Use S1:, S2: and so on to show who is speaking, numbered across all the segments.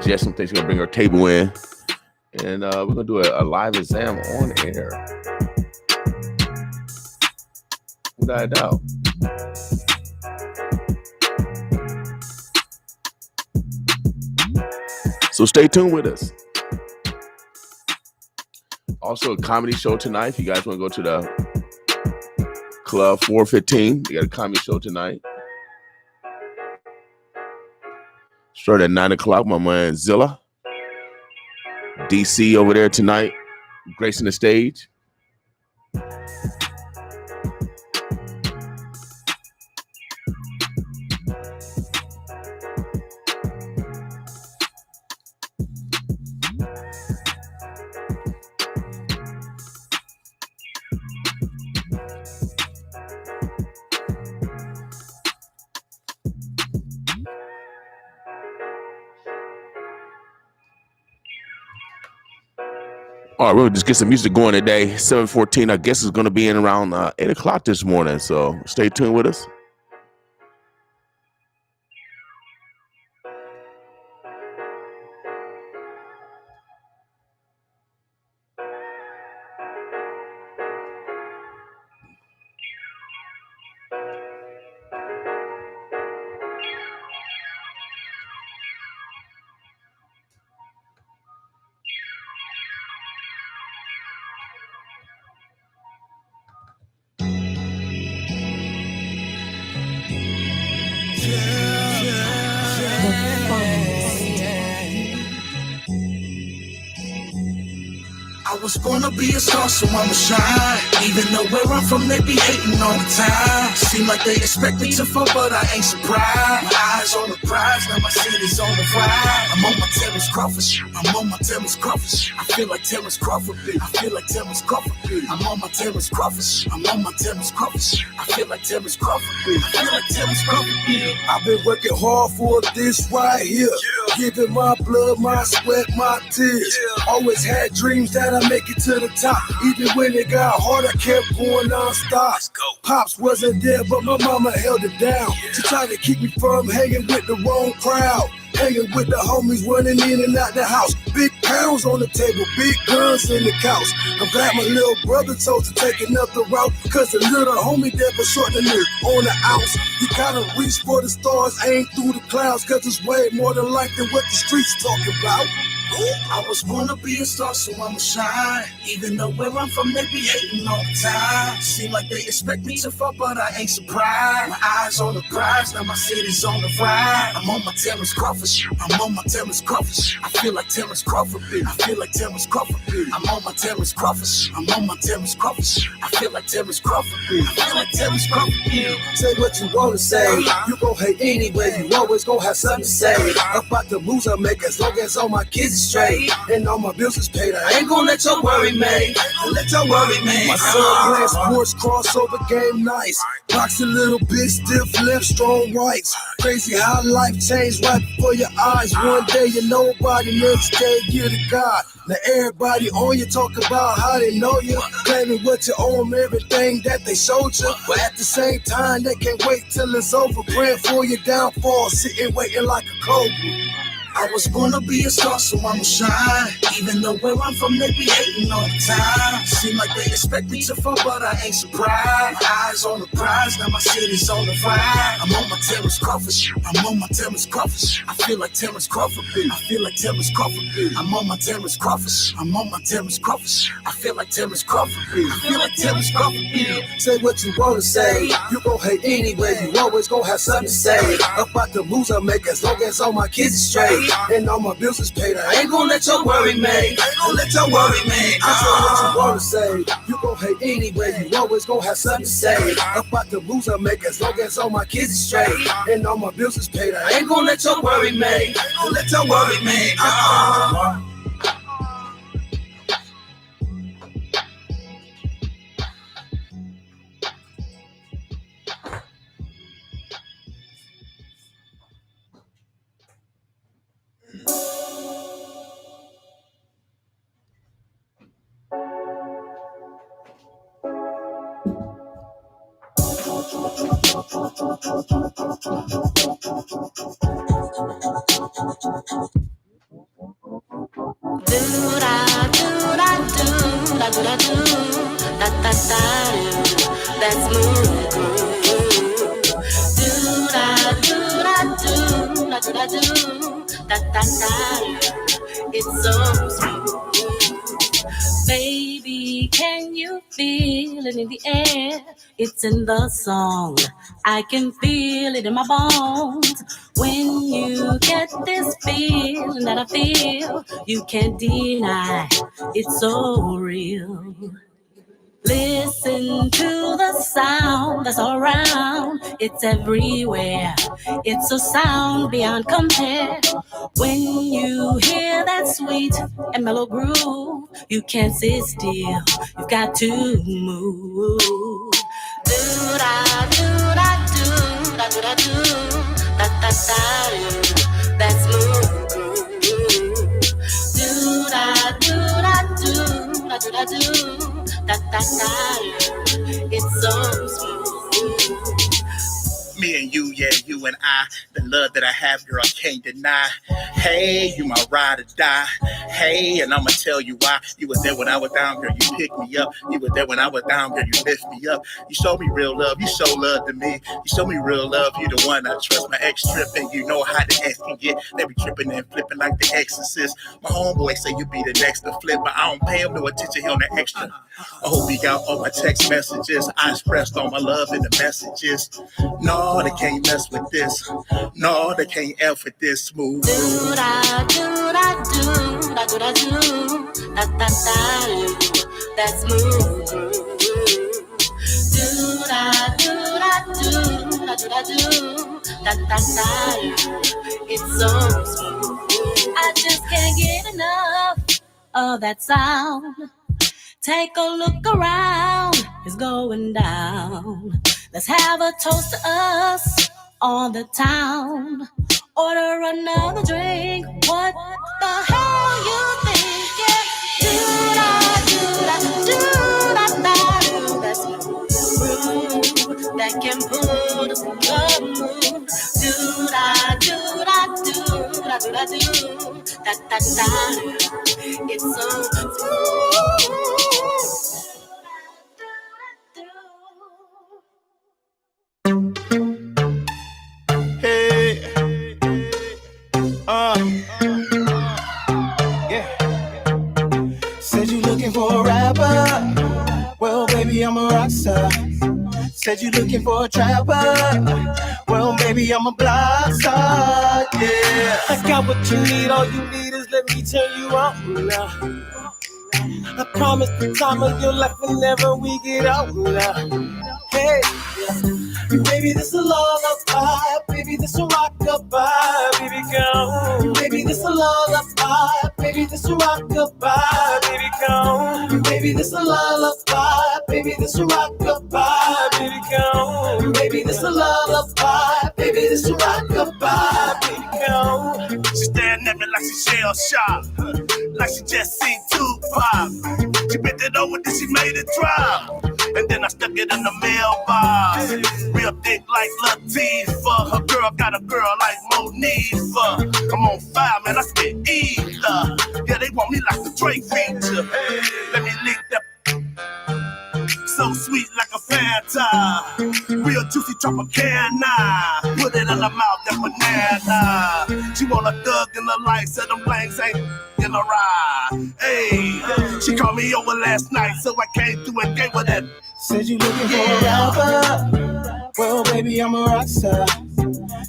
S1: Jess thinks she's going to bring her table in. And we're going to do a live exam on air. Without a doubt. So stay tuned with us. Also, a comedy show tonight. If you guys want to go to the Club 415, we got a comedy show tonight. Start at 9 o'clock. My man Zilla, DC over there tonight, gracing the stage. All right, we'll just get some music going today. 7:14, I guess it's going to be in around 8 o'clock this morning. So stay tuned with us.
S2: I was gonna be a star, so I'ma shine. Even though where I'm from, they be hating all the time. Seem like they expect me to fall, but I ain't surprised. My eyes on the prize, now my city's on the ride. I'm on my Terrence Crawford shit. I'm on my Terrence Crawford shit. I feel like Terrence Crawford beat. I feel like Terrence Crawford beat. I'm on my Terrence Crawford shit. I'm on my Terrence Crawford shit. I feel like Terrence Crawford beat. I feel like Terrence Crawford beat.
S3: I've been working hard for this right here. Giving my blood, my sweat, my tears. Always had dreams that I make it to the top. Even when it got hard, I kept going non-stop. Pops wasn't there, but my mama held it down. She tried to keep me from hanging with the wrong crowd. Hanging with the homies, running in and out the house. Big pounds on the table, big guns in the couch. I'm glad my little brother told to take another route, cause the little homie there for short the live on the ounce. You gotta reach for the stars, aim through the clouds, cause it's way more than life than what the streets talking about.
S2: I was gonna be a star, so I'ma shine. Even though where I'm from, they be hating all the time. Seem like they expect me to fall, but I ain't surprised. My eyes on the prize, now my city's on the ride. I'm on my Terrence Crawford shit. I'm on my Terrence Crawford shit. I feel like Terrence Crawford beat. I feel like Terrence Crawford beat. I'm on my Terrence Crawford shit. I'm on my Terrence Crawford shit. I feel like Terrence Crawford beat. I feel like Terrence Crawford beat.
S3: Say what you wanna say. You gon' hate anyway. You always gon' have something to say about the moves I make, as long as all my kids is straight and all my bills is paid. I ain't gon' let your worry me. Let your worry me.
S2: My
S3: son plays sports, crossover game nice. Box a little bit, stiff left, strong rights. Crazy how life changed right before your eyes. One day you're nobody, next day you're the God. Now everybody on you talk about how they know you, claiming what you owe them, everything that they showed you. But at the same time, they can't wait till it's over, praying for your downfall, sitting waiting like a cobra.
S2: I was gonna be a star, so I'ma shine. Even though where I'm from, they be hating all the time. Seem like they expect me to fall, but I ain't surprised. My eyes on the prize, now my city's on the ride. I'm on my Terrence Crawford shit. I'm on my Terrence Crawford shit. I feel like Terrence Crawford beat. I feel like Terrence Crawford beat. I'm on my Terrence Crawford shit. I'm on my Terrence Crawford shit. I feel like Terrence Crawford beat. I feel like Terrence Crawford beat.
S3: Say what you wanna say. You gon' hate anyway. You always gon' have something to say about the moves I make, as long as all my kids is straight and all my bills is paid. I ain't gon' let your worry me. Ain't gon' let your worry me. I say what you wanna say. You gon' hate anyway. You always gon' have something to say about the moves I make, as long as all my kids is straight and all my bills is paid. I ain't gon' let your worry me. Ain't gon' let your worry me.
S2: That's smooth groove. It's so smooth. Baby, can you feel it in the air? It's in the song. I can feel it in my bones. When you get this feeling that I feel, you can't deny it's so real. Listen to the sound that's all around. It's everywhere. It's a sound beyond compare. When you hear that sweet and mellow groove, you can't sit still. You've got to move. Do da do da do da do da do da da da do. That's smooth groove. Do da do da do da do da do. It's so smooth.
S4: Me and you, yeah, you and I, the love that I have, girl, I can't deny. Hey, you my ride or die. Hey, and I'ma tell you why. You were there when I was down, girl, you picked me up. You were there when I was down, girl, you lift me up. You showed me real love, you show love to me. You show me real love, you the one I trust. My ex tripping, you know how the ex can get. They be tripping and flipping like the exorcist. My homeboy say you be the next to flip, but I don't pay him no attention, he on the extra. I hope he got all my text messages. I expressed all my love in the messages. No, they can't mess with this. No, they can't F with this smooth.
S2: Do da do da do da do da do da da da. That's smooth groove. Do da do da do da do da do da da da. It's so smooth. I just can't get enough of that sound. Take a look around, it's going down. Let's have a toast to us on the town. Order another drink. What the hell you thinking? Do-da-do-da-do-da-da-do. That's smooth. That can put us in the mood. Do-da-do-da-do-da-do-da-do. Da-da-da. It's so smooth.
S3: Said you looking for a rapper. Well, baby, I'm a rock star. Said you looking for a trapper. Well, baby, I'm a block star. Yeah, I got what you need. All you need is let me turn you on now. I promise the time of your life whenever we get out now. Hey, baby, this a lullaby. Baby, this a rock-a-bye. Baby, go. Baby, this a lullaby. Baby, this a rock-a-bye. Baby, go. Baby, this a lullaby. Baby, this a rock-a-bye. Baby, go. Baby, this a lullaby. Baby, this a rock-a-bye. Baby, go.
S4: She staring at me like she shell-shocked, like she just seen Tupac. She bent it over, then she made it drop. And then I stuck it in the mailbox. Real thick like Latifah. Her girl got a girl like Monifa. I'm on fire, man, I spit ether. Yeah, they want me like the Drake feature. Let me lick that. So sweet like a Fanta. Real juicy Tropicana. Put it in her mouth, that banana. She want a thug in her life, said them blanks ain't in a ride. Hey, she called me over last night, so I came through and gave her that.
S3: Said you looking for a rapper. Well, baby, I'm a rock star.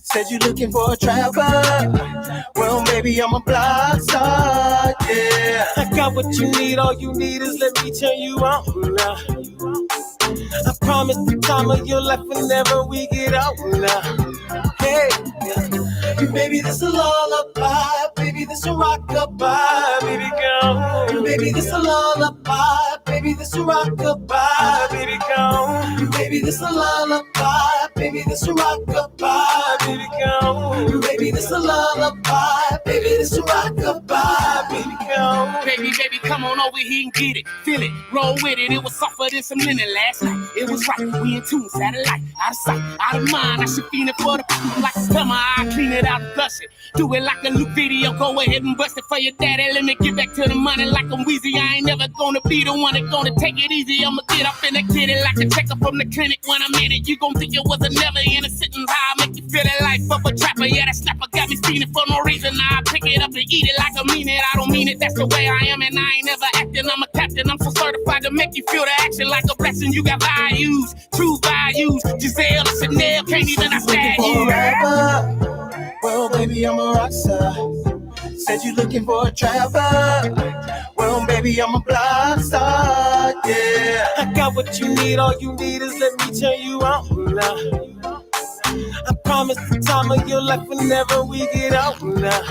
S3: Said you looking for a trapper. Well, baby, I'm a block star. Yeah, I got what you need. All you need is let me turn you on now. I promise the time of your life whenever we get out now. Hey, baby, this a lullaby. Baby, this a rock-a-bye. Baby, go. Baby, this a lullaby. Baby, this a rock-a-bye. Baby, go. Baby, this a lullaby. Baby, this a rock-a-bye. Baby, go. Baby, this a lullaby. Baby, this a rock-a-bye. Baby, go.
S4: Baby,
S5: baby, come on over here and get it. Feel it, roll with it. It was softer than some linen last night. It was right, we in tune, satellite. Out of sight, out of mind. I should feel it for the people like a summer. I clean it out and flush it. Do it like a Luke video. Go ahead and bust it for your daddy. Let me get back to the money like I'm Weezy. I ain't never gonna be the one that's gonna take it easy. I'ma get up in the kitty like a checker from the clinic. When I'm in it, you gon' think it was a never innocent and high. Make you feel the life of a trapper. Yeah, that snapper got me stealing for no reason. Now I pick it up and eat it like I mean it. I don't mean it, that's the way I am, and I ain't never acting. I'm a captain, I'm so certified to make you feel the action like a blessing. You got values, true values. Giselle or Chanel can't even understand you.
S6: Well, baby, I'm a rock star. Said you looking for a trapper. Well, baby, I'm a block star, yeah. I got what you need, all you need is let me turn you out now. I promise the time of your life whenever we get out now.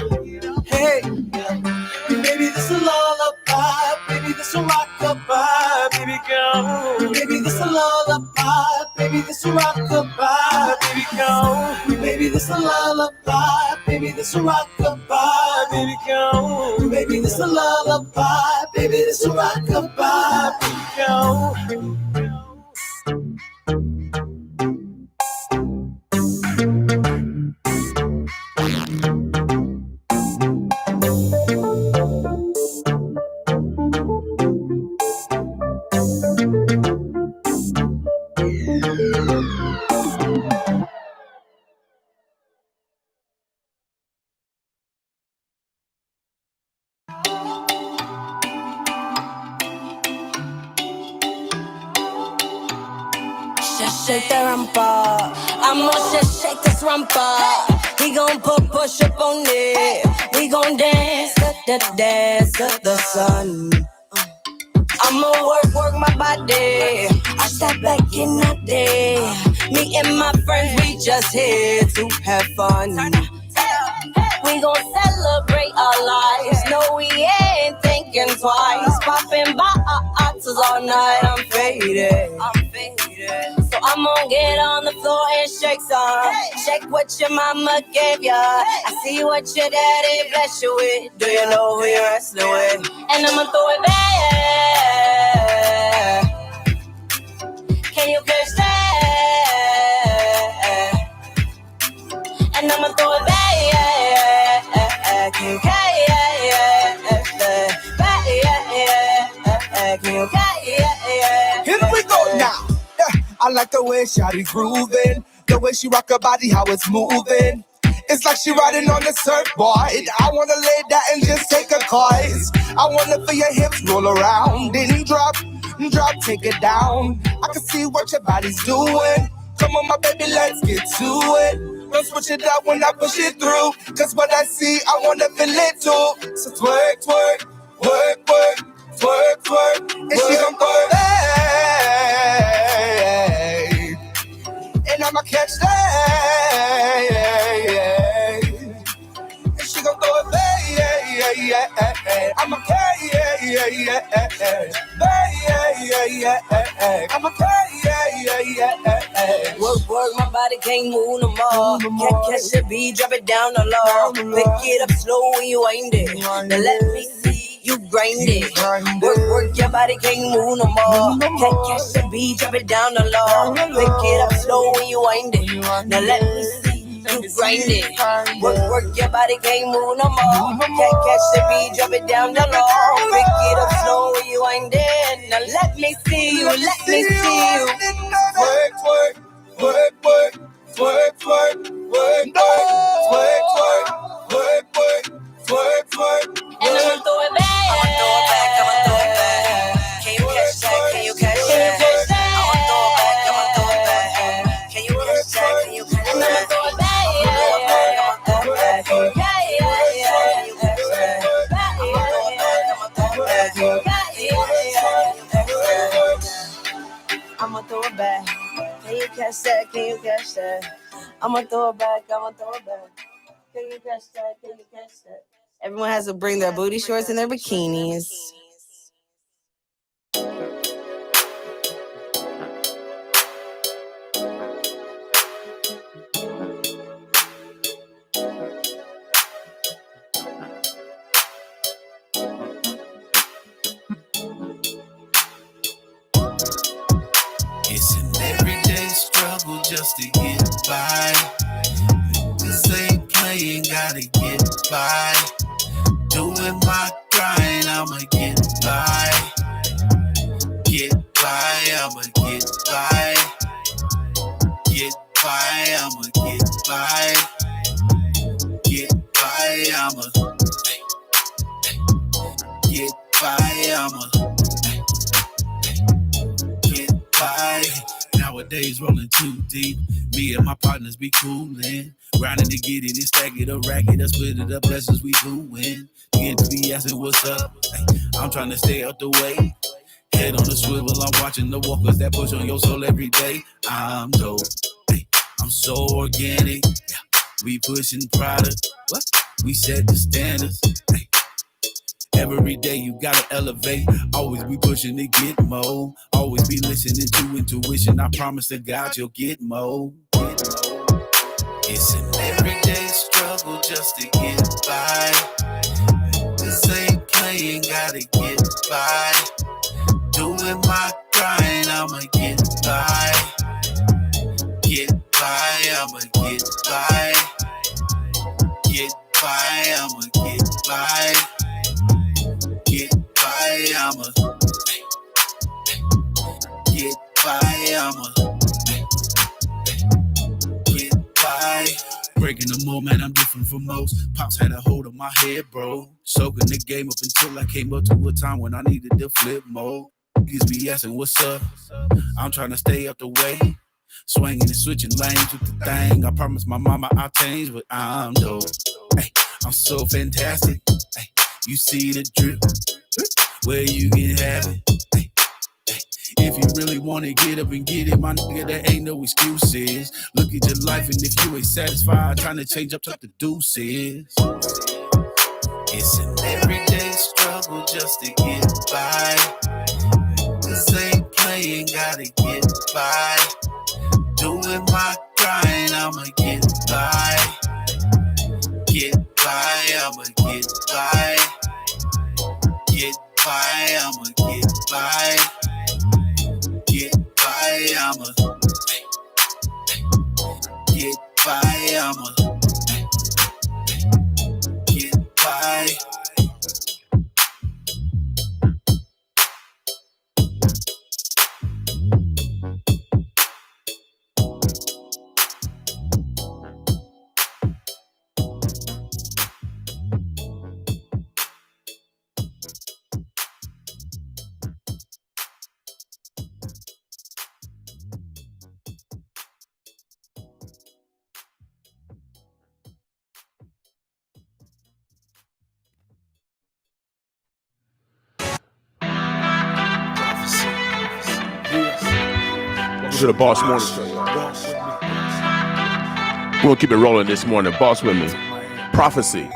S6: Hey, baby, this a lullaby, baby, this a rock-a-bye, baby girl. Baby, this a lullaby, baby, this a rock-a-bye, baby girl. Baby, this a lullaby, baby, this a rock-a-bye, baby girl. Baby, this a lullaby, baby, this a rock-a-bye, baby girl.
S7: Shake that rumpa, I'ma just shake this rumpa. He gon' push up on it. We gon' dance, dance to the sun. I'ma work my body. I step back in the day. Me and my friends, we just here to have fun. We gon' celebrate our lives. No, we ain't thinking twice. Popping bottles all night. I'm faded. So I'm gonna get on the floor and shake some. Shake what your mama gave ya. I see what your daddy bless you with. Do you know who you're wrestling with? And I'ma throw it back. Can you catch that? And I'ma throw it back. Can you catch that? Can you catch that?
S6: Here we go now. I like the way shawty grooving, the way she rock her body, how it's moving. It's like she riding on a surfboard. I wanna lay down and just take a course. I wanna feel your hips roll around, then drop, take it down. I can see what your body's doing. Come on, my baby, let's get to it. Don't switch it up when I push it through. Cause what I see, I wanna feel it too. So twerk, twerk, work, work, twerk, twerk. And she gon' throw it back. And I'ma catch that. And she gon' throw it back. I'ma catch I'ma catch
S7: Work, my body can't move no more. Can't catch the beat, drop it down the low. Pick it up slow when you wind it. Now let me see you grind it. Work, your body can't move no more. Can't catch the beat, drop it down the low. Pick it up slow when you wind it. Now let me see you grind it. Work, your body can't move no more. Can't catch the beat, drop it down the low. Pick it up slow when you wind it. Now let me see you, let me see you.
S6: Work, work, work, work, work, work, work, work, work, work, work, work.
S7: And I'ma throw it back. I'ma throw it back. Can you catch that? Can you catch that? I'ma throw it back. Can you catch that? Can you catch that? And I'ma throw it back. I'ma throw it back. Can you catch that? Can you catch that? I'ma throw it back. Can you catch that? Can you catch that? Everyone has to bring their booty shorts and their bikinis.
S4: just to get by. This ain't playing, gotta get by. Doing my grind, I'ma get by. Get by, I'ma get by. Get by, I'ma get by. Get by, I'ma get by, I'ma get by. Nowadays rolling too deep. Me and my partners be coolin'. Grinding to get it and stack it up, rack it up, split it up, blessings we doin'. Get be asking what's up. I'm trying to stay out the way. Head on the swivel, I'm watching the walkers that push on your soul every day. I'm dope. I'm so organic. We pushing product. What? We set the standards. Every day you gotta elevate. Always be pushing to get more. Always be listening to intuition. I promise to God you'll get more. It's an everyday struggle just to get by. This ain't playing, gotta get by. Doing my grind, I'ma get by. Get by, I'ma get by. Get by, I'ma get by. Get by, I'ma get by, I'ma get by. Breaking the mold, man, I'm different from most. Pops had a hold on my head, bro. Soaking the game up until I came up to a time when I needed to flip mode. Niggas be asking what's up. I'm trying to stay up the way. Swinging and switching lanes with the thing. I promised my mama I'll change, but I'm dope. Hey, I'm so fantastic. Hey, you see the drip, where you can have it. Hey, hey. If you really want to get up and get it, my nigga, there ain't no excuses. Look at your life, and if you ain't satisfied, trying to change up the deuces. It's an everyday struggle just to get by. This ain't playing, gotta get by. Doing my grind, I'ma get by. Get by, I'ma get by. Get by, I'ma get by. Get by, I'ma get by, I'ma get by.
S1: To the Boss Morning Show. We're gonna keep it rolling this morning. Boss with me. Prophecy.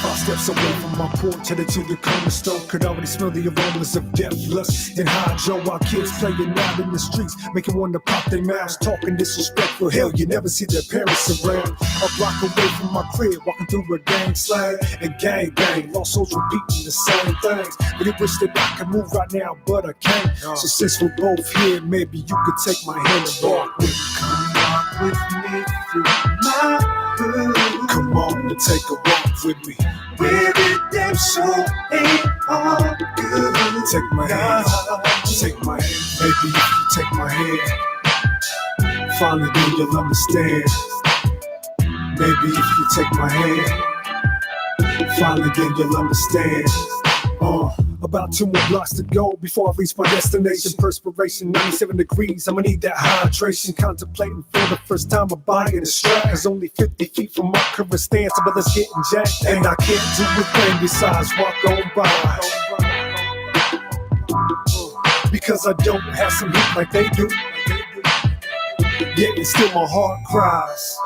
S3: 5 steps away from my porch, headed to the corner store. Could already smell the aromas of death, lust, and hydro. While kids playing out in the streets, making one to pop their mouths, talking disrespectful. Hell, you never see their parents around. A block away from my crib, walking through a gang slang and gang bang. Lost souls repeating the same things. Really wish that I could move right now, but I can't. So since we're both here, maybe you could take my hand and walk with me. Come walk with me through my hood. Come on and take a walk with me. Where redemption ain't all good. Take my hand, take my hand. Maybe if you take my hand, finally then you'll understand. Maybe if you take my hand, finally then you'll understand. About 2 more blocks to go before I reach my destination. Perspiration, 97 degrees, I'ma need that hydration. Contemplating for the first time of buying a strap. Cause only 50 feet from my current stance, but brothers getting jacked. And I can't do a thing besides walk on by. Because I don't have some heat like they do. Yet still my heart cries.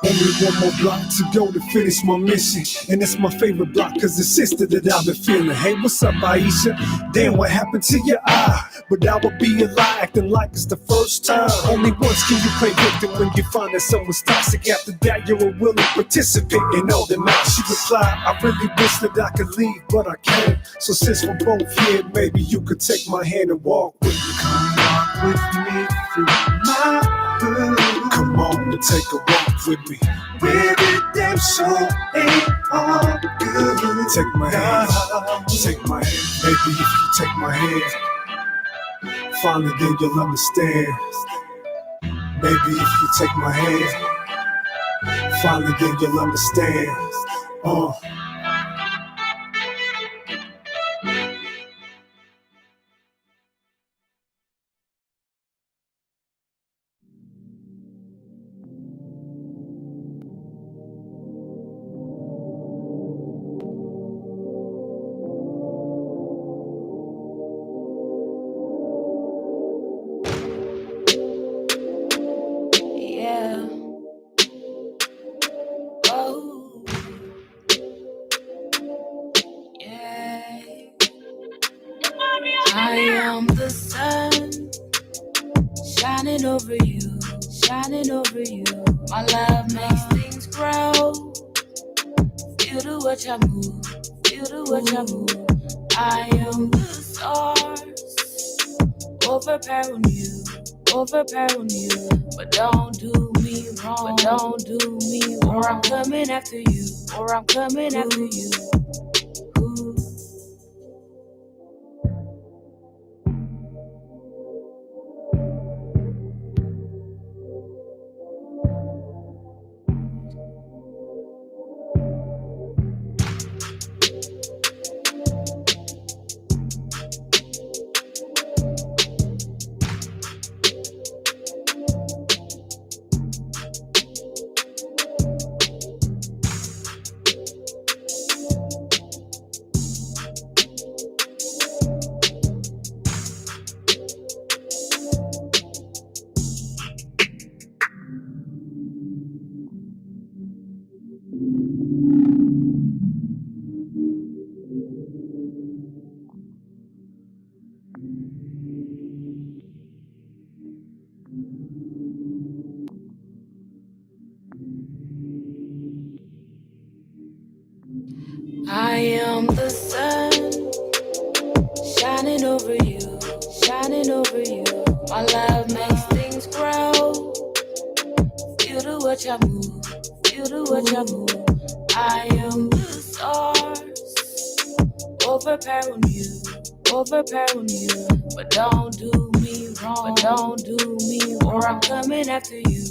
S3: Only 1 more block to go to finish my mission. And it's my favorite block cause it's sister that I've been feeling. Hey, what's up, Aisha? Damn, what happened to your eye? But I would be a lie acting like it's the first time. Only once can you play victim when you find that someone's toxic. After that, you're a willing participant in all the night. She replied, I really wish that I could leave, but I can't. So since we're both here, maybe you could take my hand and walk with me. Come walk with me through my hood. Come on and take a walk with me. Baby, damn sure ain't all good. Take my hand, take my hand. Baby, if you take my hand, finally then you'll understand. Baby, if you take my hand, finally then you'll understand.
S7: I am the sun shining over you, shining over you. My love makes things grow. Feel the way I move, feel the way I move. I am the stars overpowering you. But don't do me wrong, or I'm coming after you, Ooh. I am the sun shining over you, shining over you. My love makes things grow. Feel the way I move, feel the way I move. I am the stars overpowering you. But don't do me wrong, or I'm coming after you,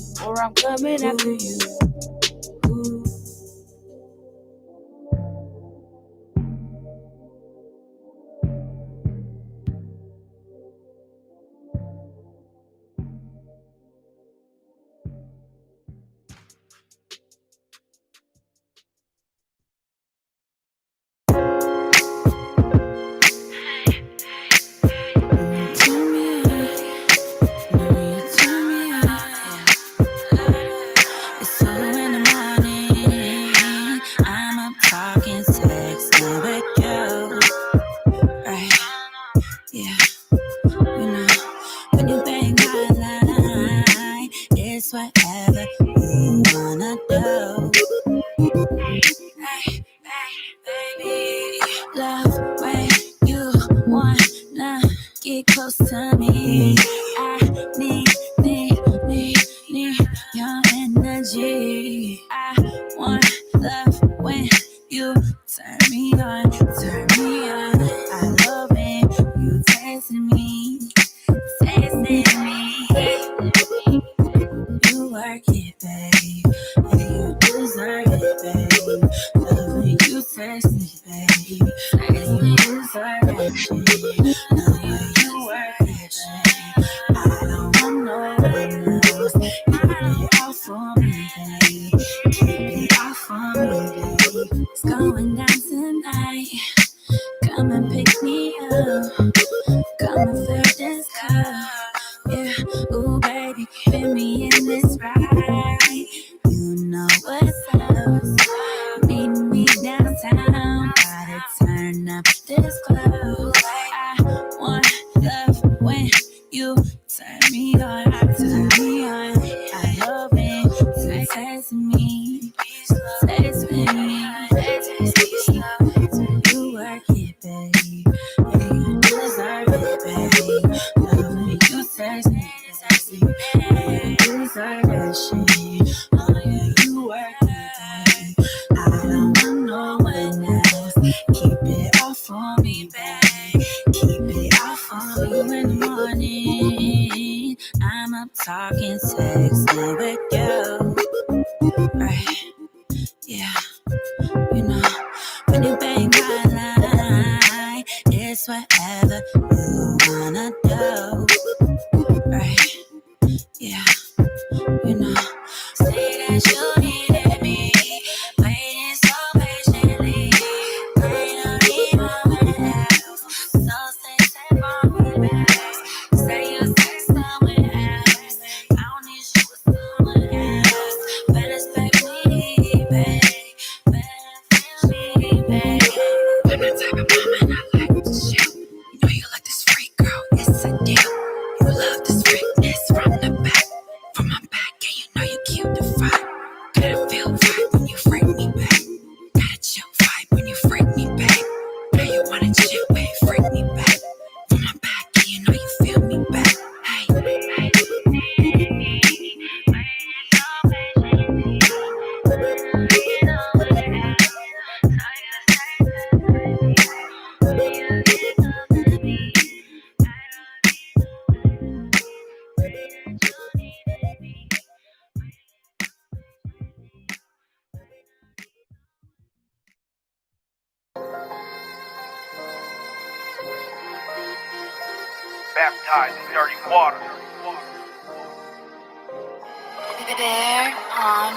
S7: Ooh. Whatever you wanna do. Hey, baby, love when you wanna get close to me. I need your energy. I want love when you turn me on. I love it, you tasting me. You work it, babe, and you deserve it, babe. Love when you taste me, babe, and you deserve it, babe. Know you work it, babe. I don't want no one else. Keep it all for me, babe. Keep it all for me, babe. It's going down tonight. Come and pick me up. Come and fill this cup. Yeah, ooh, baby, put me in this ride. You know what's up. Meet me downtown. Gotta turn up this club. I want love when you turn me on. I love it. You taste me. You work it, baby. And you deserve it, baby. whatever you wanna do. Right? Yeah, you know. Say that you needed me, waiting so patiently. I don't even wanna else, so say for me back. Say you say someone else, I don't need you with someone else. Better expect me, babe. Better feel me, babe. I'm the type of woman I like to shoot. You know you like this freak, girl, it's a deal. You love this freakness from the back. From my back, and you know you cute to fight. Gotta feel right when you freak me back. Gotta chill vibe when you freak me back. Now you wanna chill when you freak me back. From my back, and you know you feel me back. Hey, hey.
S4: Baptized in dirty water.
S7: There on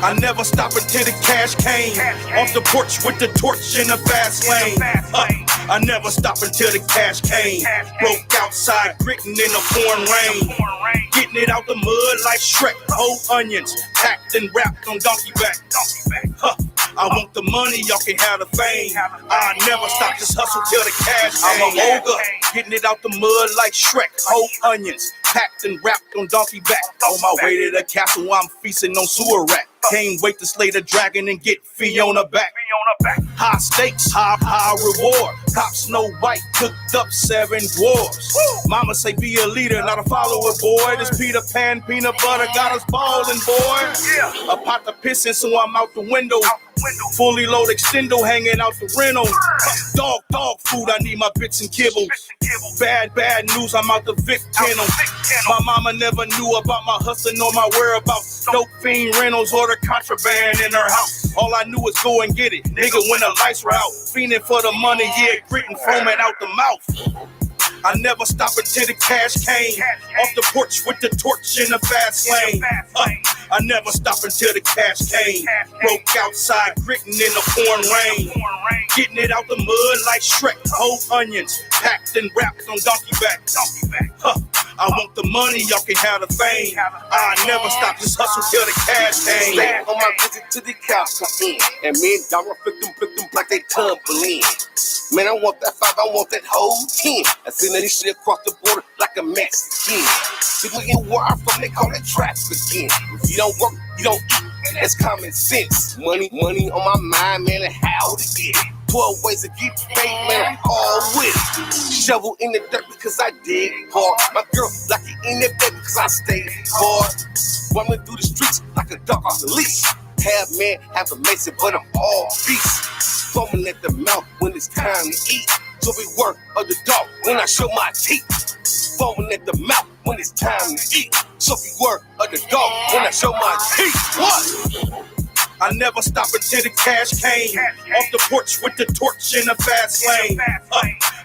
S4: I never stop until the cash came. Off the porch with the torch in the fast lane. I never stop until the cash came. Broke outside, gritting in the pouring rain. Getting it out the mud like Shrek. Whole onions, packed and wrapped on donkey back. I want the money, y'all can have the fame. I never stop, just hustle till the cash came. I'm a ogre, getting it out the mud like Shrek. Whole onions, packed and wrapped on donkey back. On my way to the castle, I'm feasting on sewer rat. Can't wait to slay the dragon and get Fiona back. High stakes, high reward. Cop Snow White cooked up 7 dwarves. Mama say be a leader, not a follower, boy. This Peter Pan peanut butter got us ballin', boy. A pot of pissing, so I'm out the window. Fully loaded extendo hanging out the rental. Dog food, I need my bits and kibbles. Bad news, I'm out the Vic kennel. My mama never knew about my hustling or my whereabouts. Dope fiend rentals or the contraband in her house. All I knew was go and get it, nigga, when the lights were out. Fiending for the money, yeah, gritting, foaming out the mouth. I never stop until the cash came. Off the porch with the torch in the fast lane. I never stop until the cash came. Broke outside, gritting in the pouring rain. Getting it out the mud like Shrek. Whole onions, packed and wrapped on donkey back. I want the money, y'all can have the fame. I never stop, just hustle till the cash came.
S8: Stay on my visit to the couch come in. And me and Dara flick them like they tumbling. Man, I want that 5, I want that whole 10. I seen that shit across the border like a Mexican. They looking where I'm from, they call it trafficking. If you don't work, you don't eat. That's common sense. Money on my mind, man, and how to get it. 12 ways to get paid, man, I'm all with it. Shovel in the dirt because I did hard. My girl like it in the bed because I stayed hard. Running through the streets like a dog off the leash. Half man, half a Mason, but I'm all beast. Foaming at the mouth when it's time to eat. So be work of the dog when I show my teeth. Foaming at the mouth when it's time to eat. So be work of the dog when I show my teeth. What?
S4: I never stop until the cash came. Off the porch with the torch in the fast lane.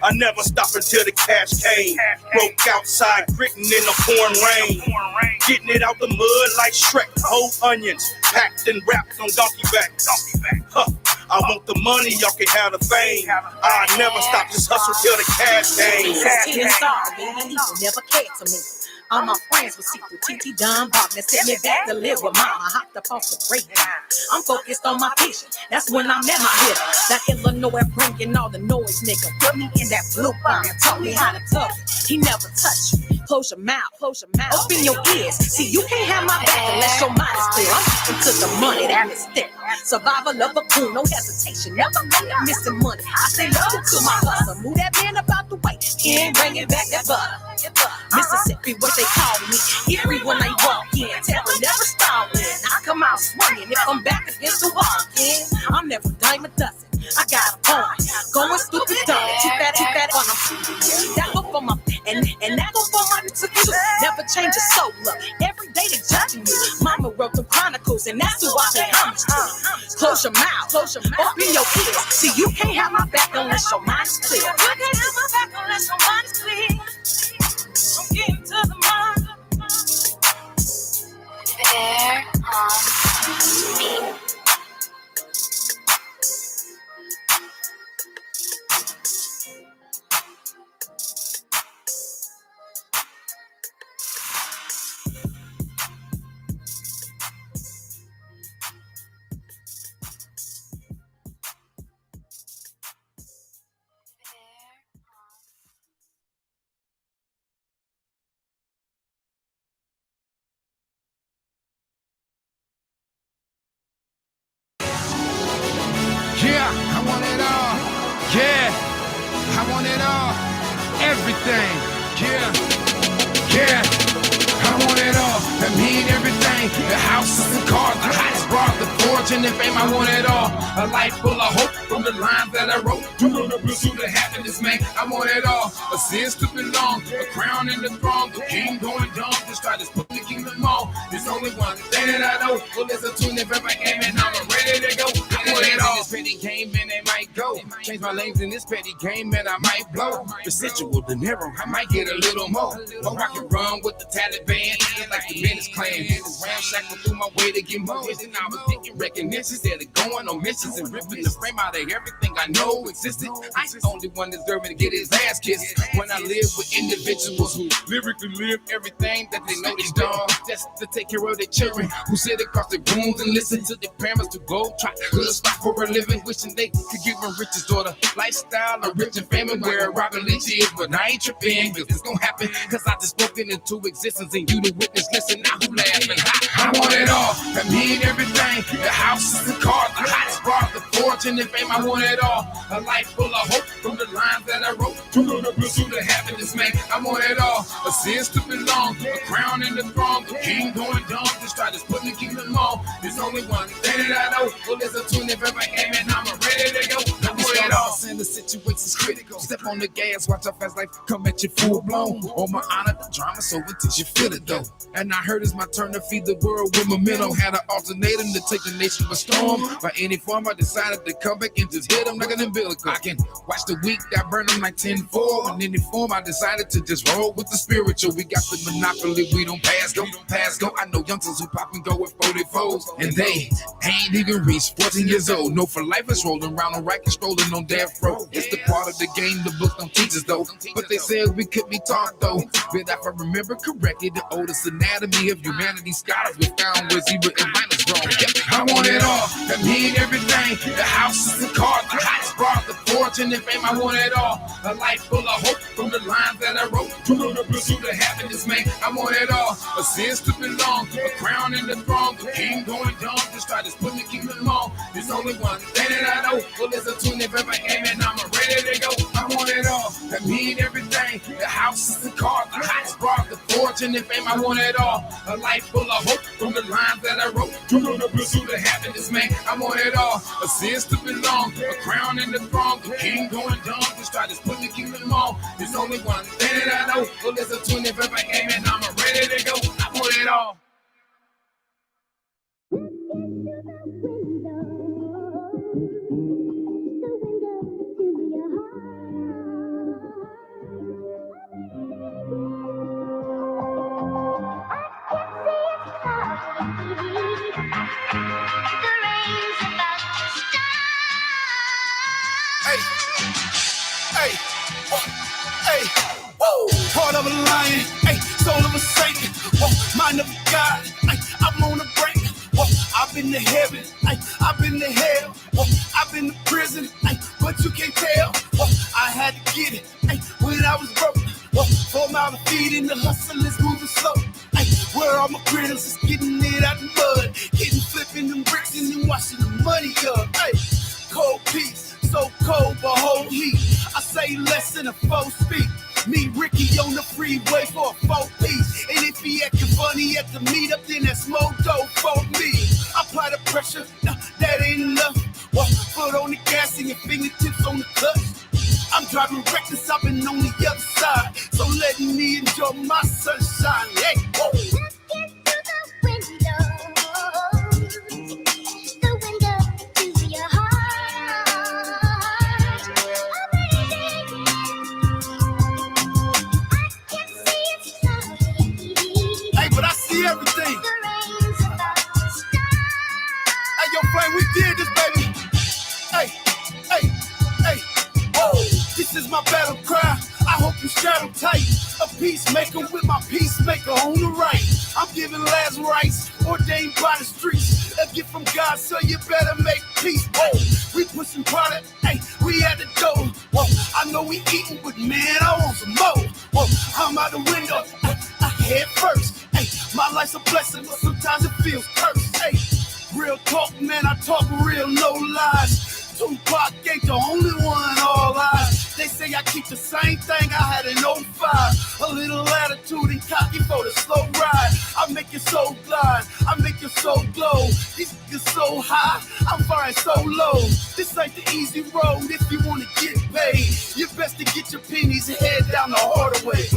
S4: I never stop until the cash came. Broke outside, gritting in the pouring rain. Getting it out the mud like Shrek. Whole onions, packed and wrapped on donkey back. I want the money, y'all can have the fame. I never stop, just hustle till the cash came.
S9: He started me, and he will never care to me. All my friends were secret TT Don Bob. Now sent me back to live with mama. Hopped up off the break. I'm focused on my patient. That's when I met my hitter. That Illinois bringing all the noise, nigga. Put me in that blue bar and taught me how to talk. He never touched you. Close your mouth. Open your ears. See, you can't have my back unless your mind is clear. I'm into the money that is thick. Survival of a coon, no hesitation. Never make a missing money. I say love to my hustle. Move that man about the way. And bring it back that butter. Mississippi, what they call me. Everyone I walk in, terror never stalling. I come out swinging if I'm back against the wall. Yeah, I'm never dime a dozen. I got a point. Going stupid dumb. Too fat on them. That go for my and that go for my too. Never change a soul up. Every day they judging you. Mama wrote them chronicles and that's who I say I'm promise to. Close your mouth, open your ears. See, you can't have my back unless your mind is clear. You can't have my back unless your mind is clear. I'm getting to the mind.
S10: There on me.
S11: Yeah, I want it all. Yeah, I want it all. Everything. Yeah, I want it all. That mean everything. The houses and cars, the hottest bras, the fortune and fame. I want it all. A life full of hope from the lines that I wrote. To the pursuit of happiness, man. I want it all. A sense to belong, a crown in the throne. The king going dumb, just try to put the kingdom on. There's only one thing that I know. Well, there's a tune if ever came and I'm ready to go. I want it all. This petty game and they might go. Change my lanes in this petty game and I might blow. Residual dinero, I might get a little more. Or I can run with the Taliban, like the Menace Clan. Ramshackle through my way to get more. And I was thinking recognition instead of going on missions and ripping the frame out of everything I know existed. I ain't the only one deserving to get his ass kissed. When I live with individuals who lyrically live everything that they know they done, just to take care of their children who sit across their rooms and listen to their parents to go try to spot for a living, wishing they could give them Rich's daughter lifestyle of rich and famous where Robin Leach is, but I ain't tripping cause it's gonna happen cause I just spoken into existence and you the witness. Listen, now who laughing? I want it all. That mean everything. The houses and cars, the hottest bras, the fortune and fame. I want it all. A life full of hope from the lines that I wrote. To the pursuit of happiness, man. I want it all. A sense to belong, a crown in the throne. The king going dumb, just try to put the kingdom on. There's only one thing that I know. Well, there's a tune if ever came and I'm ready to go. I want it all. And the situation's critical. Step on the gas, watch how fast life come at you full blown. On my honor, the drama so intense you feel it though. And I heard it's my turn to feed the world with momentum. Had an alternatum to take the nation by storm. By any form, I decided to come back and just hit them like an umbilical. I can watch the week that burn them like 10-4. In any form, I decided to just roll with the spiritual. We got the monopoly, we don't pass go. I know youngsters who pop and go with 44s. And they ain't even reached 14 years old. No, for life is rolling around on rack and strolling on death row. It's the part of the game the book don't teach us though. But they said we could be taught though. But if I remember correctly, the oldest anatomy of humanity scholars we found was even Atlanta's wrong. I want it all. That mean everything. The houses and cars, the hottest bras, the fortune and fame. I want it all. A life full of hope from the lines that I wrote. To the pursuit of happiness, man. I want it all. A sense to belong, a crown in the throne. The king going dumb, just try to put the kingdom on. There's only one thing that I know. Well, there's a tune if ever came and I'm ready to go. I want it all. That mean everything. The houses and cars, the hottest bras, the fortune and fame. I want it all. A life full of hope from the lines that I wrote. To the pursuit of happiness, man. I want it all. A sense to belong, a crown in the throne. The king going dumb, just try to put the kingdom on. There's only one thing that I know. Well, there's a tune if ever came and I'm ready to go. I want it all.
S4: Heart of a lion, soul of a saint, mind of a God, I'm on a break. I've been to heaven, I've been to hell, I've been to prison, but you can't tell. I had to get it when I was broke. 4 miles of feet in the hustle is moving slow. Where all my critters is getting it out the mud, getting flipping them bricks and then washing the money up. Cold peace, so cold but whole heat. I say less than a 4 speed. Me, Ricky, on the freeway for a 4-piece. And if he acting funny at the meetup, then that's more dope for me. Apply the pressure, no, that ain't enough. Foot on the gas and your fingertips on the clutch. I'm driving reckless, I've been on the other side. So let me enjoy my sunshine. Hey, whoa.
S10: Let's get to the window. The
S2: Peacemaker with my peacemaker on the right. I'm giving last rites ordained by the streets. A gift from God, so you better make peace. Whoa, we pushing product, hey, we at the door. Whoa, I know we eating, but man, I want some more. Whoa, I'm out the window, I head first. Hey, my life's a blessing, but sometimes it feels cursed. Hey, real talk, man, I talk real, no lies. Tupac ain't the only one, all eyes. They say I keep the same thing I had in 05. A little attitude and cocky for the slow ride. I make your soul glide, I make your soul glow. These niggas so high, I'm flying so low. This ain't the easy road if you wanna get paid. You best to get your pennies and head down the harder way.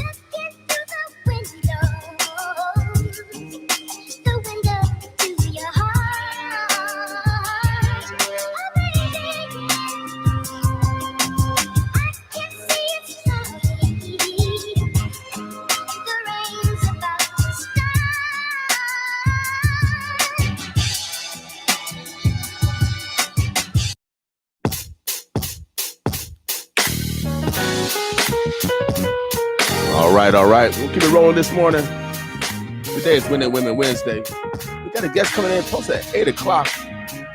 S1: All right. We'll keep it rolling this morning. Today is Winning Women Wednesday. We got a guest coming in close at 8 o'clock.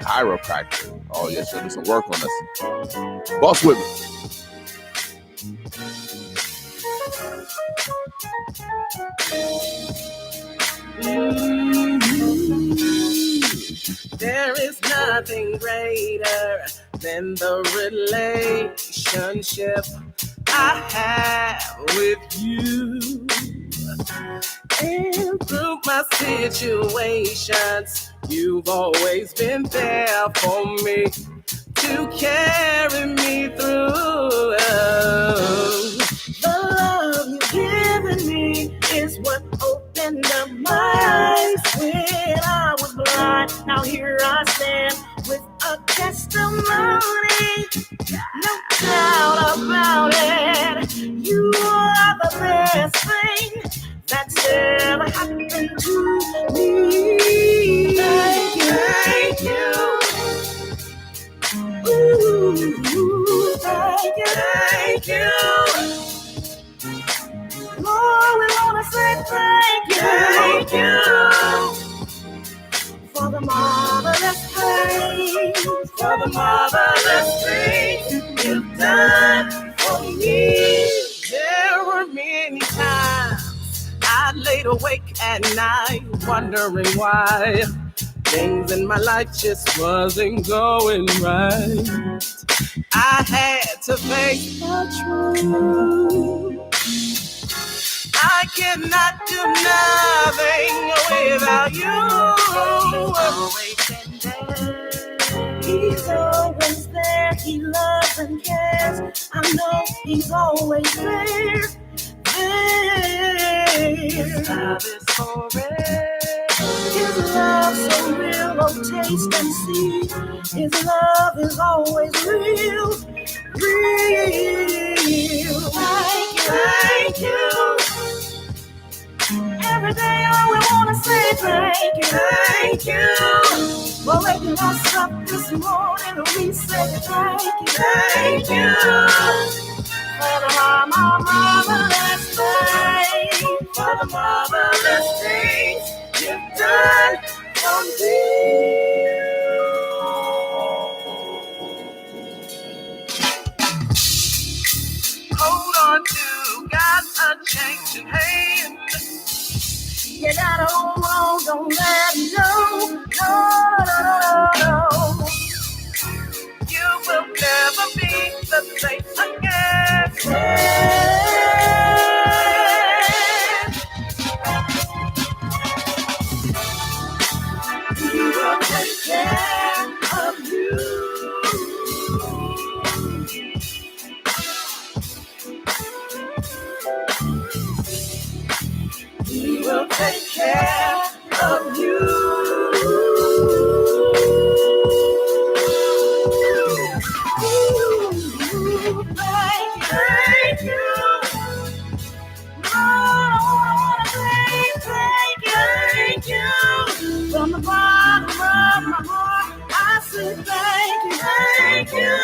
S1: Chiropractic. Oh, yeah, she'll do some work on us. Boss with me.
S6: There is nothing greater than the relationship I have with you. And through my situations, you've always been there for me to carry me through. The love you've given me is what opened up my eyes when I was blind. Now here I stand with a testimony. No doubt about it. You are the best thing that's ever happened to me. Thank you, thank you. Ooh, thank you, thank you. Lord, we wanna say thank you for the marvelous things, for the marvelous things you've done for me. There were many times I laid awake at night wondering why things in my life just wasn't going right. I had to face the truth. I cannot do nothing without you. He's always there. He loves and cares. I know he's always there. His love is forever. His love so real. Oh, taste and see. His love is always real. Real. Thank you. Every day I will wanna say thank you for waking us up this morning. We say thank you for the marvelous things, for the marvelous things you've done for me. Hold on to God's unchanging hand. You gotta hold on, don't let him go. No. You will never be the same again. He will take care of you. He will take care of you. Thank you. Lord, I wanna say thank you. From the bottom of my heart, I say thank you.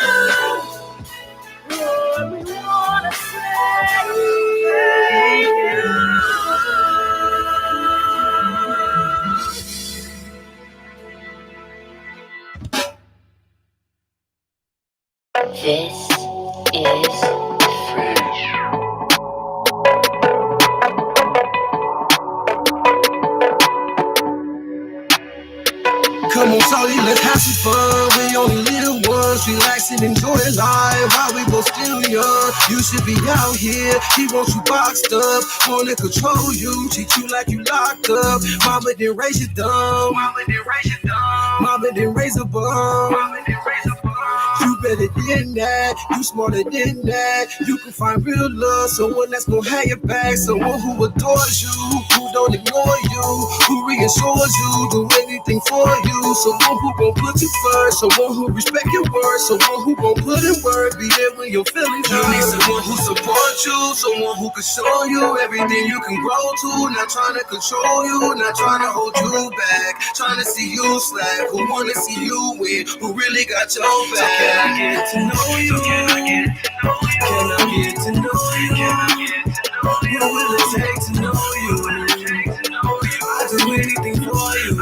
S6: Lord, we wanna say thank you.
S10: This is fresh.
S3: Come on, shawty, let's have some fun. We only little ones, relax and enjoy life while we both still young. You should be out here. He wants you boxed up, wanna control you, treat you like you locked up. Mama didn't raise you dumb. Mama didn't raise a bum. You better than that, you smarter than that. You can find real love, someone that's gonna have your back, someone who adores you, who don't ignore you, who reassures you, do anything for you. Someone who gon' put you first, someone who respect your word, someone who gon' put in work, be there when your feelings hurt. You need someone who supports you, someone who can show you everything you can grow to. Not trying to control you, not trying to hold you back, trying to see you slack, who wanna see you win, who really got your back. Can I get to know you? Can I get to know you? What will it take to know you? I'll do anything for you.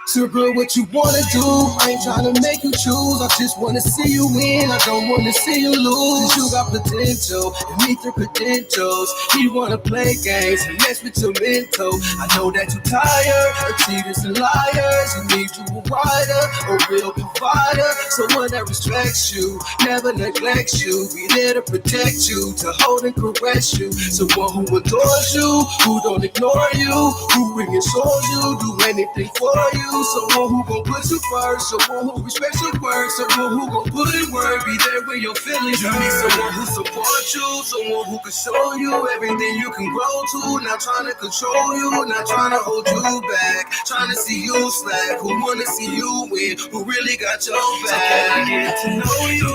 S3: Super, what you wanna do? I ain't tryna make you choose. I just wanna see you win. I don't wanna see you lose. You got potential and meet your credentials. You wanna play games and mess with your mental. I know that you're tired of cheaters and liars. You need you a rider, a real provider, someone that respects you, never neglects you, be there to protect you, to hold and caress you. Someone who adores you, who don't ignore you, who reassures you, do anything for you. Someone who gon' put you first, someone who respects your work, someone who gon' put in work, be there when your feelings hurt. You need someone who supports you, someone who can show you everything you can grow to. Not trying to control you, not trying to hold you back, trying to see you slack, who wanna see you win, who really got your back. So can I get to know you?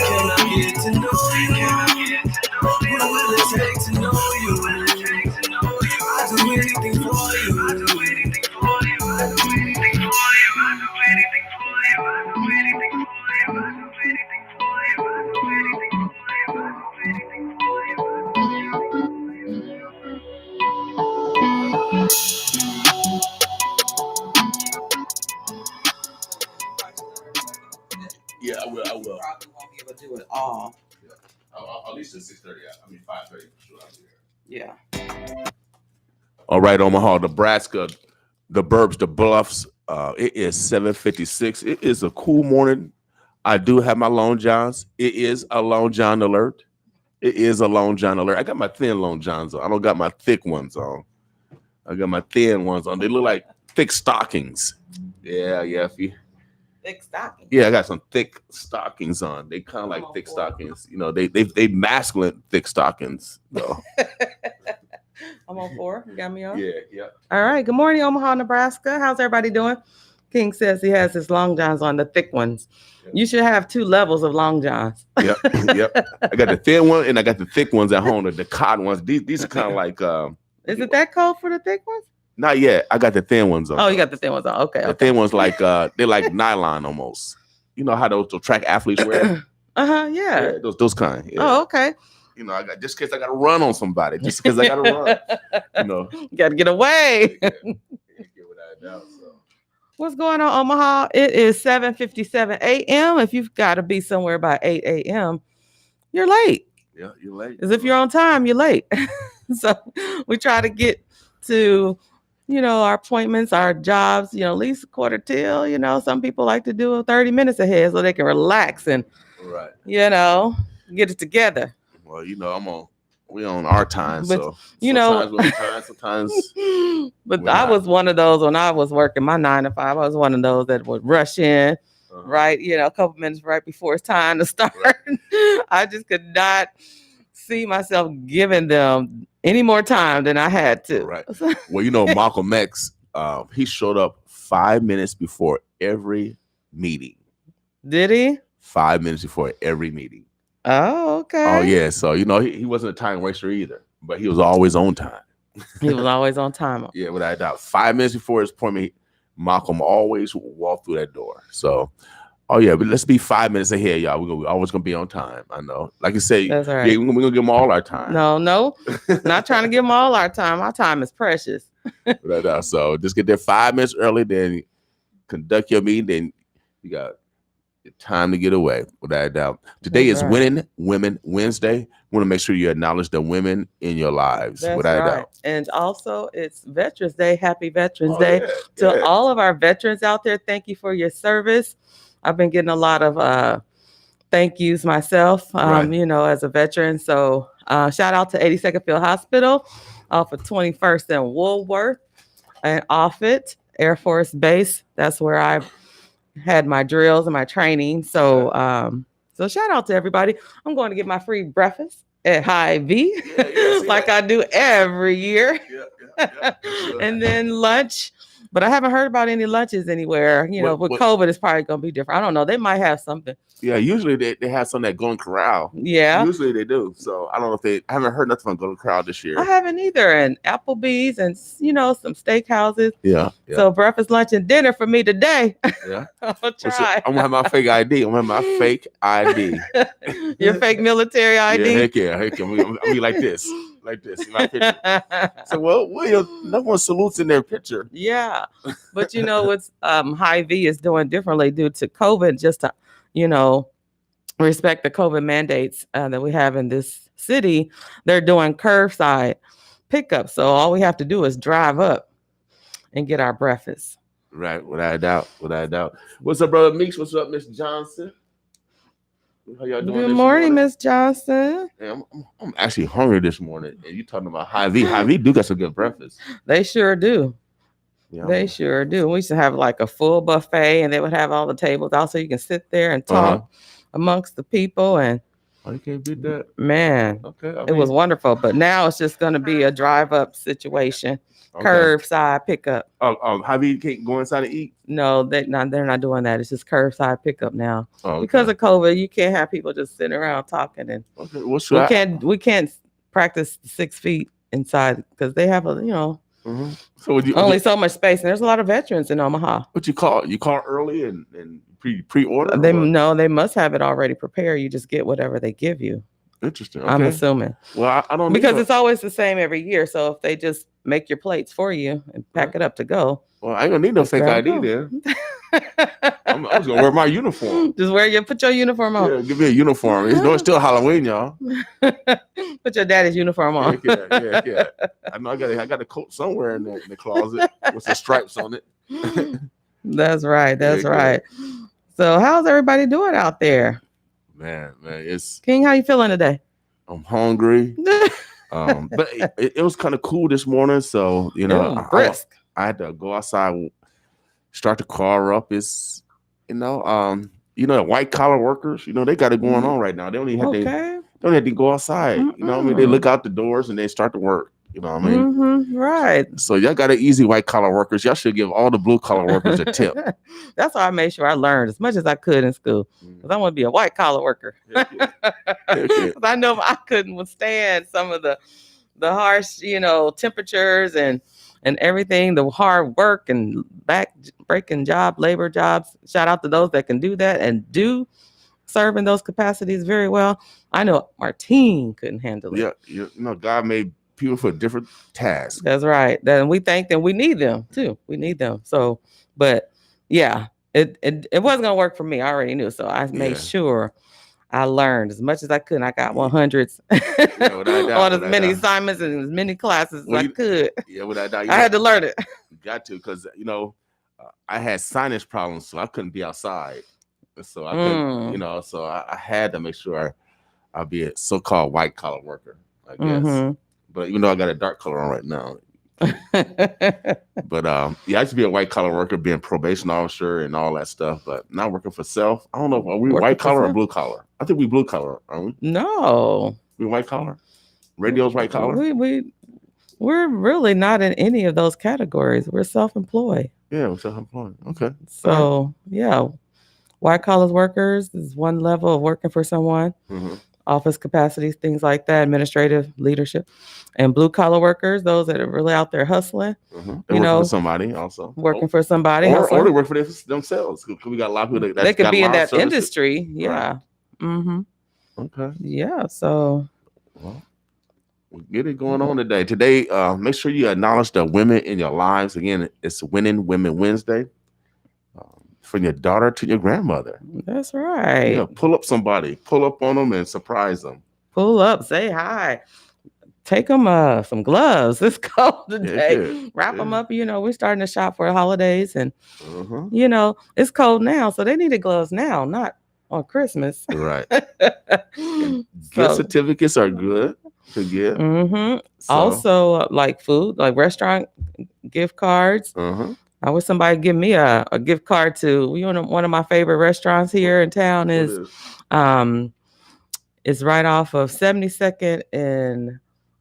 S3: Can I get to know you? What will it take to know you? I'll do anything for you.
S1: Yeah, I will.
S12: Probably won't be able to do it all.
S1: At least at 6:30. I mean 5:30 for sure. I'll be here.
S12: Yeah.
S1: All right, Omaha, Nebraska, the Burbs, the Bluffs. It is 7:56. It is a cool morning. I do have my Long Johns. It is a Long John alert. It is a Long John alert. I got my thin Long Johns on. I don't got my thick ones on. I got my thin ones on. They look like thick stockings. Yeah.
S12: Thick stockings.
S1: Yeah, I got some thick stockings on. They kind of like thick stockings. You know, they masculine thick stockings though.
S12: I'm on 4. You got me on?
S1: Yeah.
S12: All right. Good morning, Omaha, Nebraska. How's everybody doing? King says he has his Long Johns on, the thick ones. Yeah. You should have 2 levels of Long Johns.
S1: Yep. I got the thin one and I got the thick ones at home, the cotton ones. These are kind of like
S12: Is it that cold for the thick ones?
S1: Not yet. I got the thin ones on.
S12: Oh, you got the thin ones on. Okay.
S1: The thin ones like they're like nylon almost. You know how those track athletes wear?
S12: Yeah.
S1: Those kind. Yeah.
S12: Oh, okay.
S1: You know, I got just in case I got to run on somebody, just because I got to run. You know,
S12: you got to get away.
S1: Yeah. Without a doubt, so.
S12: What's going on, Omaha? It is 7:57 a.m. If you've got to be somewhere by 8 a.m., you're late.
S1: Yeah, you're late.
S12: As if you're on time, you're late. So we try to get to, our appointments, our jobs, at least a quarter till. Some people like to do 30 minutes ahead so they can relax and,
S1: right.
S12: Get it together.
S1: Well, we on our time,
S12: but,
S1: so sometimes we're on time, sometimes.
S12: But I was one of those when I was working my 9 to 5. I was one of those that would rush in, right? A couple minutes right before it's time to start. Right. I just could not see myself giving them any more time than I had to.
S1: Right. Well, Malcolm X, he showed up 5 minutes before every meeting.
S12: Did he?
S1: 5 minutes before every meeting.
S12: Oh, okay.
S1: Oh, yeah. So, he wasn't a time waster either, but he was always on time.
S12: He was always on time.
S1: Yeah, without a doubt. 5 minutes before his appointment, Malcolm always walked through that door. So, but let's be 5 minutes ahead, y'all. We're always going to be on time. I know. Like you say,
S12: that's right.
S1: Yeah, we're going to give them all our time.
S12: No. Not trying to give them all our time. Our time is precious.
S1: Without a doubt. So, just get there 5 minutes early, then conduct your meeting. Then you got Time to get away, without a doubt. Today is Winning Women Wednesday. Want to make sure you acknowledge the women in your lives, without a doubt.
S12: And also, it's Veterans Day. Happy Veterans Day to all of our veterans out there. Thank you for your service. I've been getting a lot of thank yous myself, as a veteran. So shout out to 82nd Field Hospital off of 21st and Woolworth and Offutt Air Force Base. That's where I had my drills and my training. So so shout out to everybody. I'm going to get my free breakfast at Hy-Vee like I do every year. And then lunch. But I haven't heard about any lunches anywhere. With COVID, it's probably going to be different. I don't know. They might have something.
S1: Yeah, usually they have some at Golden Corral.
S12: Yeah.
S1: Usually they do. So I don't know if I haven't heard nothing from Golden Corral this year.
S12: I haven't either. And Applebee's and, some steakhouses.
S1: Yeah.
S12: So breakfast, lunch, and dinner for me today.
S1: Yeah.
S12: I'll try.
S1: I'm going to have my fake ID. I'm going to have my fake ID.
S12: Your fake military ID?
S1: Yeah, heck yeah. Heck yeah. I'm going to be like this. Like this in my picture. So William, no one salutes in their picture.
S12: Yeah. But what's Hy-Vee is doing differently due to COVID, just to respect the COVID mandates that we have in this city. They're doing curbside pickup. So all we have to do is drive up and get our breakfast.
S1: Right, without a doubt. Without a doubt. What's up, brother Meeks? What's up, Miss Johnson? How y'all doing?
S12: Good morning, Miss Johnson.
S1: Hey, I'm actually hungry this morning, and you talking about Hy-Vee. Hy-Vee do got some good breakfast.
S12: They sure do.
S1: Yeah,
S12: they sure do. We used to have like a full buffet, and they would have all the tables. Also, you can sit there and talk amongst the people. And
S1: you can't beat that,
S12: man. Okay, it was wonderful. But now it's just going to be a drive-up situation. Curbside pickup.
S1: Hy-Vee can't go inside and eat?
S12: No, they're not doing that. It's just curbside pickup now. Because of COVID, you can't have people just sitting around talking, and we can't practice 6 feet inside because they have So only so much space, and there's a lot of veterans in Omaha.
S1: What you call early and pre-order?
S12: They must have it already prepared. You just get whatever they give you.
S1: Interesting. Okay.
S12: I'm assuming.
S1: Well, I don't
S12: because it's always the same every year. So if they just make your plates for you and pack it up to go.
S1: Well, I ain't gonna need no fake ID then. I'm just gonna wear my uniform.
S12: Just put your uniform on.
S1: Yeah, give me a uniform. It's still Halloween, y'all.
S12: Put your daddy's uniform on.
S1: Yeah. I know I got a coat somewhere in the closet with some stripes on it.
S12: That's right. That's right. So how's everybody doing out there?
S1: Man, it's
S12: King. How you feeling today?
S1: I'm hungry. But it was kind of cool this morning, so
S12: brisk.
S1: I had to go outside, start the car up. It's the white collar workers. They got it going on right now. They don't even have to go outside. They look out the doors and they start to work. You know what I mean?
S12: Right.
S1: So y'all got an easy white collar workers. Y'all should give all the blue collar workers a tip.
S12: That's why I made sure I learned as much as I could in school. Because I want to be a white collar worker. Because I know I couldn't withstand some of the harsh, temperatures and everything, the hard work and back breaking labor jobs. Shout out to those that can do that and do serve in those capacities very well. I know Martine couldn't handle it.
S1: Yeah, God made people for different tasks.
S12: That's right. Then we think that we need them too. We need them. So, but yeah, it wasn't gonna work for me. I already knew. So I made sure I learned as much as I could. And I got 100s on as many assignments and as many classes as I could.
S1: Yeah, without doubt.
S12: I had to learn it.
S1: You got to, because I had sinus problems, so I couldn't be outside. So I couldn't, so I had to make sure I'll be a so-called white collar worker, I guess. Mm-hmm. But I got a dark color on right now. But I used to be a white collar worker, being probation officer and all that stuff. But now working for self. I don't know. Are we white collar or blue collar? I think we blue collar, aren't we?
S12: No.
S1: We white collar? Radio's white collar?
S12: We're really not in any of those categories. We're self-employed.
S1: Yeah, we're self-employed. Okay.
S12: So, white collar workers is one level of working for someone. Mm-hmm. Office capacities, things like that, administrative leadership, and blue collar workers, those that are really out there hustling.
S1: Mm-hmm. They work for somebody also.
S12: Working for somebody.
S1: Or they work for themselves. We got a lot of people
S12: they could be in that industry. Yeah.
S1: Right.
S12: Mm-hmm.
S1: Okay.
S12: Yeah. So
S1: we get it going on today. Today, make sure you acknowledge the women in your lives. Again, it's Winning Women Wednesday. from your daughter to your grandmother.
S12: That's right.
S1: Yeah, pull up somebody, pull up on them and surprise them.
S12: Pull up, say hi. Take them some gloves. It's cold today.
S1: Yeah,
S12: Wrap them up. We're starting to shop for the holidays, and
S1: uh-huh.
S12: It's cold now, so they needed gloves now, not on Christmas.
S1: Right. Gift certificates are good to get.
S12: Mm-hmm. So. Also, like food, like restaurant gift cards.
S1: Uh-huh.
S12: I wish somebody give me a gift card to one of my favorite restaurants here in town is it's right off of 72nd and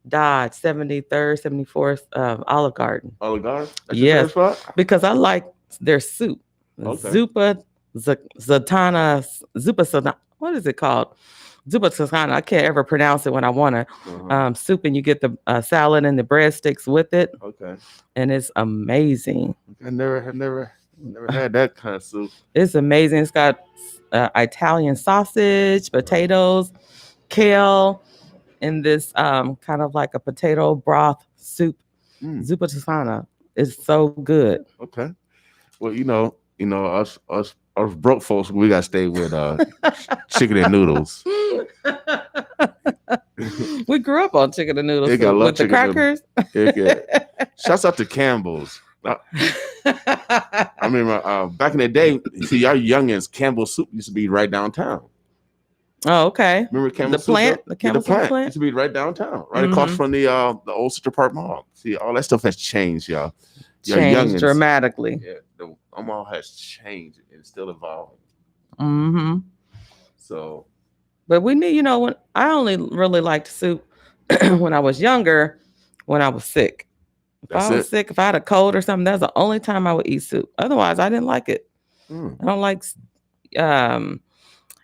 S12: Dodge, 73rd, 74th, Olive Garden.
S1: Olive Garden? That's
S12: yes,
S1: your favorite spot?
S12: Because I like their soup.
S1: Okay.
S12: Zupa Satana. What is it called? Zupa Satana. I can't ever pronounce it when I want to. Soup, and you get the salad and the breadsticks with it.
S1: Okay.
S12: And it's amazing.
S1: I never had that kind of soup.
S12: It's amazing. It's got Italian sausage, potatoes, kale, and this kind of like a potato broth soup. Zupa Satana is so good.
S1: Okay. Well, us broke folks, we gotta stay with chicken and noodles.
S12: We grew up on chicken and noodles with the crackers.
S1: Yeah. Shouts out to Campbell's. I remember back in the day, see, y'all youngins, Campbell's soup used to be right downtown.
S12: Oh, okay.
S1: Remember Campbell's
S12: plant?
S1: Soup?
S12: The Campbell's Soup plant?
S1: Used to be right downtown, right across from the old Central Park Mall. See, all that stuff has changed, y'all.
S12: Changed dramatically.
S1: Yeah, the mall has changed and it's still evolving.
S12: Mm-hmm.
S1: So,
S12: but we need, when I only really liked soup when I was younger, when I was sick. If I was sick, if I had a cold or something, that's the only time I would eat soup. Otherwise, I didn't like it. I don't like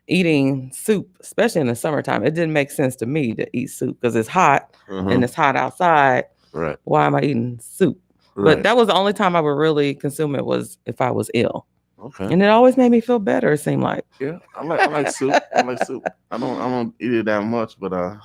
S12: eating soup, especially in the summertime. It didn't make sense to me to eat soup because it's hot and it's hot outside.
S1: Right.
S12: Why am I eating soup?
S1: Right.
S12: But that was the only time I would really consume it was if I was ill.
S1: Okay.
S12: And it always made me feel better, it seemed like.
S1: Yeah, I like soup. I like soup. I don't eat it that much, but I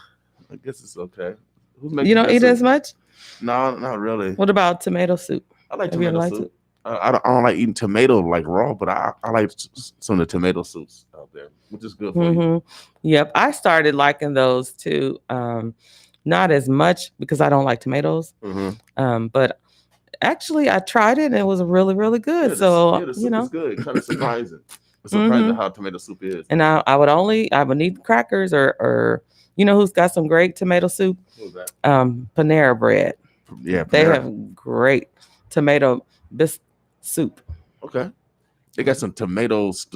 S1: guess it's okay.
S12: You don't eat it as much?
S1: No, not really.
S12: What about tomato soup?
S1: I like tomato soup. I don't like eating tomato like raw, but I like some of the tomato soups out there, which is good for you.
S12: Yep, I started liking those too. Not as much because I don't like tomatoes. But actually, I tried it and it was really, really good.
S1: The soup is good. Kind of surprising. It's surprising how tomato soup is.
S12: And I would need crackers or who's got some great tomato soup?
S1: Who's that?
S12: Panera Bread.
S1: Yeah, Panera.
S12: They have great tomato soup.
S1: Okay. They got some tomatoes.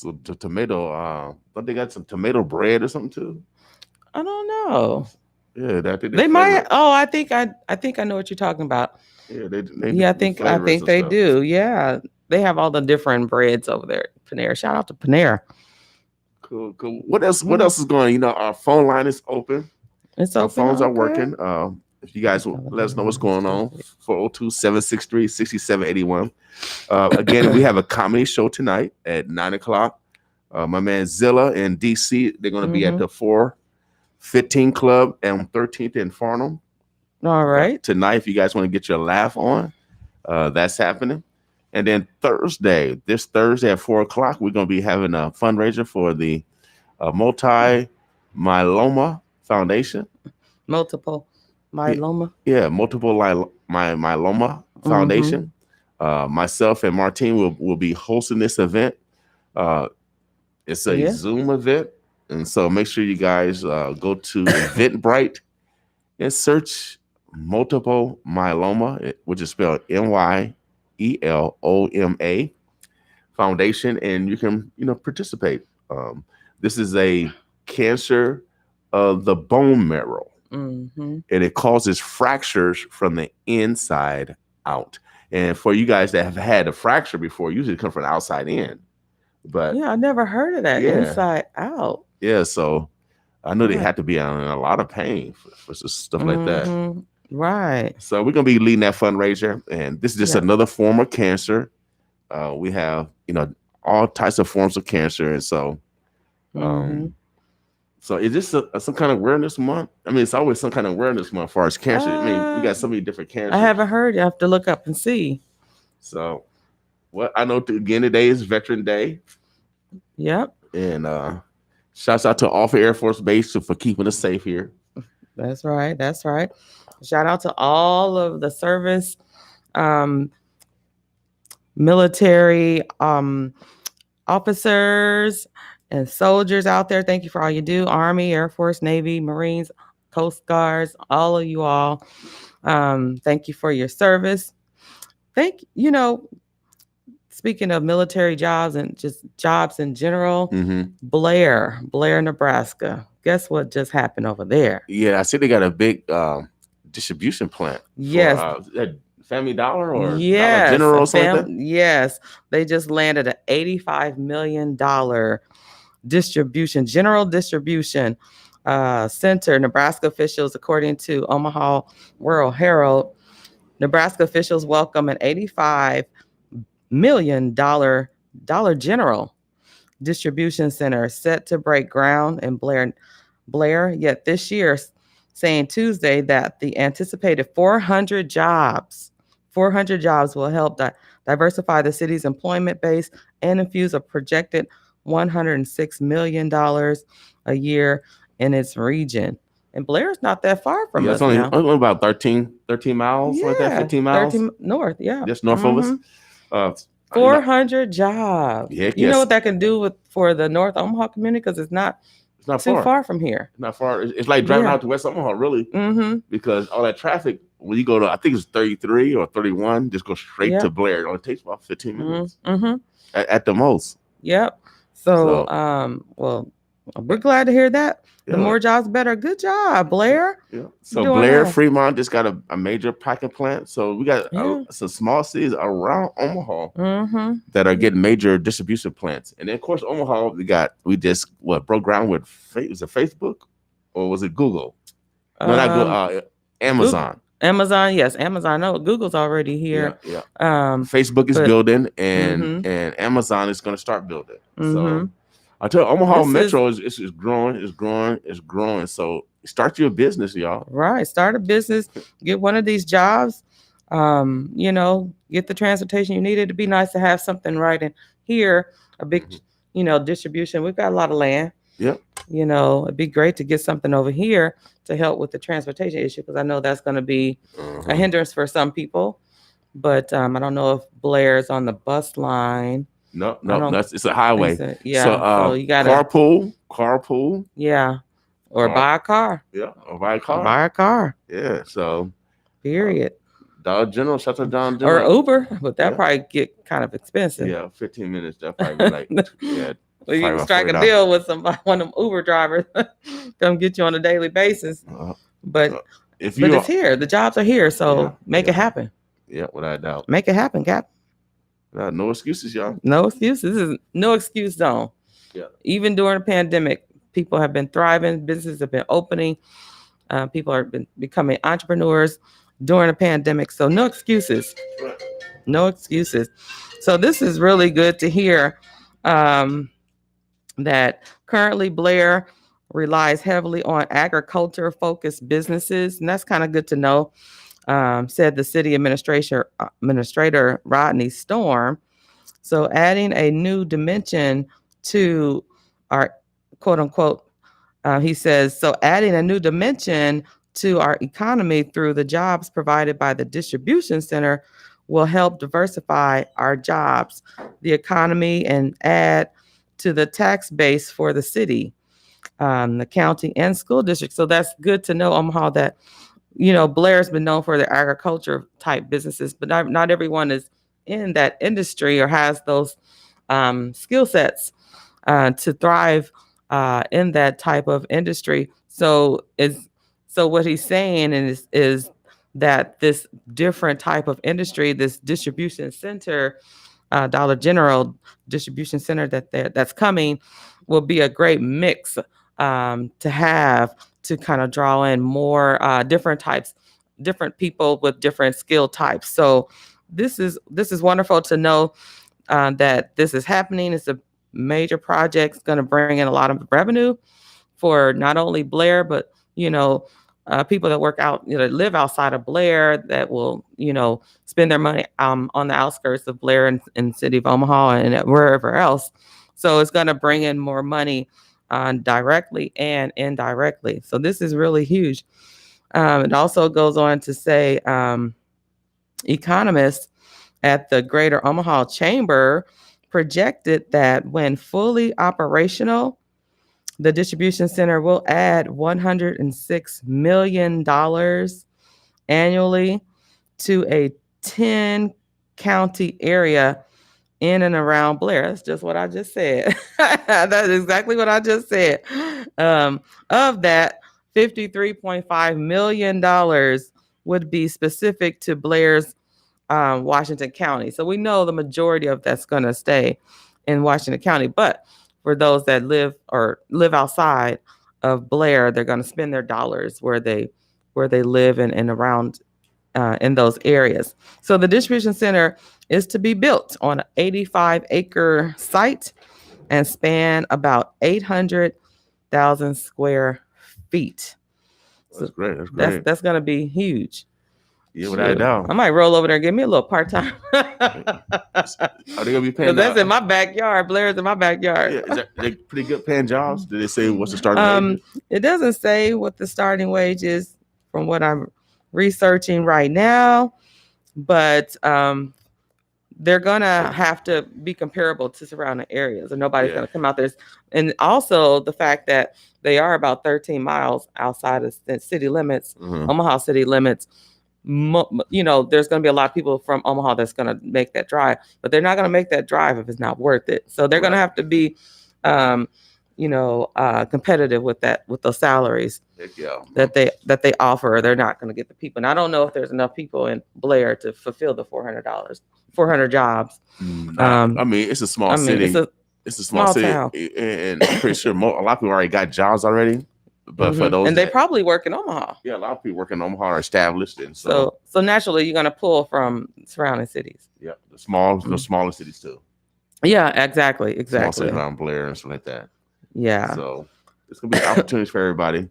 S1: But they got some tomato bread or something too.
S12: I don't know.
S1: Yeah,
S12: they might. Oh, I think I know what you're talking about.
S1: Yeah,
S12: I think they do. Yeah, they have all the different breads over there. Panera. Shout out to Panera.
S1: Cool. What else is going? Our phone line is open.
S12: It's open.
S1: Our phones are working. If you guys will let us know what's going on, 402-763-6781. Again, we have a comedy show tonight at 9:00. My man Zilla in DC, they're going to be at the 415 Club and 13th in Farnham.
S12: All right.
S1: Tonight, if you guys want to get your laugh on, that's happening. And then this Thursday at 4:00, we're going to be having a fundraiser for the Multi Myeloma Foundation.
S12: Multiple myeloma.
S1: Yeah, multiple myeloma foundation. Myself and Martine will be hosting this event. It's a Zoom event, and so make sure you guys go to Eventbrite and search multiple myeloma, which is spelled MYELOMA Foundation, and you can participate. This is a cancer of the bone marrow. And it causes fractures from the inside out. And for you guys that have had a fracture before, usually come from the outside in. But
S12: I never heard of that. Inside out.
S1: Yeah, so I know they had to be in a lot of pain for stuff like that.
S12: Right.
S1: So we're gonna be leading that fundraiser, and this is just another form of cancer. We have all types of forms of cancer, and so. So is this some kind of awareness month? I mean, it's always some kind of awareness month as far as cancer. I mean, we got so many different cancers.
S12: I haven't heard. You have to look up and see.
S1: So Well, I know again today is Veteran Day.
S12: Yep.
S1: And shouts out to Alpha Air Force Base for keeping us safe here.
S12: That's right. That's right. Shout out to all of the service, military officers and soldiers out there. Thank you for all you do. Army, Air Force, Navy, Marines, Coast Guards, all of you all. Thank you for your service. Speaking of military jobs and just jobs in general, Blair, Nebraska. Guess what just happened over there?
S1: Yeah, I see they got a big distribution plant.
S12: Yes.
S1: For, Family Dollar or
S12: yes,
S1: Dollar General or something like that?
S12: Yes. They just landed an $85 million general distribution center. Nebraska officials, according to Omaha World Herald, Nebraska officials welcome an $85 million Dollar General distribution center set to break ground in Blair. Yet this year, saying Tuesday that the anticipated 400 jobs will help diversify the city's employment base and infuse a projected $106 million a year in its region. And Blair's not that far from us
S1: only,
S12: now.
S1: Only about 13 miles, like that, 15 miles.
S12: 13 north, yeah.
S1: Just north of us.
S12: 400 jobs. You know what that can do for the North Omaha community? Because it's not too far from here.
S1: It's not far. It's like driving out to West Omaha, really. Because all that traffic, when you go to, I think it's 33 or 31, just go straight to Blair. It only takes about 15 minutes at the most.
S12: Yep. So, well, we're glad to hear that. The more jobs, better. Good job, Blair.
S1: Yeah. So Blair, Fremont just got a major packing plant. So we got some small cities around Omaha that are getting major distribution plants. And then, of course, Omaha, we just broke ground with, was it Facebook or was it Google? No, not Google. Amazon.
S12: Amazon, yes, Amazon. No, Google's already here.
S1: Yeah. Facebook is building, and Amazon is going to start building. So I tell you, Omaha Metro is growing. So start your business, y'all.
S12: Right, start a business. Get one of these jobs. Get the transportation you need. It'd be nice to have something right in here. A big, distribution. We've got a lot of land.
S1: Yep.
S12: It'd be great to get something over here to help with the transportation issue, because I know that's going to be a hindrance for some people. But I don't know if Blair's on the bus line.
S1: No, it's a highway. So
S12: you got
S1: carpool.
S12: Yeah, or buy a car.
S1: Yeah, or buy a car. Yeah. So.
S12: Period.
S1: Dollar General, shout out to Dollar General.
S12: Or Uber, but that probably get kind of expensive.
S1: Yeah, 15 minutes. That probably be like
S12: Well, you can strike a deal with one of them Uber drivers, come get you on a daily basis. But it's here. The jobs are here, so make it happen.
S1: Yeah, without a doubt.
S12: Make it happen, Cap.
S1: No excuses, y'all.
S12: No excuses. This is no excuse zone.
S1: Yeah.
S12: Even during the pandemic, people have been thriving. Businesses have been opening. People have been becoming entrepreneurs during the pandemic. So no excuses.
S1: Right.
S12: No excuses. So this is really good to hear. That currently Blair relies heavily on agriculture-focused businesses, and that's kind of good to know, said the city administrator Rodney Storm. So adding a new dimension to our quote-unquote, he says, so adding a new dimension to our economy through the jobs provided by the distribution center will help diversify our jobs, the economy, and add to the tax base for the city, the county, and school district. So that's good to know, Omaha, that, Blair's been known for their agriculture type businesses, but not everyone is in that industry or has those skill sets to thrive in that type of industry. So what he's saying is that this different type of industry, this distribution center, Dollar General distribution center that's coming, will be a great mix to have to kind of draw in more different people with different skill types. So this is wonderful to know that this is happening. It's a major project. It's going to bring in a lot of revenue for not only Blair, but people that work out, live outside of Blair that will, spend their money on the outskirts of Blair and city of Omaha and wherever else. So it's going to bring in more money directly and indirectly. So this is really huge. It also goes on to say economists at the Greater Omaha Chamber projected that when fully operational, the distribution center will add $106 million annually to a 10-county area in and around Blair. That's just what I just said. That's exactly what I just said. Of that, $53.5 million would be specific to Blair's Washington County. So we know the majority of that's going to stay in Washington County. But for those that live outside of Blair, they're going to spend their dollars where they live and around in those areas. So the distribution center is to be built on an 85-acre site and span about 800,000 square feet.
S1: That's great. That's great.
S12: That's going to be huge.
S1: Yeah, without a doubt.
S12: I might roll over there and give me a little part-time.
S1: Are they gonna be paying?
S12: That's in my backyard. Blair's in my backyard.
S1: Yeah, is they pretty good paying jobs? Did they say what's the starting wage?
S12: It doesn't say what the starting wage is from what I'm researching right now, but they're gonna have to be comparable to surrounding areas, and nobody's gonna come out there. And also the fact that they are about 13 miles outside of the city limits, Omaha city limits. There's going to be a lot of people from Omaha that's going to make that drive, but they're not going to make that drive if it's not worth it. So they're going to have to be, competitive with those salaries that they offer. Or they're not going to get the people. And I don't know if there's enough people in Blair to fulfill the $400 jobs.
S1: I mean, it's a small city. It's a small city,
S12: town.
S1: And I'm pretty sure a lot of people already got jobs already. But for those,
S12: and they probably work in Omaha.
S1: Yeah, a lot of people work in Omaha are established, and
S12: so naturally you're going to pull from surrounding cities.
S1: Yeah, the smaller cities too.
S12: Yeah, exactly.
S1: Small cities around Blair and stuff like that.
S12: Yeah.
S1: So it's going to be opportunities for everybody.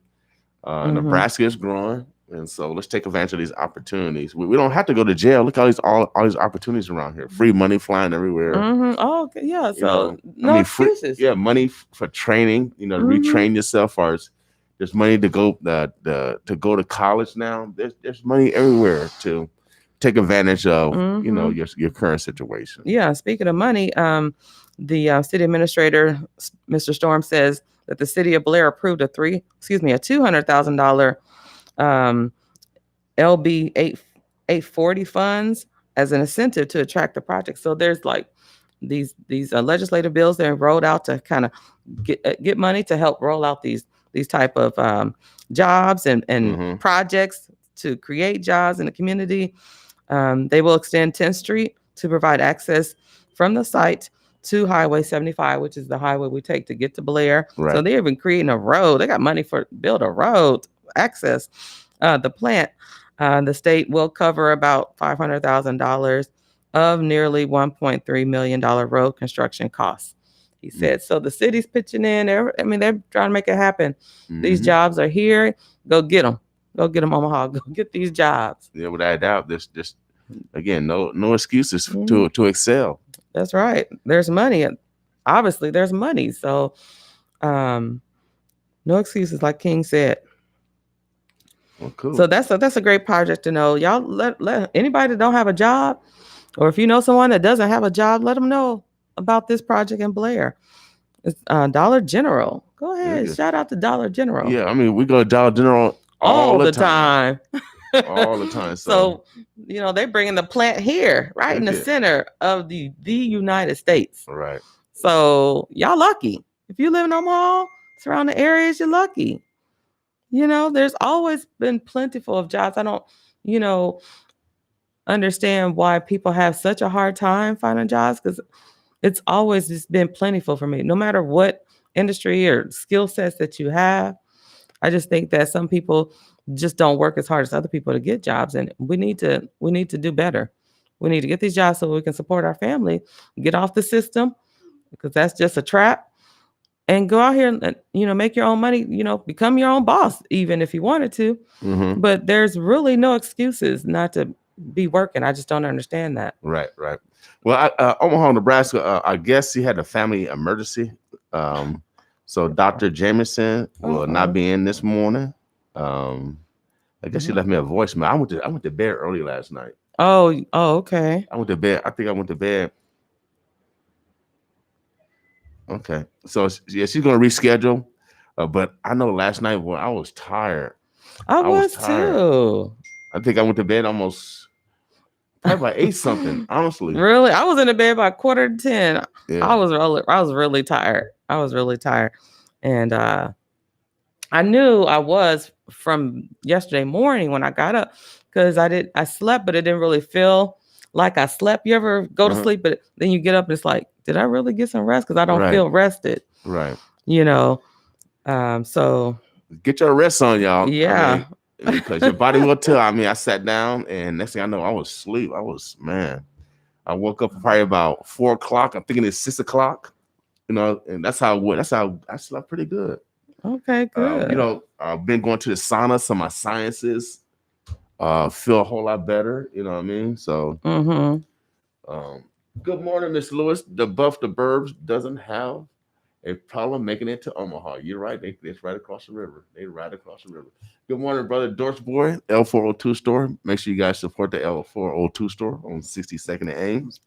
S1: Nebraska is growing, and so let's take advantage of these opportunities. We don't have to go to jail. Look at all these opportunities around here. Free money flying everywhere.
S12: Oh, okay. Yeah. So no excuses.
S1: Money for training. To retrain yourself as. There's money to go to go to college now. There's money everywhere to take advantage of your current situation.
S12: Yeah. Speaking of money, the city administrator, Mr. Storm, says that the city of Blair approved a $200,000 LB 840 funds as an incentive to attract the project. So there's like these legislative bills that are rolled out to kind of get money to help roll out these type of jobs and projects to create jobs in the community. They will extend 10th Street to provide access from the site to Highway 75, which is the highway we take to get to Blair.
S1: Right.
S12: So they're even creating a road. They got money for build a road access. The plant, the state will cover about $500,000 of nearly $1.3 million road construction costs. He said, so the city's pitching in. They're trying to make it happen. These jobs are here. Go get them. Go get them, Omaha. Go get these jobs.
S1: Yeah, without a doubt. There's again, no excuses to excel.
S12: That's right. There's money. Obviously, there's money. So, no excuses, like King said.
S1: Well, cool.
S12: So that's a great project to know. Y'all let anybody that don't have a job, or if you know someone that doesn't have a job, let them know about this project in Blair. It's Dollar General. Go ahead. Yeah. Shout out to Dollar General.
S1: Yeah, we go to Dollar General all the time. All the time.
S12: So they're bringing the plant here, right in the center of the United States.
S1: Right.
S12: So y'all lucky. If you live in Omaha, surrounding areas, you're lucky. There's always been plentiful of jobs. I don't, understand why people have such a hard time finding jobs, because it's always just been plentiful for me. No matter what industry or skill sets that you have, I just think that some people just don't work as hard as other people to get jobs, and we need to do better. We need to get these jobs so we can support our family, get off the system, because that's just a trap, and go out here and, make your own money, become your own boss, even if you wanted to.
S1: Mm-hmm.
S12: But there's really no excuses not to be working. I just don't understand that.
S1: Right. Well, Omaha, Nebraska, I guess he had a family emergency. So Dr. Jameson will not be in this morning. I guess she left me a voicemail. I went to bed early last night.
S12: Oh, okay.
S1: I went to bed. I think I went to bed. Okay. So yeah, she's gonna reschedule. But I know last night when I was tired.
S12: I was
S1: tired.
S12: Too.
S1: I think I went to bed almost probably by 8 something, honestly.
S12: Really? I was in the bed by 9:45.
S1: Yeah.
S12: I was really tired. And I knew I was from yesterday morning when I got up, because I slept, but it didn't really feel like I slept. You ever go to sleep, but then you get up and it's like, did I really get some rest? Because I don't feel rested.
S1: Right.
S12: So
S1: get your rest on, y'all.
S12: Yeah.
S1: Because your body will tell. I sat down and next thing I know, I was asleep. I woke up probably about 4 o'clock. I'm thinking it's 6 o'clock, and that's how I slept pretty good.
S12: Okay, good.
S1: I've been going to the sauna, so my sinuses feel a whole lot better. You know what I mean? So, good morning, Miss Lewis. The Burbs doesn't have a problem making it to Omaha. You're right. It's right across the river. Good morning, brother Dorch Boy, L402 store. Make sure you guys support the L402 store on 62nd and Ames.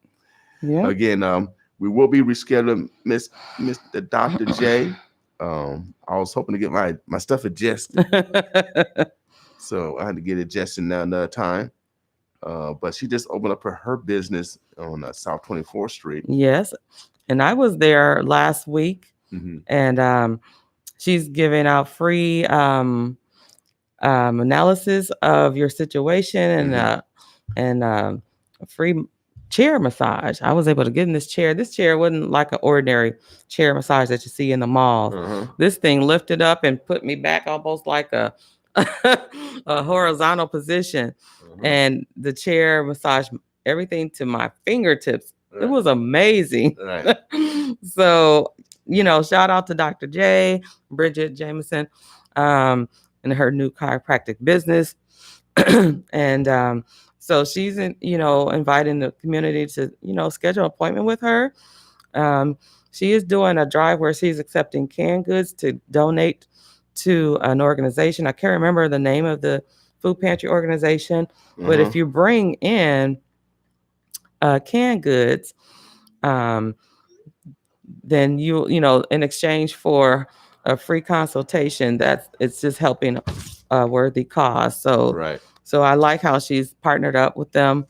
S12: Yeah.
S1: Again, we will be rescheduling Mr. Dr. J. I was hoping to get my stuff adjusted. So I had to get adjusted another time. But she just opened up her business on South 24th Street.
S12: Yes. And I was there last week, and she's giving out free analysis of your situation and a free chair massage. I was able to get in this chair. This chair wasn't like an ordinary chair massage that you see in the malls. This thing lifted up and put me back almost like a horizontal position. And the chair massaged everything to my fingertips. It was amazing.
S1: Right.
S12: So, shout out to Dr. J, Bridgett Jameson, and her new chiropractic business. And so she's inviting the community to, schedule an appointment with her. She is doing a drive where she's accepting canned goods to donate to an organization. I can't remember the name of the food pantry organization, but if you bring in canned goods, then you in exchange for a free consultation, it's just helping a worthy cause. So So I like how she's partnered up with them,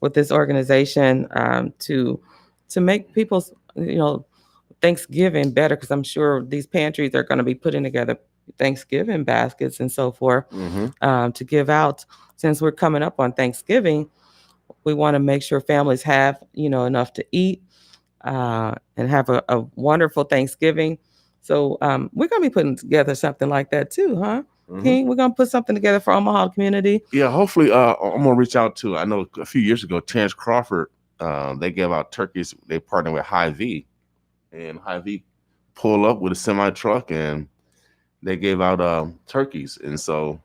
S12: with this organization, to make people's Thanksgiving better, because I'm sure these pantries are going to be putting together Thanksgiving baskets and so forth to give out. Since we're coming up on Thanksgiving, we want to make sure families have enough to eat and have a wonderful Thanksgiving. So we're going to be putting together something like that too, huh? King, we're going to put something together for Omaha community.
S1: Yeah, hopefully I'm going to reach out to, I know a few years ago, Terrence Crawford, they gave out turkeys. They partnered with Hy-Vee, and Hy-Vee pulled up with a semi truck and they gave out turkeys. And so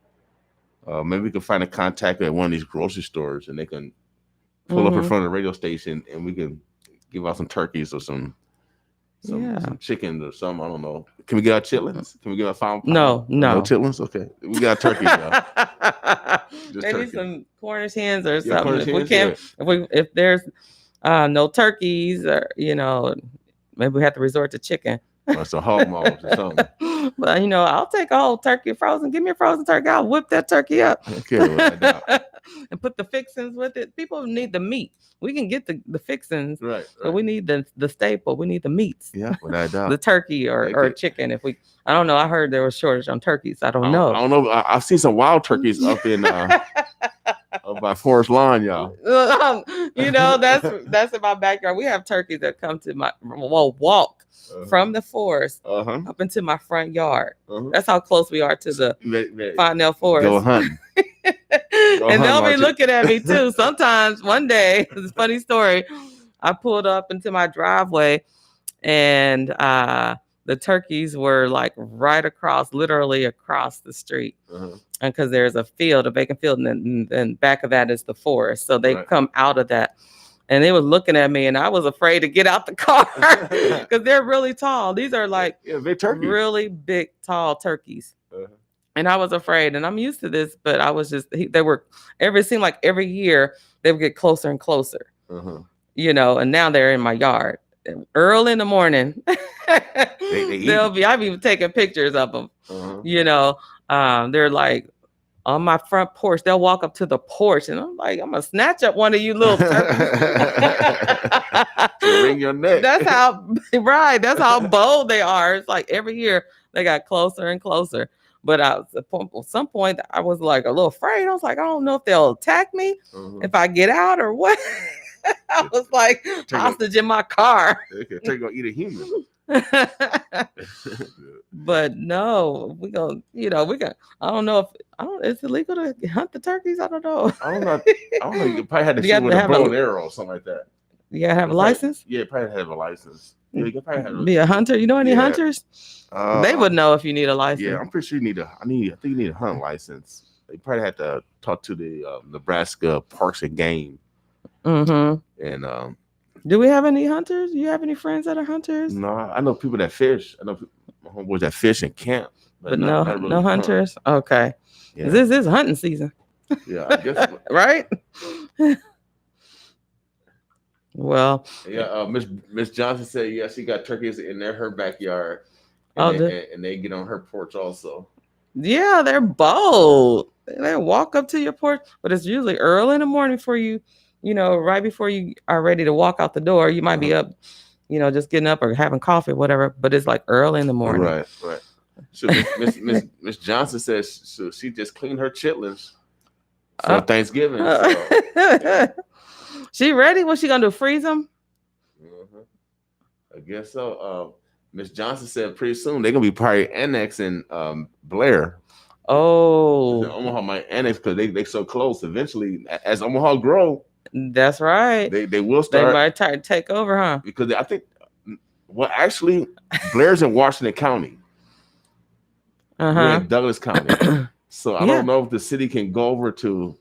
S1: maybe we can find a contact at one of these grocery stores and they can pull up in front of the radio station and we can give out some turkeys or some chickens or something. I don't know. Can we get our chitlins? Can we get our £5?
S12: No.
S1: No chitlins? Okay. We got turkeys, y'all.
S12: Maybe
S1: turkey.
S12: some Cornish hens or
S1: Yeah,
S12: something.
S1: Cornish
S12: If we
S1: hens,
S12: can't, if there's no turkeys, or maybe we have to resort to chicken.
S1: Or some hog maws or something.
S12: But I'll take a whole turkey frozen. Give me a frozen turkey. I'll whip that turkey up.
S1: Okay, well,
S12: and put the fixings with it. People need the meat. We can get the fixings,
S1: right.
S12: But we need the staple. We need the meats.
S1: Yeah, without doubt.
S12: The turkey or chicken. I don't know. I heard there was shortage on turkeys. I don't know.
S1: I don't know. I've seen some wild turkeys up in up by Forest Lawn, y'all.
S12: That's in my backyard. We have turkeys that come to walk from the forest up into my front yard. That's how close we are to the Fontenelle Forest.
S1: Go hunting.
S12: And they'll be looking at me too. Sometimes one day, it's a funny story. I pulled up into my driveway and the turkeys were like right across, literally across the street. And because there's a field, a vacant field, and then back of that is the forest. So they come out of that. And they was looking at me, and I was afraid to get out the car because they're really tall. These are like
S1: big turkeys.
S12: Really big, tall turkeys. And I was afraid, and I'm used to this, but I was just, it seemed like every year they would get closer and closer, you know, and now they're in my yard. Early in the morning, I've even taken pictures of them, you know, they're like, on my front porch, they'll walk up to the porch, and I'm like, I'm gonna snatch up one of you little turkeys.
S1: Wring your neck.
S12: That's how bold they are. It's like every year they got closer and closer. But at some point, I was like a little afraid. I was like, I don't know if they'll attack me if I get out or what. I was like hostage in my car.
S1: They're gonna eat a human.
S12: But no, I don't know if it's illegal to hunt the turkeys. I don't know.
S1: I don't know. You probably had to shoot with a bow and arrow or something like that.
S12: You gotta have a license?
S1: Yeah, you probably have a license. Yeah, you probably have
S12: be a hunter. You know any hunters? They would know if you need a license.
S1: Yeah, I'm pretty sure I think you need a hunt license. They probably had to talk to the Nebraska Parks and Game. And
S12: do we have any hunters? You have any friends that are hunters?
S1: No, I know people that fish. I know my homeboys that fish and camp, but
S12: no hunters. Okay, yeah. This is hunting season.
S1: Yeah, I guess
S12: right. Well,
S1: yeah. Miss Johnson said she got turkeys in her backyard, and they get on her porch also.
S12: Yeah, they're bold. They walk up to your porch, but it's usually early in the morning for you. You know, right before you are ready to walk out the door, you might be up, you know, just getting up or having coffee, whatever. But it's like early in the morning.
S1: Right. So Miss Johnson says she just cleaned her chitlins for Thanksgiving. So.
S12: She ready? What's she gonna do? Freeze them?
S1: I guess so. Miss Johnson said pretty soon they're gonna be probably annexing Blair.
S12: Oh,
S1: Omaha might annex because they so close. Eventually, as Omaha grow.
S12: That's right.
S1: They will start.
S12: They might try to take over, huh?
S1: Because I think, actually, Blair's in Washington County. We're in Douglas County. So I don't know if the city can go over to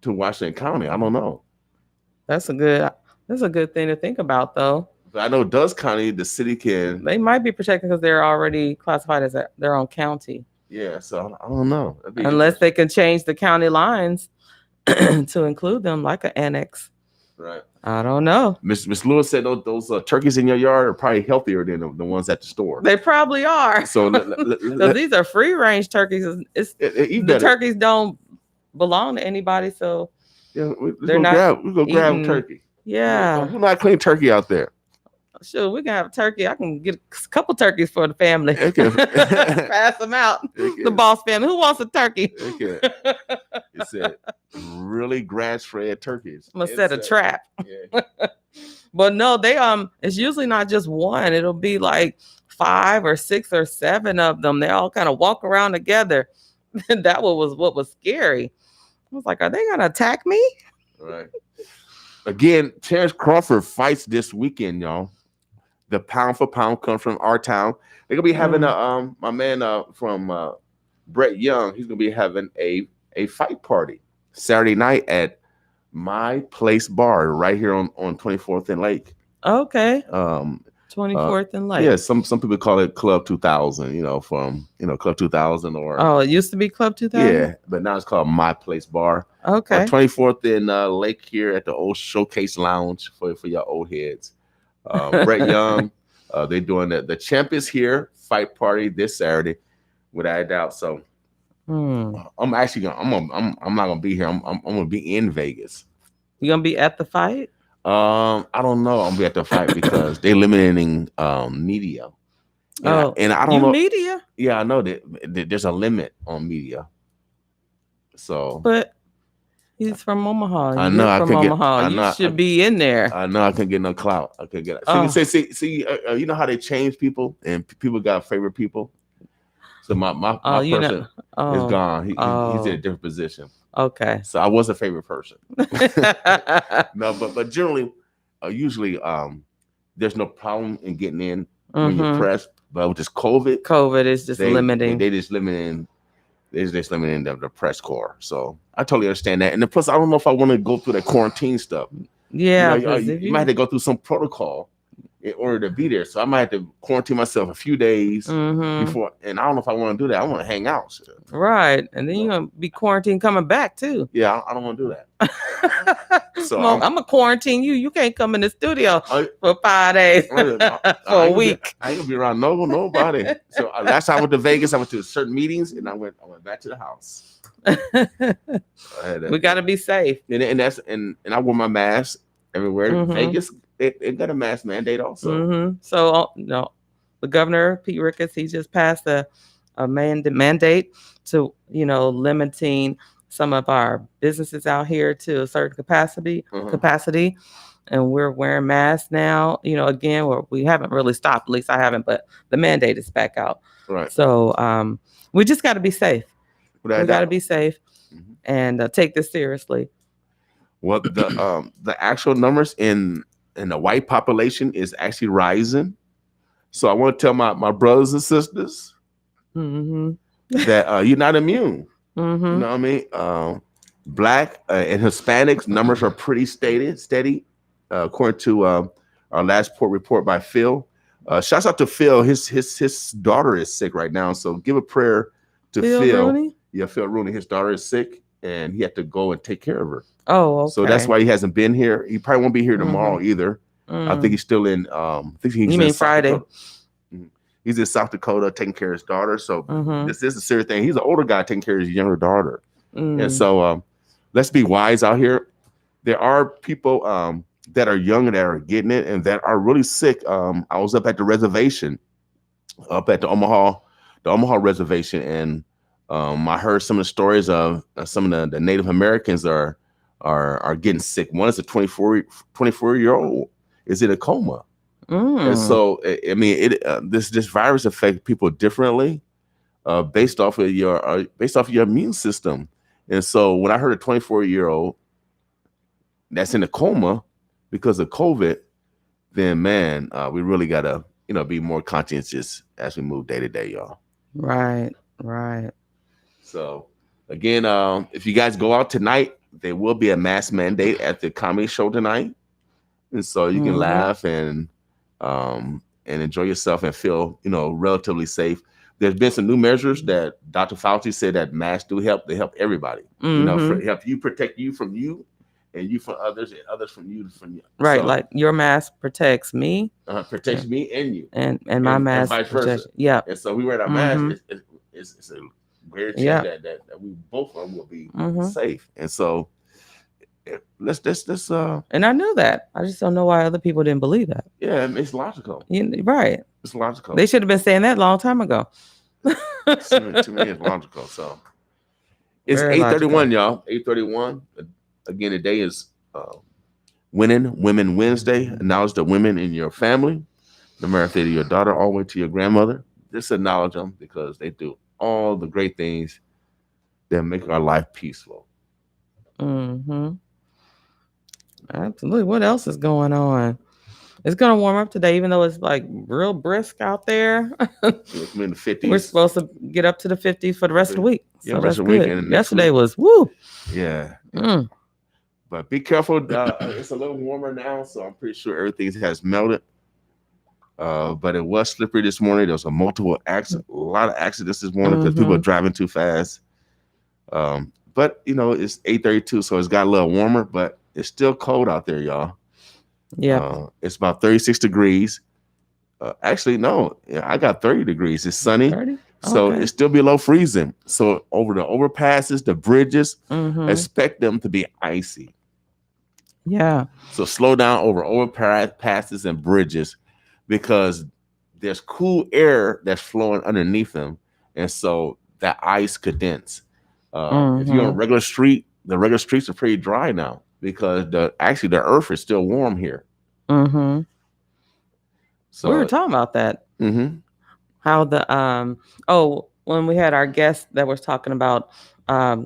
S1: Washington County. I don't know.
S12: That's a good thing to think about, though.
S1: But I know Douglas County, the city can.
S12: They might be protected because they're already classified as their own county.
S1: Yeah, so I don't know.
S12: Unless they can change the county lines to include them like an annex.
S1: Right.
S12: I don't know.
S1: Miss Lewis said those turkeys in your yard are probably healthier than the ones at the store.
S12: They probably are.
S1: So
S12: these are free range turkeys. The turkeys don't belong to anybody, so
S1: they're not. We go grab a turkey.
S12: Yeah,
S1: who not clean turkey out there?
S12: Sure, we can have a turkey. I can get a couple turkeys for the family. Pass them out. The boss family. Who wants a turkey?
S1: It said really grass-fed turkeys.
S12: I'm gonna set a trap. Yeah. But no, they it's usually not just one. It'll be like 5 or 6 or 7 of them. They all kind of walk around together. That was what was scary. I was like, are they gonna attack me?
S1: Right. Again, Terrence Crawford fights this weekend, y'all. The pound for pound comes from our town. They're gonna be having my man from Brett Young. He's gonna be having a fight party Saturday night at My Place Bar right here on 24th and Lake.
S12: Okay. 24th and Lake.
S1: Yeah, some people call it Club 2000. From Club 2000 or.
S12: It used to be Club 2000.
S1: Yeah, but now it's called My Place Bar.
S12: Okay.
S1: 24th in Lake here at the old Showcase Lounge for your old heads. Brett Young, they're doing the Champ is Here fight party this Saturday, without a doubt. So I'm actually gonna I'm not gonna be here. I'm gonna be in Vegas.
S12: You gonna be at the fight?
S1: I don't know. I'm gonna be at the fight because they're limiting media. And I don't know
S12: media.
S1: Yeah, I know that there's a limit on media. So,
S12: but he's from Omaha.
S1: I know.
S12: From Omaha. You should be in there.
S1: I know. I couldn't get no clout. I couldn't get it. See, you know how they change people, and people got favorite people. So my person is gone. He's in a different position.
S12: Okay.
S1: So I was a favorite person. No, but generally, usually, there's no problem in getting in when you're pressed. But with this COVID,
S12: COVID is just limiting.
S1: They just limiting. They're just limiting the press corps. So I totally understand that. And then plus, I don't know if I want to go through that quarantine stuff.
S12: Yeah,
S1: you might have to go through some protocol in order to be there. So I might have to quarantine myself a few days before. And I don't know if I want to do that. I want to hang out.
S12: Right. And then you're going to be quarantined coming back too.
S1: Yeah, I don't want to do that. So
S12: I'm going to quarantine you. You can't come in the studio for 5 days, for a week.
S1: I ain't going to be around nobody. So last time I went to Vegas, I went to certain meetings and I went back to the house.
S12: We got to be safe.
S1: And I wore my mask everywhere. Vegas, it got a mask mandate also.
S12: So no, the governor Pete Ricketts, he just passed a mandate to limiting some of our businesses out here to a certain capacity, and we're wearing masks now. Again, we haven't really stopped. At least I haven't, but the mandate is back out.
S1: Right.
S12: So we just got to be safe. We got to be safe and take this seriously.
S1: Well, the actual numbers in the white population is actually rising. So I want to tell my brothers and sisters that you're not immune. You know what I mean? Black and Hispanics numbers are pretty steady. According to our last report by Phil. Shouts out to Phil. His daughter is sick right now. So give a prayer to Phil.
S12: Rooney?
S1: Yeah, Phil Rooney. His daughter is sick and he had to go and take care of her.
S12: Oh, okay.
S1: So that's why he hasn't been here. He probably won't be here tomorrow either. I think he's still in.
S12: You mean Friday?
S1: He's in South Dakota taking care of his daughter. So this is a serious thing. He's an older guy taking care of his younger daughter. And so let's be wise out here. There are people that are young that are getting it and that are really sick. I was up at the reservation, up at the Omaha reservation, and I heard some of the stories of some of the Native Americans are getting sick. One is a 24-year-old is in a coma. And so, I mean, this virus affects people differently based off of your immune system. And so, when I heard a 24-year-old that's in a coma because of COVID, then man, we really gotta be more conscientious as we move day to day, y'all.
S12: Right.
S1: So, again, if you guys go out tonight, there will be a mask mandate at the comedy show tonight, and so you can laugh and enjoy yourself and feel, relatively safe. There's been some new measures that Dr. Fauci said that masks do help. They help everybody, help you, protect you from you, and you from others, and others from you.
S12: Right,
S1: so,
S12: like your mask protects me,
S1: protects me and you,
S12: and my mask protects. Yeah,
S1: and so we wear our mask. It's a great chance that we both of them will be safe, and so. Let's
S12: and I knew that. I just don't know why other people didn't believe that.
S1: Yeah, it's logical.
S12: Right.
S1: It's logical.
S12: They should have been saying that a long time ago.
S1: To me, it's logical. So it's 8:31, y'all. 8:31. Again, today is Women Wednesday. Acknowledge the women in your family, no matter if they're your daughter all the way to your grandmother. Just acknowledge them because they do all the great things that make our life peaceful.
S12: Absolutely. What else is going on? It's going to warm up today, even though it's like real brisk out there.
S1: It's in the 50s.
S12: We're supposed to get up to the 50s for the rest of the week.
S1: Yeah, so rest of the week.
S12: Yesterday was woo.
S1: Yeah. But be careful. It's a little warmer now, so I'm pretty sure everything has melted. But it was slippery this morning. There was a lot of accidents this morning because people are driving too fast. But it's 8:32, so it's got a little warmer, but it's still cold out there, y'all.
S12: Yeah.
S1: It's about 36 degrees. Actually, no, I got 30 degrees. It's sunny.
S12: 30?
S1: So it's still below freezing. So over the overpasses, the bridges, expect them to be icy.
S12: Yeah.
S1: So slow down over overpasses and bridges because there's cool air that's flowing underneath them. And so that ice condense. If you're on a regular street, the regular streets are pretty dry now because the earth is still warm here.
S12: So we were talking about that. How the when we had our guest that was talking about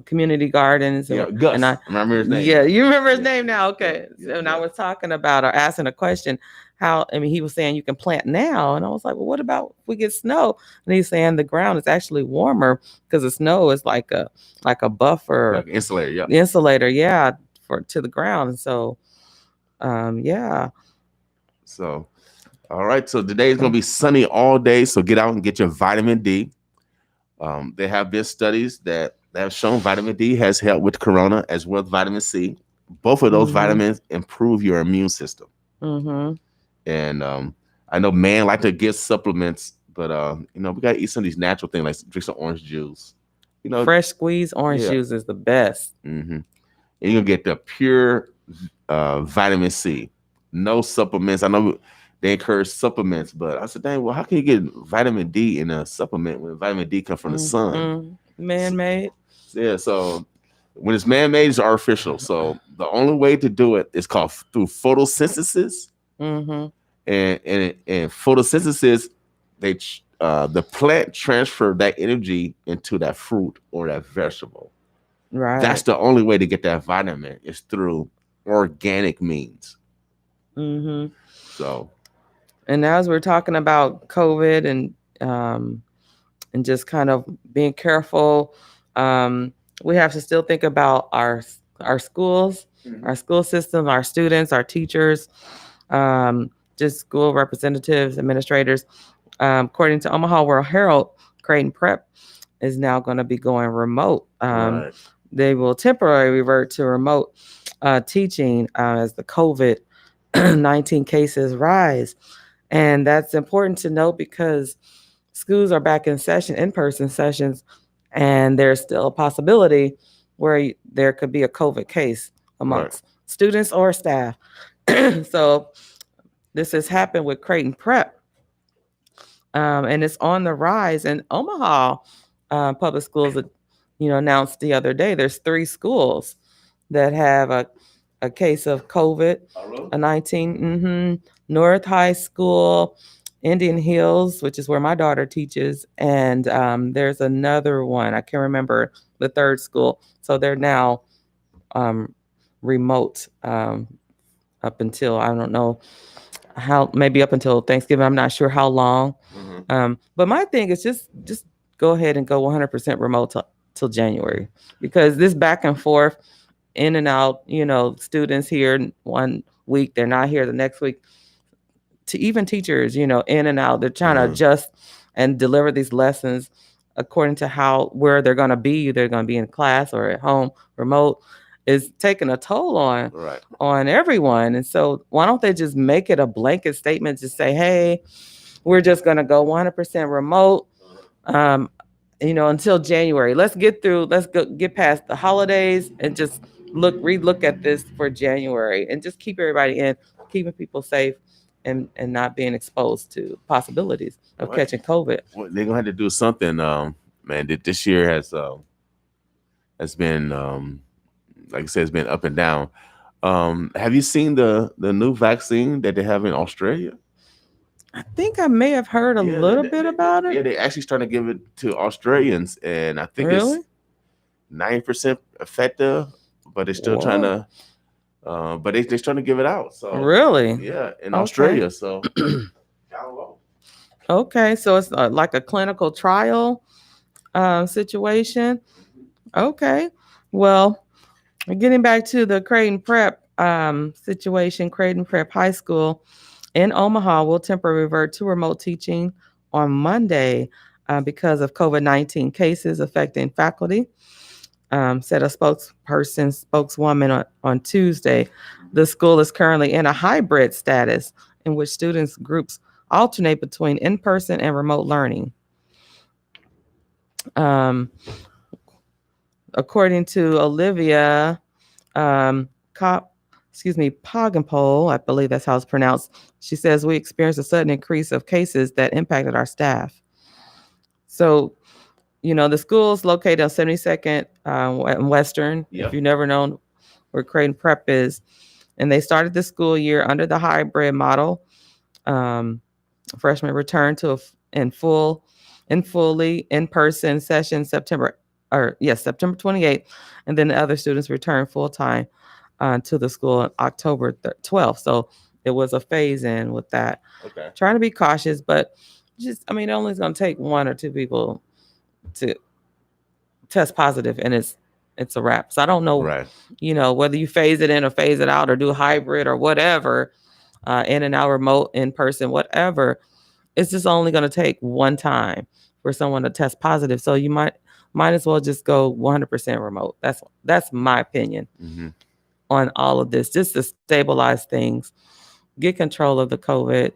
S12: community gardens.
S1: Gus.
S12: And I
S1: remember his name.
S12: Yeah, you remember his name now. Okay. And I was talking about or asking a question how, I mean, he was saying you can plant now. And I was like, well, what about if we get snow? And he's saying the ground is actually warmer because the snow is like a buffer,
S1: Like insulator, yeah.
S12: Insulator, yeah, for to the ground. And so, yeah.
S1: So, all right. So today is going to be sunny all day. So get out and get your vitamin D. There have been studies that have shown vitamin D has helped with corona as well as vitamin C. Both of those vitamins improve your immune system. And I know man like to get supplements, but we got to eat some of these natural things, like drink some orange juice.
S12: Fresh squeezed orange juice is the best.
S1: And you're going to get the pure vitamin C. No supplements. I know they encourage supplements, but I said, dang, well, how can you get vitamin D in a supplement when vitamin D comes from the sun?
S12: Man-made.
S1: Yeah, so when it's man-made, it's artificial. So the only way to do it is called through photosynthesis. And photosynthesis, the plant transfer that energy into that fruit or that vegetable.
S12: Right.
S1: That's the only way to get that vitamin is through organic means. So,
S12: and as we're talking about COVID and just kind of being careful, we have to still think about our schools, our school system, our students, our teachers, just school representatives, administrators. According to Omaha World Herald, Creighton Prep is now going to be going remote. They will temporarily revert to remote teaching as the COVID-19 cases rise. And that's important to note because schools are back in session, in-person sessions, and there's still a possibility where there could be a COVID case amongst students or staff. So this has happened with Creighton Prep, and it's on the rise. And Omaha Public Schools, announced the other day there's 3 schools that have a case of COVID-19. North High School, Indian Hills, which is where my daughter teaches, and there's another one. I can't remember the third school. So they're now remote up until, I don't know how, maybe up until Thanksgiving. I'm not sure how long. But my thing is just go ahead and go 100% remote till January, because this back and forth, in and out, students here one week, they're not here the next week. To even teachers, in and out, they're trying to adjust and deliver these lessons according to where they're going to be. They're going to be in class or at home, remote, is taking a toll on everyone. And so why don't they just make it a blanket statement, just say, hey, we're just going to go 100% remote, until January. Let's get past the holidays and just relook at this for January, and just keep everybody in, keeping people safe and not being exposed to possibilities of catching COVID.
S1: Well, they're gonna have to do something, man. This year has been, like I said, it's been up and down. Have you seen the new vaccine that they have in Australia?
S12: I think I may have heard a little bit about it.
S1: Yeah, they actually starting to give it to Australians, and I think it's 90% effective, but they're still trying to. But they're trying to give it out. So
S12: really,
S1: yeah, in Australia. So
S12: okay, so it's like a clinical trial situation. Okay, well, getting back to the Creighton Prep situation, Creighton Prep High School in Omaha will temporarily revert to remote teaching on Monday because of COVID-19 cases affecting faculty. Said a spokeswoman on Tuesday. The school is currently in a hybrid status in which students groups alternate between in-person and remote learning. According to Olivia Poggenpole, I believe that's how it's pronounced, she says, we experienced a sudden increase of cases that impacted our staff. So, the school is located on 72nd and Western, if you've never known where Creighton Prep is. And they started the school year under the hybrid model. Freshmen return to fully in-person session September 28th. And then the other students return full-time to the school on October 12th. So it was a phase in with that.
S1: Okay.
S12: Trying to be cautious, but just, I mean, it only is going to take 1 or 2 people to test positive, and it's a wrap. So I don't know,
S1: Right.
S12: Whether you phase it in or phase it out or do hybrid or whatever, in and out, remote, in person, whatever. It's just only going to take one time for someone to test positive. So you might as well just go 100% remote. That's my opinion on all of this, just to stabilize things, get control of the COVID,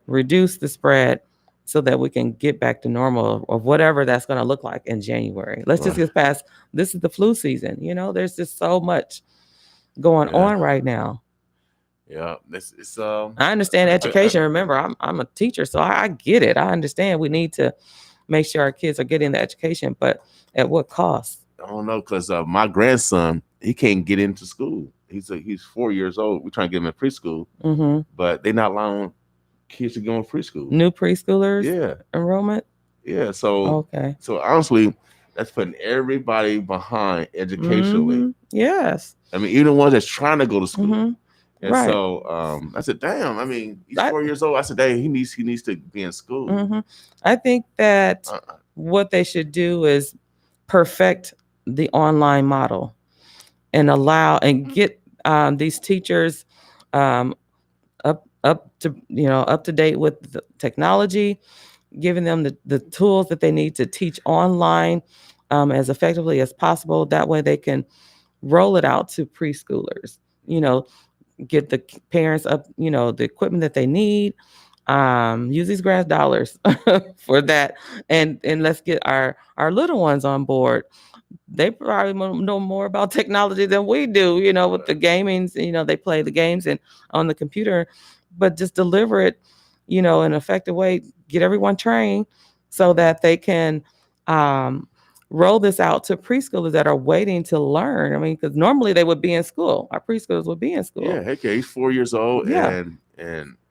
S12: reduce the spread, so that we can get back to normal of whatever that's going to look like in January. Let's just get past, this is the flu season. There's just so much going on right now.
S1: Yeah, it's
S12: I understand education. Remember, I'm a teacher, so I get it. I understand we need to make sure our kids are getting the education, but at what cost?
S1: I don't know, because my grandson, he can't get into school. He's 4 years old. We're trying to get him in preschool, but they're not allowing kids to go in preschool.
S12: New preschoolers, enrollment.
S1: Yeah, so
S12: okay.
S1: So honestly, that's putting everybody behind educationally.
S12: Yes.
S1: I mean, even the ones that's trying to go to school. And
S12: right.
S1: so I said, damn, I mean, he's 4 years old. I said, hey, he needs to be in school.
S12: I think that what they should do is perfect the online model and allow and get these teachers up to date with the technology, giving them the tools that they need to teach online as effectively as possible. That way they can roll it out to preschoolers, get the parents up, the equipment that they need, use these grant dollars for that. And let's get our little ones on board. They probably know more about technology than we do, with the gamings, they play the games and on the computer, but just deliver it, in an effective way, get everyone trained so that they can roll this out to preschoolers that are waiting to learn. I mean, because normally they would be in school. Our preschoolers would be in school.
S1: Yeah, heck yeah, he's 4 years old, and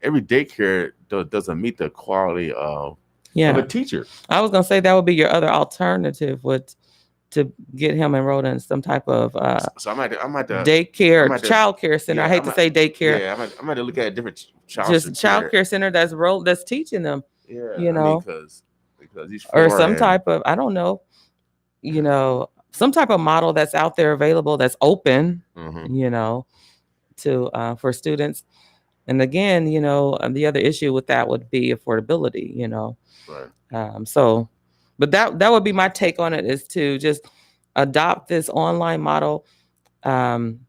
S1: every daycare doesn't meet the quality of a teacher.
S12: I was gonna say that would be your other alternative, to get him enrolled in some type of
S1: so I might
S12: daycare, childcare center. I hate to say daycare.
S1: Yeah, I might look at a different
S12: childcare center that's teaching them.
S1: Yeah, because he's 4
S12: or some type of, I don't know, some type of model that's out there available that's open, to for students. And again, the other issue with that would be affordability.
S1: Right.
S12: But that would be my take on it, is to just adopt this online model, and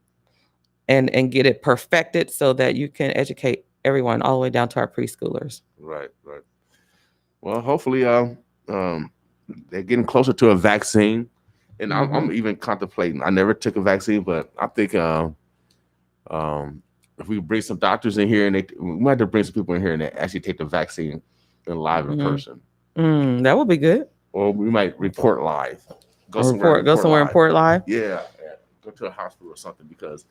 S12: get it perfected so that you can educate everyone all the way down to our preschoolers.
S1: Right. Well, hopefully, they're getting closer to a vaccine, and I'm even contemplating. I never took a vaccine, but I think if we bring some doctors in here, and we might have to bring some people in here and they actually take the vaccine in person.
S12: That would be good.
S1: Or we might report live.
S12: Go somewhere and report live.
S1: Yeah. Go to a hospital or something, because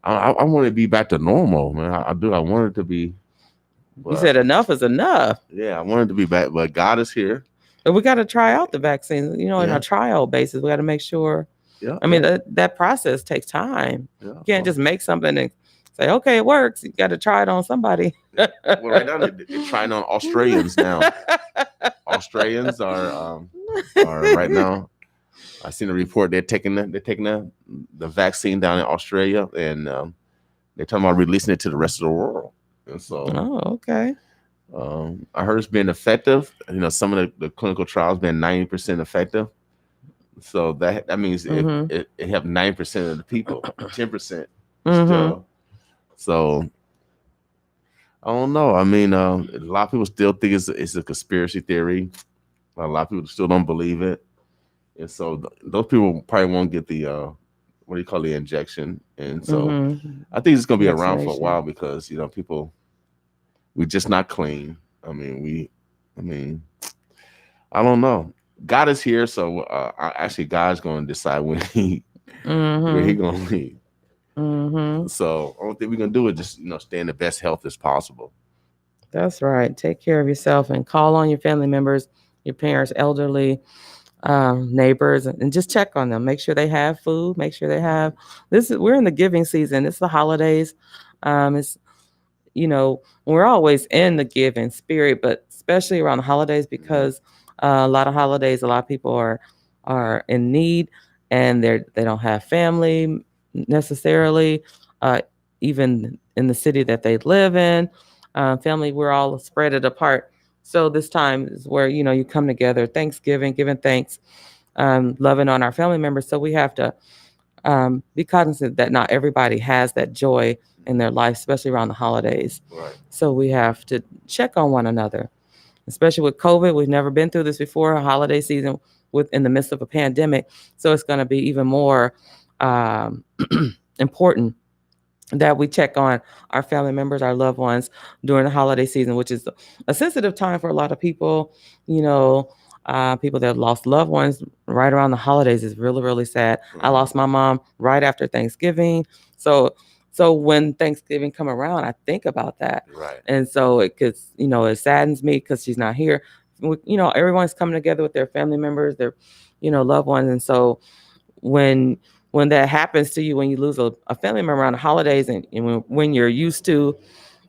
S1: I want to be back to normal, man. I do. I want it to be.
S12: You said enough is enough.
S1: Yeah, I want it to be back, but God is here.
S12: But we got to try out the vaccine, in a trial basis. We got to make sure.
S1: Yeah.
S12: I mean, that process takes time.
S1: Yeah.
S12: You can't just make something and say, okay, it works. You got to try it on somebody.
S1: Well, right now they're trying on Australians now. Australians are right now. I seen a report they're taking the vaccine down in Australia, and they're talking about releasing it to the rest of the world. And so,
S12: okay.
S1: I heard it's been effective. Some of the clinical trials been 90% effective. So that means it have 9% of the people, 10% still. So I don't know. I mean, a lot of people still think it's a conspiracy theory. A lot of people still don't believe it, and so those people probably won't get the what do you call the injection. And so I think it's going to be around for a while, because people, we're just not clean. I mean, I don't know. God is here, so actually God's going to decide when where he going to leave. So the only thing we're going to do is just stay in the best health as possible.
S12: That's right. Take care of yourself and call on your family members, your parents, elderly, neighbors, and just check on them. Make sure they have food. Make sure they have we're in the giving season. It's the holidays. we're always in the giving spirit, but especially around the holidays, because a lot of holidays, a lot of people are in need, and they don't have family necessarily, uh, even in the city that they live in. Family, we're all spread it apart. So this time is where you come together, Thanksgiving, giving thanks, loving on our family members. So we have to be cognizant that not everybody has that joy in their life, especially around the holidays.
S1: Right.
S12: So we have to check on one another, especially with COVID. We've never been through this before, a holiday season in the midst of a pandemic. So it's going to be even more um, important that we check on our family members, our loved ones during the holiday season, which is a sensitive time for a lot of people. People that have lost loved ones right around the holidays is really, really sad. I lost my mom right after Thanksgiving. So when Thanksgiving come around, I think about that.
S1: Right.
S12: And so it saddens me because she's not here. Everyone's coming together with their family members, their, loved ones. And so when that happens to you, when you lose a family member around the holidays, and when you're used to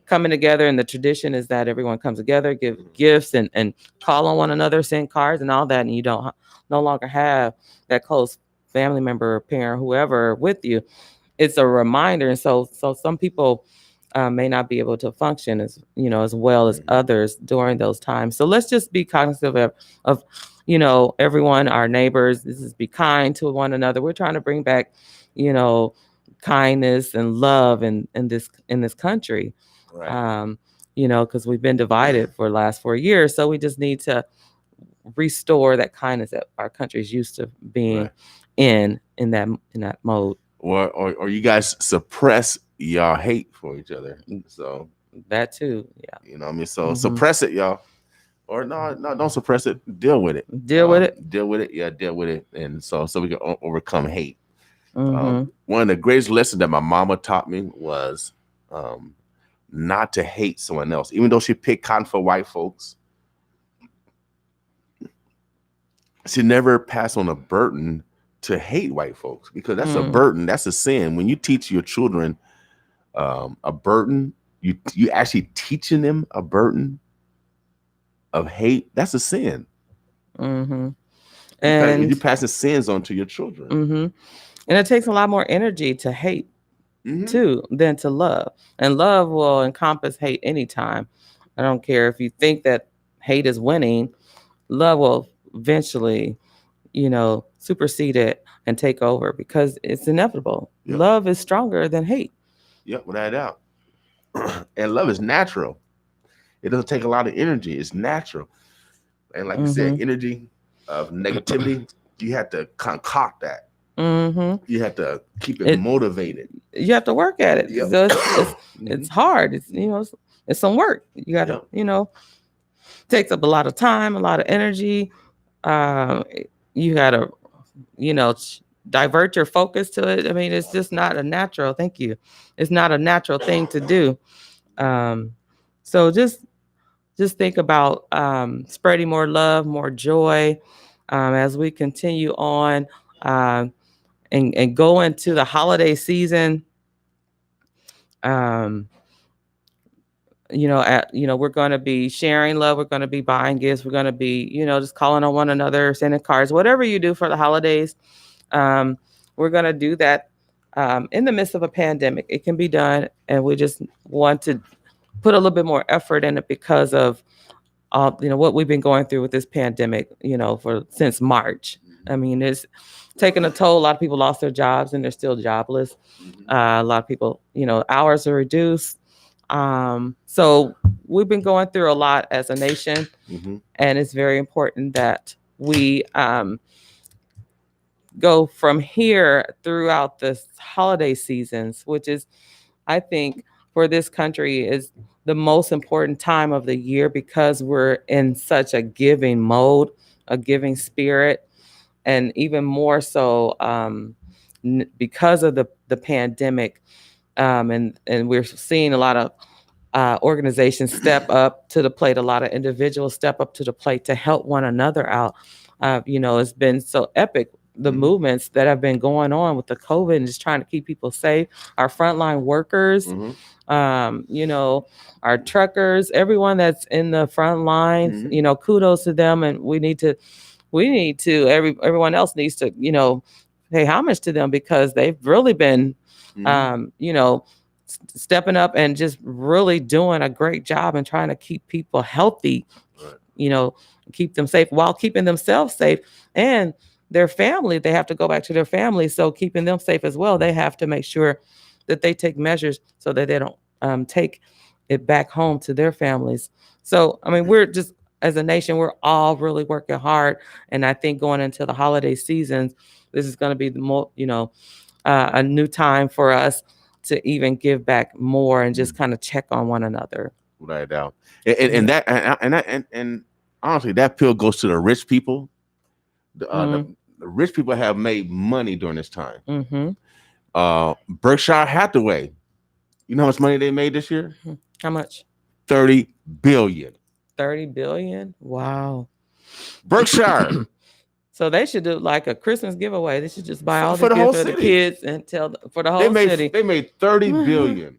S12: coming together, and the tradition is that everyone comes together, give gifts, and call on one another, send cards and all that, and you don't no longer have that close family member or parent, whoever with you, it's a reminder. And so some people may not be able to function as well as others during those times. So let's just be cognizant of everyone, our neighbors. This is be kind to one another. We're trying to bring back, kindness and love in this country.
S1: Right.
S12: Because we've been divided for the last 4 years. So we just need to restore that kindness that our country is used to being in that mode.
S1: Or you guys suppress y'all hate for each other. So
S12: that too, yeah.
S1: You know what I mean? So suppress it, y'all. Or no, don't suppress it. Deal with it.
S12: Deal with it.
S1: Deal with it. Yeah, deal with it. And so we can overcome hate.
S12: Mm-hmm.
S1: One of the greatest lessons that my mama taught me was not to hate someone else, even though she picked cotton for white folks. She never passed on a burden to hate white folks, because that's a burden. That's a sin. When you teach your children a burden, you actually teaching them a burden of hate. That's a sin.
S12: Mm-hmm.
S1: And you're passing sins on to your children.
S12: Mm-hmm. And it takes a lot more energy to hate too than to love. And love will encompass hate anytime. I don't care if you think that hate is winning. Love will eventually, supersede it and take over, because it's inevitable. Yep. Love is stronger than hate.
S1: Yep, without a doubt. And love is natural. It doesn't take a lot of energy. It's natural. And like you said, energy of negativity, you have to concoct that.
S12: Mm-hmm.
S1: You have to keep it motivated.
S12: You have to work at it.
S1: Yep.
S12: So it's hard. It's some work. You got to, takes up a lot of time, a lot of energy. You got to, divert your focus to it. I mean, it's just not a natural. Thank you. It's not a natural thing to do. So just think about spreading more love, more joy as we continue on and go into the holiday season. We're going to be sharing love. We're going to be buying gifts. We're going to be, just calling on one another, sending cards, whatever you do for the holidays. We're going to do that in the midst of a pandemic. It can be done. And we just want to put a little bit more effort in it because of, what we've been going through with this pandemic, since March. I mean, it's taking a toll. A lot of people lost their jobs and they're still jobless. A lot of people, hours are reduced. So we've been going through a lot as a nation, and it's very important that we go from here throughout the holiday seasons, which is, I think, for this country is the most important time of the year, because we're in such a giving mode, a giving spirit, and even more so because of the pandemic. And we're seeing a lot of organizations step up to the plate, a lot of individuals step up to the plate to help one another out. It's been so epic the movements that have been going on with the COVID and just trying to keep people safe. Our frontline workers, you know, our truckers, everyone that's in the front lines, you know, kudos to them. And everyone else needs to, you know, pay homage to them because they've really been, you know, stepping up and just really doing a great job and trying to keep people healthy, you know, keep them safe while keeping themselves safe and their family. They have to go back to their family. So keeping them safe as well, they have to make sure that they take measures so that they don't take it back home to their families. So, I mean, we're just, as a nation, we're all really working hard. And I think going into the holiday seasons, this is going to be the more, you know, a new time for us to even give back more and just kind of check on one another.
S1: Right out. And honestly, that pill goes to the rich people. The rich people have made money during this time. Berkshire Hathaway, you know how much money they made this year?
S12: How much?
S1: 30 billion.
S12: 30 billion? Wow.
S1: Berkshire.
S12: So they should do like a Christmas giveaway. They should just buy all the gifts for the kids and for the whole city.
S1: They made 30 billion.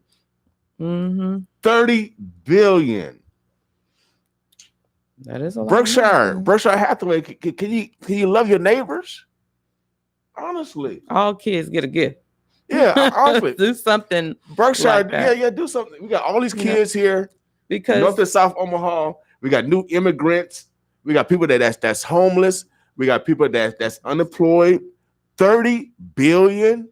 S1: 30 billion.
S12: That is a lot.
S1: Berkshire Hathaway. Can you love your neighbors? Honestly,
S12: all kids get a gift.
S1: Yeah, honestly,
S12: do something.
S1: Berkshire, like do something. We got all these kids here because North and South Omaha. We got new immigrants. We got people that's homeless. We got people that's unemployed. 30 billion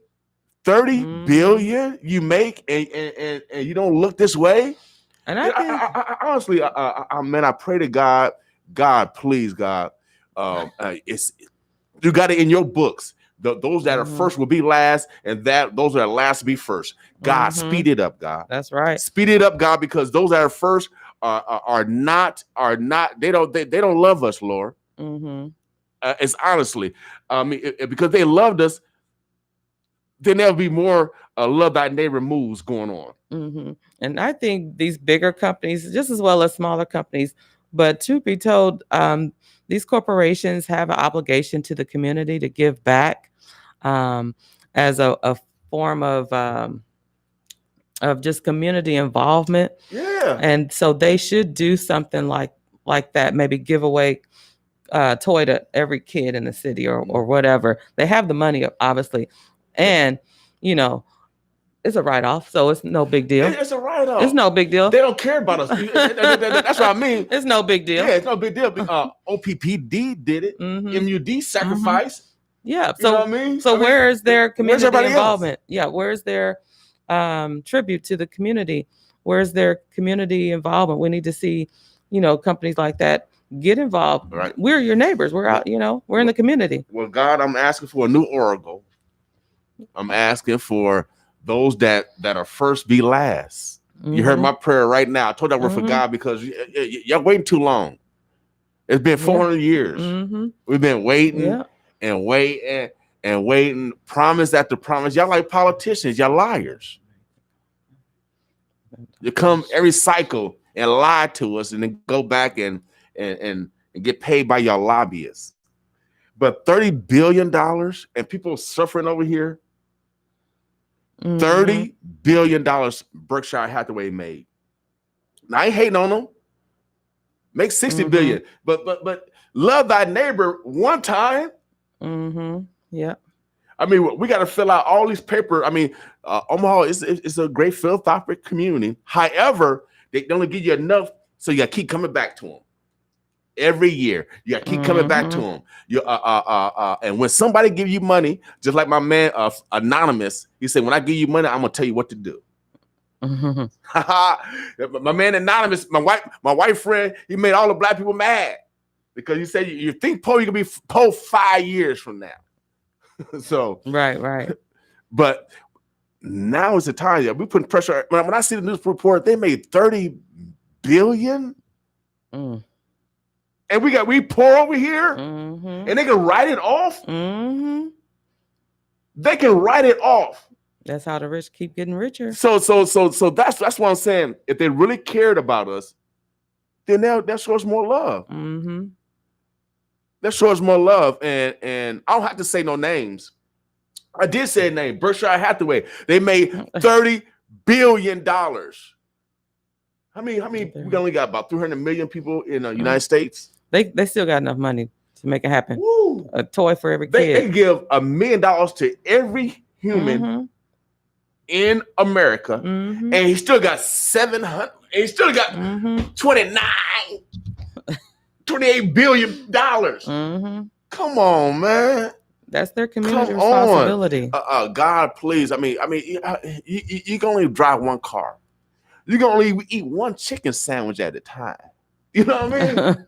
S1: you make, and you don't look this way. And I honestly, I pray to God, please, God, it's you got it in your books. Those that are first will be last, and those that are last will be first. God, speed it up, God.
S12: That's right.
S1: Speed it up, God, because those that are first are not. They don't love us, Lord. It's honestly, because they loved us, then there'll be more love thy neighbor moves going on.
S12: And I think these bigger companies, just as well as smaller companies, but to be told, these corporations have an obligation to the community to give back as a form of just community involvement.
S1: Yeah.
S12: And so they should do something like that, maybe give away toy to every kid in the city or whatever. They have the money, obviously. And, you know, it's a write-off, so it's no big deal.
S1: It's a write-off.
S12: It's no big deal.
S1: They don't care about us. That's what I mean.
S12: It's no big deal.
S1: Yeah, it's no big deal. OPPD did it. MUD sacrificed.
S12: Yeah.
S1: You know what I mean?
S12: So where is their community involvement? Else? Yeah. Where's their tribute to the community? Where's their community involvement? We need to see, you know, companies like that get involved.
S1: Right.
S12: We're your neighbors. We're out, you know, we're in the community.
S1: Well, God, I'm asking for a new oracle. I'm asking for those that are first be last. You heard my prayer right now. I told that word for God because y'all waiting too long. It's been 400 years. We've been waiting and waiting and waiting. Promise after promise. Y'all like politicians. Y'all liars. You come every cycle and lie to us and then go back and get paid by y'all lobbyists. But $30 billion and people suffering over here. $30 billion Berkshire Hathaway made. Now I ain't hating on them. Make 60 billion. But love thy neighbor one time.
S12: Yeah.
S1: I mean, we got to fill out all these paper. I mean, Omaha is a great philanthropic community. However, they only give you enough, so you got to keep coming back to them. Every year, you got to keep coming back to them. And when somebody give you money, just like my man Anonymous, he said, when I give you money, I'm gonna tell you what to do. My man Anonymous, my white friend, he made all the black people mad because he said you think Poe, you can be Poe 5 years from now. So
S12: right.
S1: But now is the time. We putting pressure. When I see the news report, they made 30 billion. And we poor over here, and they can write it off. They can write it off.
S12: That's how the rich keep getting richer.
S1: So that's what I'm saying. If they really cared about us, then they'll show us more love. Let's show us more love. And I don't have to say no names. I did say a name, Berkshire Hathaway. They made $30 billion. How many? We only got about 300 million people in the United States.
S12: They still got enough money to make it happen.
S1: Woo.
S12: A toy for every
S1: They
S12: kid.
S1: give $1 million to every human in America, and he still got 700. And he still got 28 billion dollars. Come on, man.
S12: That's their community responsibility.
S1: God, please. I mean, you can only drive one car. You can only eat one chicken sandwich at a time. You know what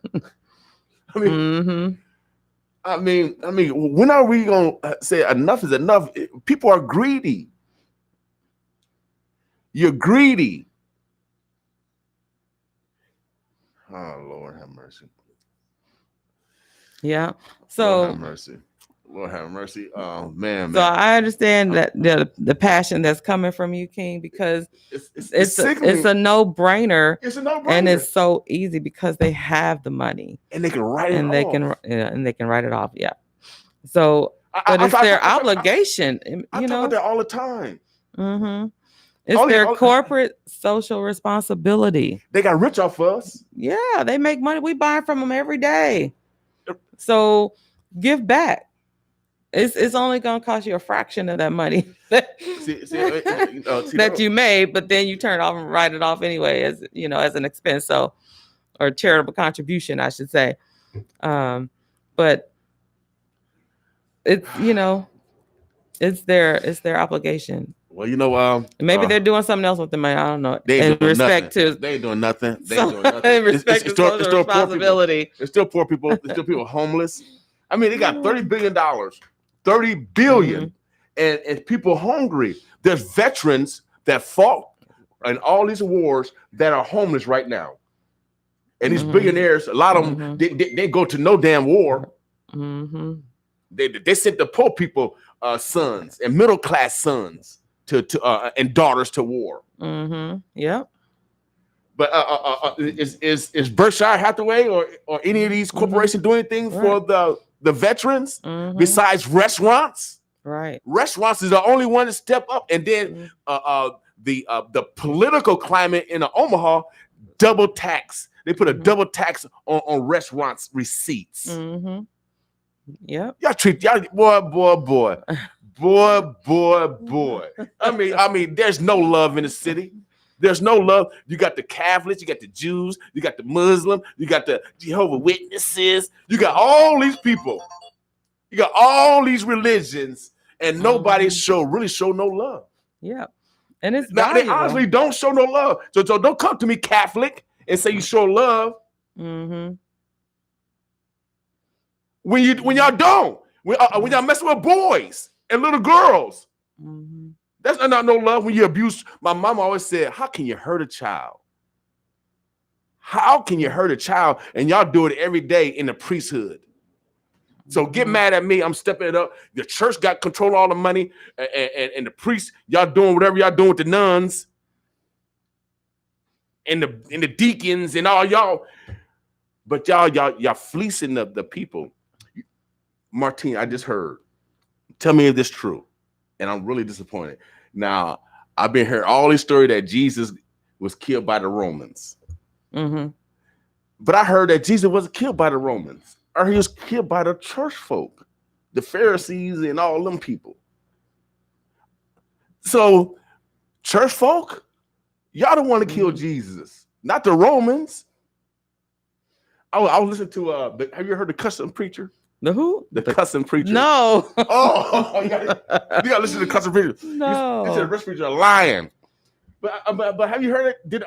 S1: I mean? I mean, when are we gonna say enough is enough? People are greedy. You're greedy. Oh, Lord have mercy.
S12: Yeah. So
S1: Lord have mercy. Lord have mercy. Oh man.
S12: So I understand that the passion that's coming from you, King, because it's a no-brainer.
S1: It's a no-brainer.
S12: And it's so easy because they have the money.
S1: And they can write it off.
S12: And they can write it off. Yeah. So but it's their obligation.
S1: I talk about that all the time.
S12: It's their corporate social responsibility.
S1: They got rich off us.
S12: Yeah, they make money. We buy from them every day. So give back. It's only going to cost you a fraction of that money that you made, but then you turn it off and write it off anyway as an expense, or charitable contribution, I should say. But it's it's their obligation.
S1: Well,
S12: maybe they're doing something else with the money. I don't know.
S1: They ain't doing nothing.
S12: In respect to social responsibility.
S1: There's still poor people. There's still people homeless. I mean, they got $30 billion. $30 billion. And people hungry. There's veterans that fought in all these wars that are homeless right now. And these billionaires, a lot of them, they go to no damn war. They sent the poor people sons and middle class sons and daughters to war.
S12: Yeah.
S1: But is Berkshire Hathaway or any of these corporations doing anything for the veterans besides restaurants?
S12: Right.
S1: Restaurants is the only one to step up, and then the political climate in Omaha double tax. They put a double tax on restaurants receipts.
S12: Yeah.
S1: Y'all treat y'all boy. I mean, there's no love in the city. There's no love. You got the Catholics, you got the Jews, you got the Muslim, you got the Jehovah's Witnesses, you got all these people. You got all these religions, and nobody really show no love.
S12: Yeah. And it's
S1: now they honestly don't show no love. So don't come to me, Catholic, and say you show love. When y'all don't. When y'all messing with boys and little girls. That's not no love when you abuse. My mom always said, how can you hurt a child? How can you hurt a child? And y'all do it every day in the priesthood. So get mad at me. I'm stepping it up. The church got control of all the money. And the priests, y'all doing whatever y'all doing with the nuns. And the deacons and all y'all. But y'all fleecing the people. Martine, I just heard. Tell me if this is true. And I'm really disappointed. Now, I've been hearing all this story that Jesus was killed by the Romans. But I heard that Jesus wasn't killed by the Romans. Or he was killed by the church folk, the Pharisees and all them people. So, church folk, y'all don't want to kill Jesus, not the Romans. I was listening to, have you heard the cussing preacher?
S12: The who?
S1: The cussing preacher.
S12: No.
S1: Oh, you gotta listen to the cussing preacher.
S12: No.
S1: He said the rich preacher are lying. But have you heard it?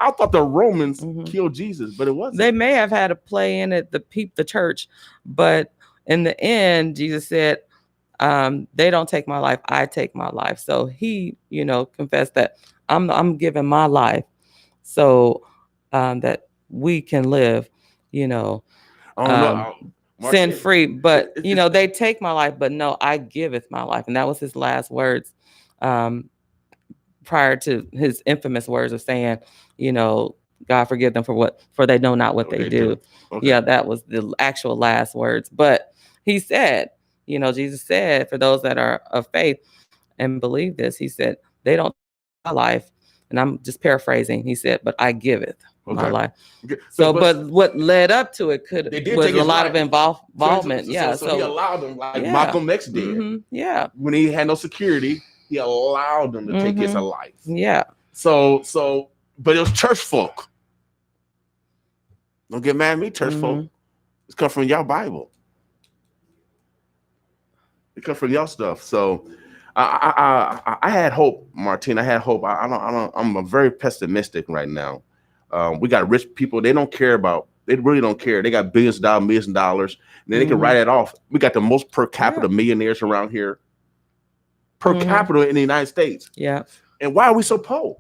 S1: I thought the Romans killed Jesus, but it wasn't.
S12: They may have had a play in it, the church, but in the end, Jesus said, they don't take my life, I take my life. So he, confessed that I'm giving my life so that we can live, sin free. But they take my life, but no, I giveth my life. And that was his last words prior to his infamous words of saying, God forgive them for they know not what they do. Okay. Yeah, that was the actual last words. But he said, Jesus said, for those that are of faith and believe this, he said, they don't take my life. And I'm just paraphrasing. He said, but I give it my life. Okay. So, but what led up to it was a lot of involvement.
S1: So he allowed them, like Malcolm X did. Mm-hmm.
S12: Yeah.
S1: When he had no security, he allowed them to take his life.
S12: Yeah.
S1: So, but it was church folk. Don't get mad at me, church folk. It's come from y'all Bible. It come from y'all stuff. So, I had hope, Martine. I had hope. I'm very pessimistic right now. We got rich people. They don't care about. They really don't care. They got millions of dollars. And then they can write it off. We got the most per capita millionaires around here. Per capita in the United States.
S12: Yeah.
S1: And why are we so poor?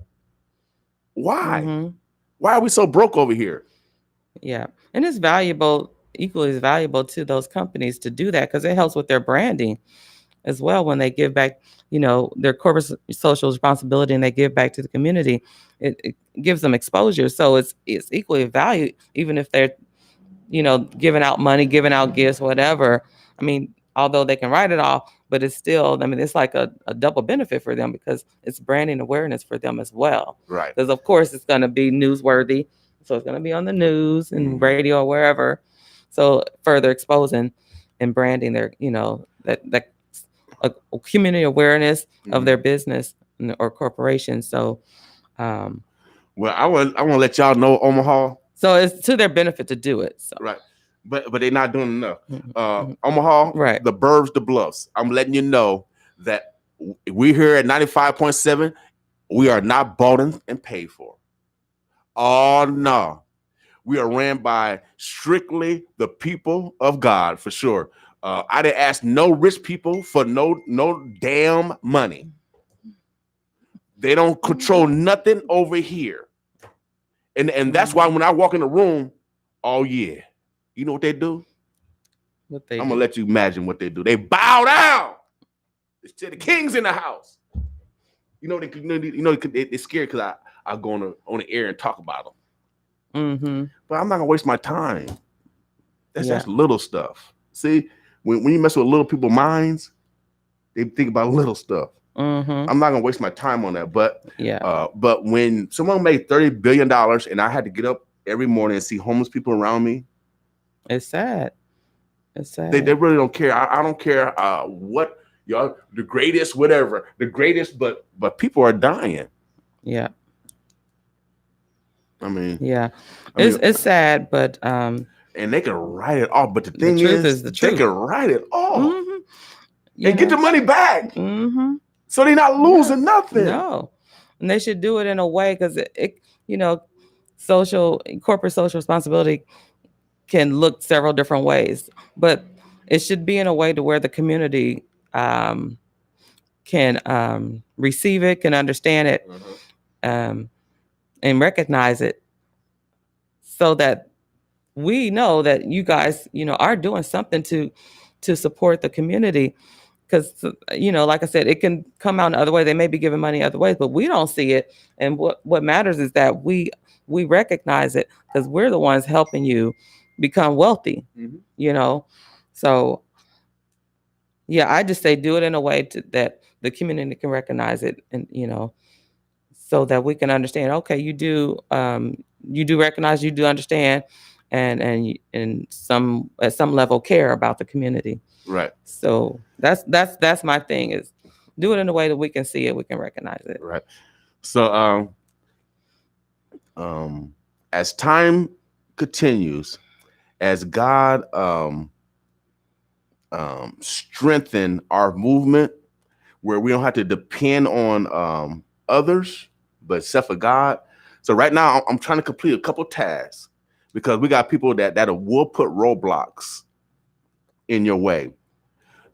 S1: Why? Why are we so broke over here?
S12: Yeah. And it's valuable, equally as valuable to those companies to do that because it helps with their branding as well when they give back, their corporate social responsibility and they give back to the community. It gives them exposure. So it's equally valued, even if they're, giving out money, giving out gifts, whatever. I mean, although they can write it off, but it's still, it's like a double benefit for them because it's branding awareness for them as well.
S1: Right.
S12: Because of course it's going to be newsworthy. So it's going to be on the news and radio or wherever. So further exposing and branding their, that community awareness of their business or corporation. So,
S1: well, I want to let y'all know, Omaha.
S12: So it's to their benefit to do it. So.
S1: Right. But they're not doing enough. Omaha, right. The burbs, the bluffs. I'm letting you know that we here at 95.7, we are not bought and paid for. Oh, no. We are ran by strictly the people of God, for sure. I didn't ask no rich people for no damn money. They don't control nothing over here. And that's why when I walk in the room, oh, yeah. You know what they do? I'm going to let you imagine what they do. They bow down. To the king's in the house. They're scared because I go on the air and talk about them. But I'm not going to waste my time. That's just little stuff. See, when you mess with little people's minds, they think about little stuff. I'm not going to waste my time on that. But but when someone made $30 billion and I had to get up every morning and see homeless people around me,
S12: it's sad. It's sad.
S1: They really don't care. I don't care what y'all the greatest, whatever, the greatest, but people are dying.
S12: Yeah.
S1: I mean,
S12: it's sad, but
S1: and they can write it off. But the thing is they can write it off and get the money back. So they're not losing nothing.
S12: No, and they should do it in a way because it corporate social responsibility can look several different ways, but it should be in a way to where the community can receive it, can understand it, and recognize it, so that we know that you guys, are doing something to support the community. Because, like I said, it can come out in other ways. They may be giving money other ways, but we don't see it. And what matters is that we recognize it because we're the ones helping you become wealthy, So, I just say do it in a way that the community can recognize it and, so that we can understand, okay, you do recognize, you do understand and at some level care about the community.
S1: Right.
S12: So that's my thing is do it in a way that we can see it, we can recognize it.
S1: Right. So as time continues, as God strengthen our movement where we don't have to depend on others, but except for God. So right now I'm trying to complete a couple tasks because we got people that will put roadblocks in your way.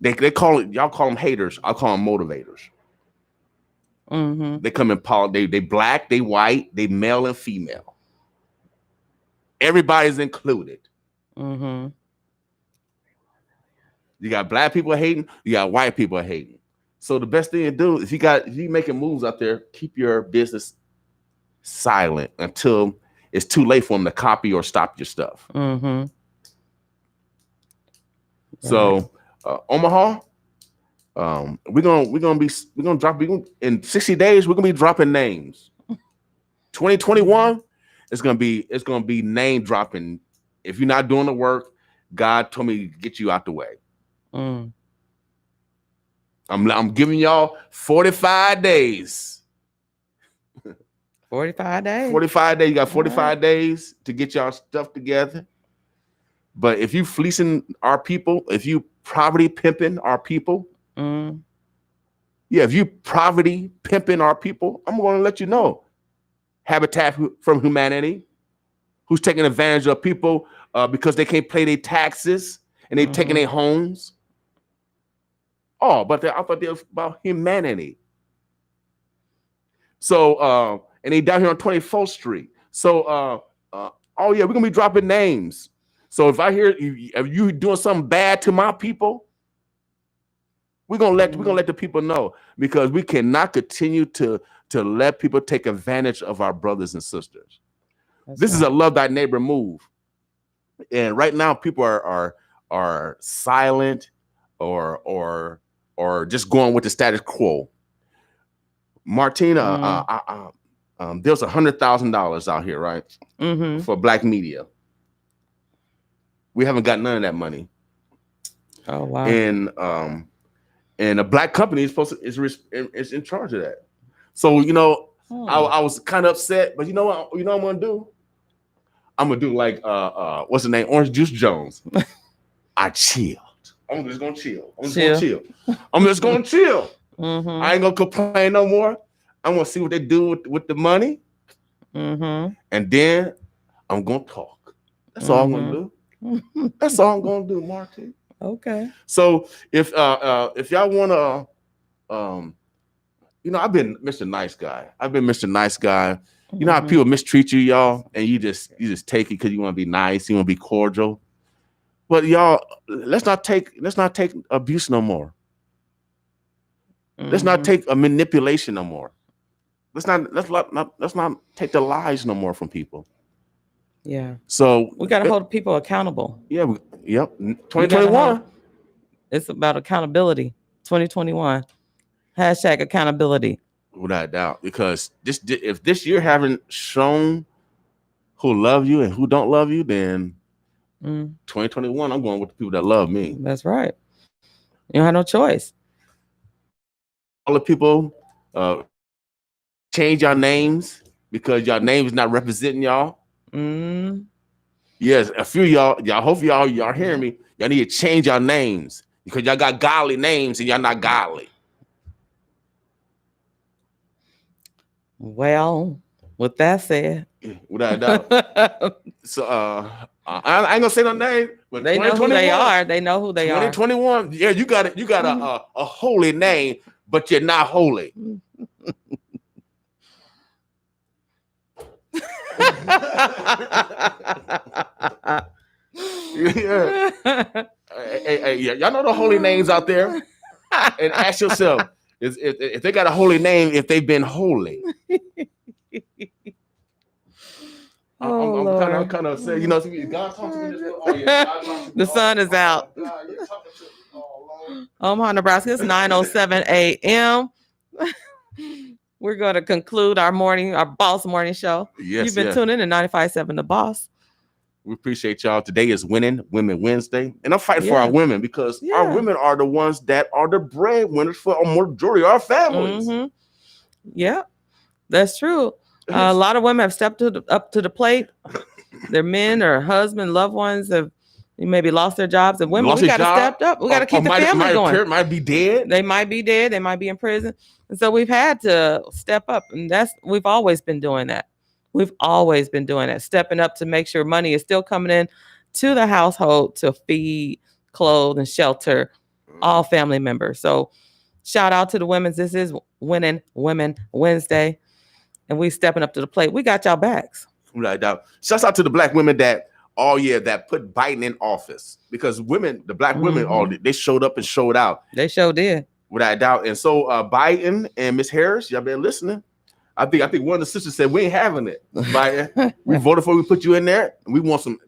S1: They call it, y'all call them haters. I call them motivators. They come in they black, they white, they male and female. Everybody's included. You got black people hating, you got white people hating. So the best thing to do, if you making moves out there, keep your business silent until it's too late for them to copy or stop your stuff.
S12: Mm-hmm.
S1: So Omaha, we're gonna drop in 60 days. We're gonna be dropping names. 2021, it's gonna be name dropping. If you're not doing the work, God told me to get you out the way. I'm giving y'all 45 days.
S12: 45 days.
S1: 45 days. You got 45 days to get y'all stuff together. But if you fleecing our people, if you poverty pimping our people, if you poverty pimping our people, I'm going to let you know. Habitat from Humanity, who's taking advantage of people because they can't pay their taxes and they're taking their homes. Oh, but I thought they were about humanity. So, and they down here on 24th Street. So, we're gonna be dropping names. So if I hear if you doing something bad to my people, we're gonna let the people know, because we cannot continue to let people take advantage of our brothers and sisters. This is a love thy neighbor move, and right now people are silent or just going with the status quo. Martine, there's $100,000 out here, right? For Black media. We haven't got none of that money.
S12: Oh wow!
S1: And a Black company is in charge of that. So I was kind of upset, but you know what I'm gonna do? I'm gonna do like what's the name? Orange Juice Jones. I chilled. I'm just gonna chill. I'm just gonna chill. I ain't gonna complain no more. I'm gonna see what they do with the money, and then I'm gonna talk. That's all I'm gonna do. That's all I'm gonna do, Martine.
S12: Okay.
S1: So if y'all wanna, I've been Mr. Nice Guy. You know how people mistreat you, y'all, and you just take it because you want to be nice, you want to be cordial. But y'all, let's not take abuse no more. Let's not take a manipulation no more. Let's not take the lies no more from people.
S12: Yeah.
S1: So
S12: we got to hold people accountable.
S1: Yeah. Yep. 2021.
S12: It's about accountability. 2021. Hashtag accountability.
S1: Without a doubt, because if this year haven't shown who love you and who don't love you, then 2021, I'm going with the people that love me.
S12: That's right. You don't have no choice.
S1: All the people, change your names because your name is not representing y'all. Yes, a few of y'all hope y'all hearing me. Y'all need to change your names because y'all got godly names and y'all not godly.
S12: Well, with that said,
S1: without a doubt. So I ain't gonna say no name, but
S12: they know who they are. They know who they
S1: 2021, yeah, you got a holy name, but you're not holy. Hey, y'all know the holy names out there, and ask yourself if they got a holy name, if they've been holy. I'm kind of saying, God talking to me this. Oh yeah, God talking to me.
S12: The sun is out.
S1: God, you're talking to me. Oh,
S12: Omaha, Nebraska. It's 9:07 a.m. We're going to conclude our Boss Morning Show.
S1: Yes,
S12: you've been tuning in to 95.7 The Boss.
S1: We appreciate y'all. Today is Women Wednesday, and I'm fighting for our women because our women are the ones that are the breadwinners for a majority of our families.
S12: Yeah, that's true. A lot of women have stepped up to the plate. Their men or husband, loved ones have maybe lost their jobs, and women, we got to step up. We got to keep the family going.
S1: Parent might be dead.
S12: They might be dead. They might be in prison, and so we've had to step up, and we've always been doing that. Stepping up to make sure money is still coming in to the household to feed, clothe, and shelter all family members. So shout out to the women. This is Winning Women Wednesday, and we stepping up to the plate. We got y'all backs.
S1: Right now. Shouts out to the Black women that put Biden in office, because the Black women, they showed up and showed out.
S12: They sure did.
S1: Without a doubt. And so Biden and Miss Harris, y'all been listening. I think one of the sisters said we ain't having it. Like, we voted for, we put you in there. And we want some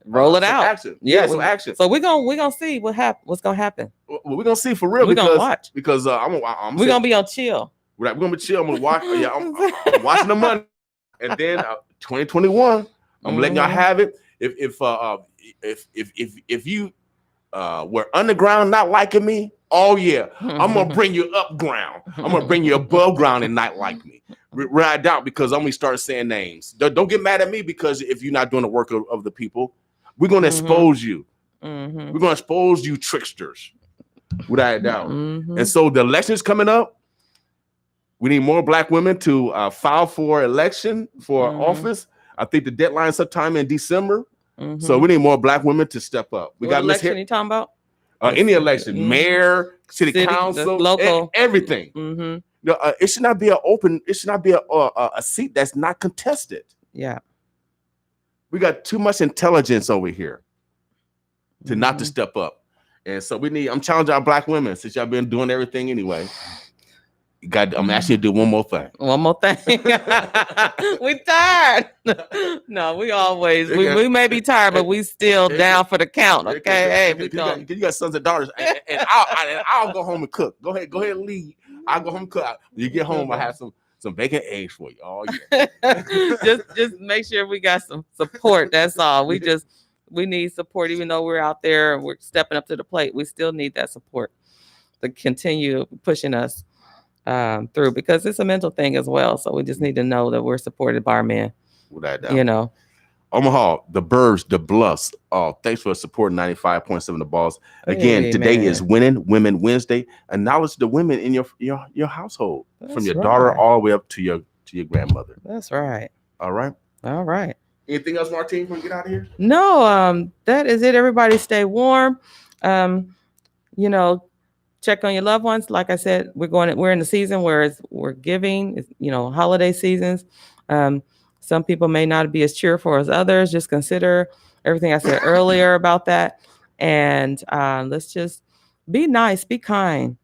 S12: roll it out.
S1: Action.
S12: Yeah,
S1: some action.
S12: So we're gonna see what's gonna happen.
S1: Well, we're gonna see for real.
S12: We're gonna watch
S1: because we're
S12: gonna be on chill.
S1: We're gonna be chill. I'm gonna watch. Yeah, I'm watching the money, and then 2021. I'm letting y'all have it. If you were underground not liking me, oh yeah, I'm gonna bring you up ground. I'm gonna bring you above ground and not like me. Ride out, because I'm gonna start saying names. Don't get mad at me, because if you're not doing the work of the people, we're gonna expose you. We're gonna expose you tricksters, without a doubt. And so the election's coming up. We need more Black women to file for election for office. I think the deadline's sometime in December. So we need more Black women to step up. We got
S12: election you talking about?
S1: Any election, mayor, city council,
S12: local,
S1: everything. It should not be it should not be a seat that's not contested.
S12: Yeah.
S1: We got too much intelligence over here to not to step up. And so I'm challenging our Black women, since y'all been doing everything anyway. I'm asking you to do one more thing.
S12: One more thing. We tired. No, we may be tired, but we still down for the count. Okay, hey,
S1: you got sons and daughters, and I'll go home and cook. Go ahead and leave. I'll go home and cook. When you get home, I have some bacon eggs for you. Oh yeah.
S12: just make sure we got some support. That's all. We need support, even though we're out there and we're stepping up to the plate. We still need that support to continue pushing us through, because it's a mental thing as well. So we just need to know that we're supported by our men.
S1: Without doubt.
S12: You know,
S1: Omaha, the Burbs, the Bluffs. Oh, thanks for supporting 95.7 The Balls. Again, today is Winning Women Wednesday. Acknowledge the women in your household. That's from your daughter all the way up to your grandmother.
S12: That's right.
S1: All right. Anything else, Martine, before we get out of here?
S12: No, that is it. Everybody stay warm. Check on your loved ones. Like I said, we're in the season where we're giving, holiday seasons. Some people may not be as cheerful as others. Just consider everything I said earlier about that. And let's just be nice, be kind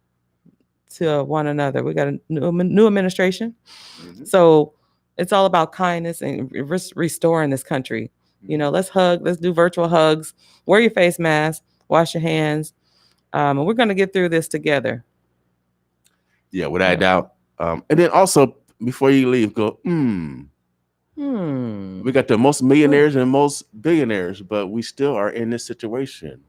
S12: to one another. We got a new administration. So it's all about kindness and restoring this country. Let's hug. Let's do virtual hugs. Wear your face mask. Wash your hands. And we're going to get through this together.
S1: Yeah, without a doubt. And then also, before you leave, go, we got the most millionaires and most billionaires, but we still are in this situation.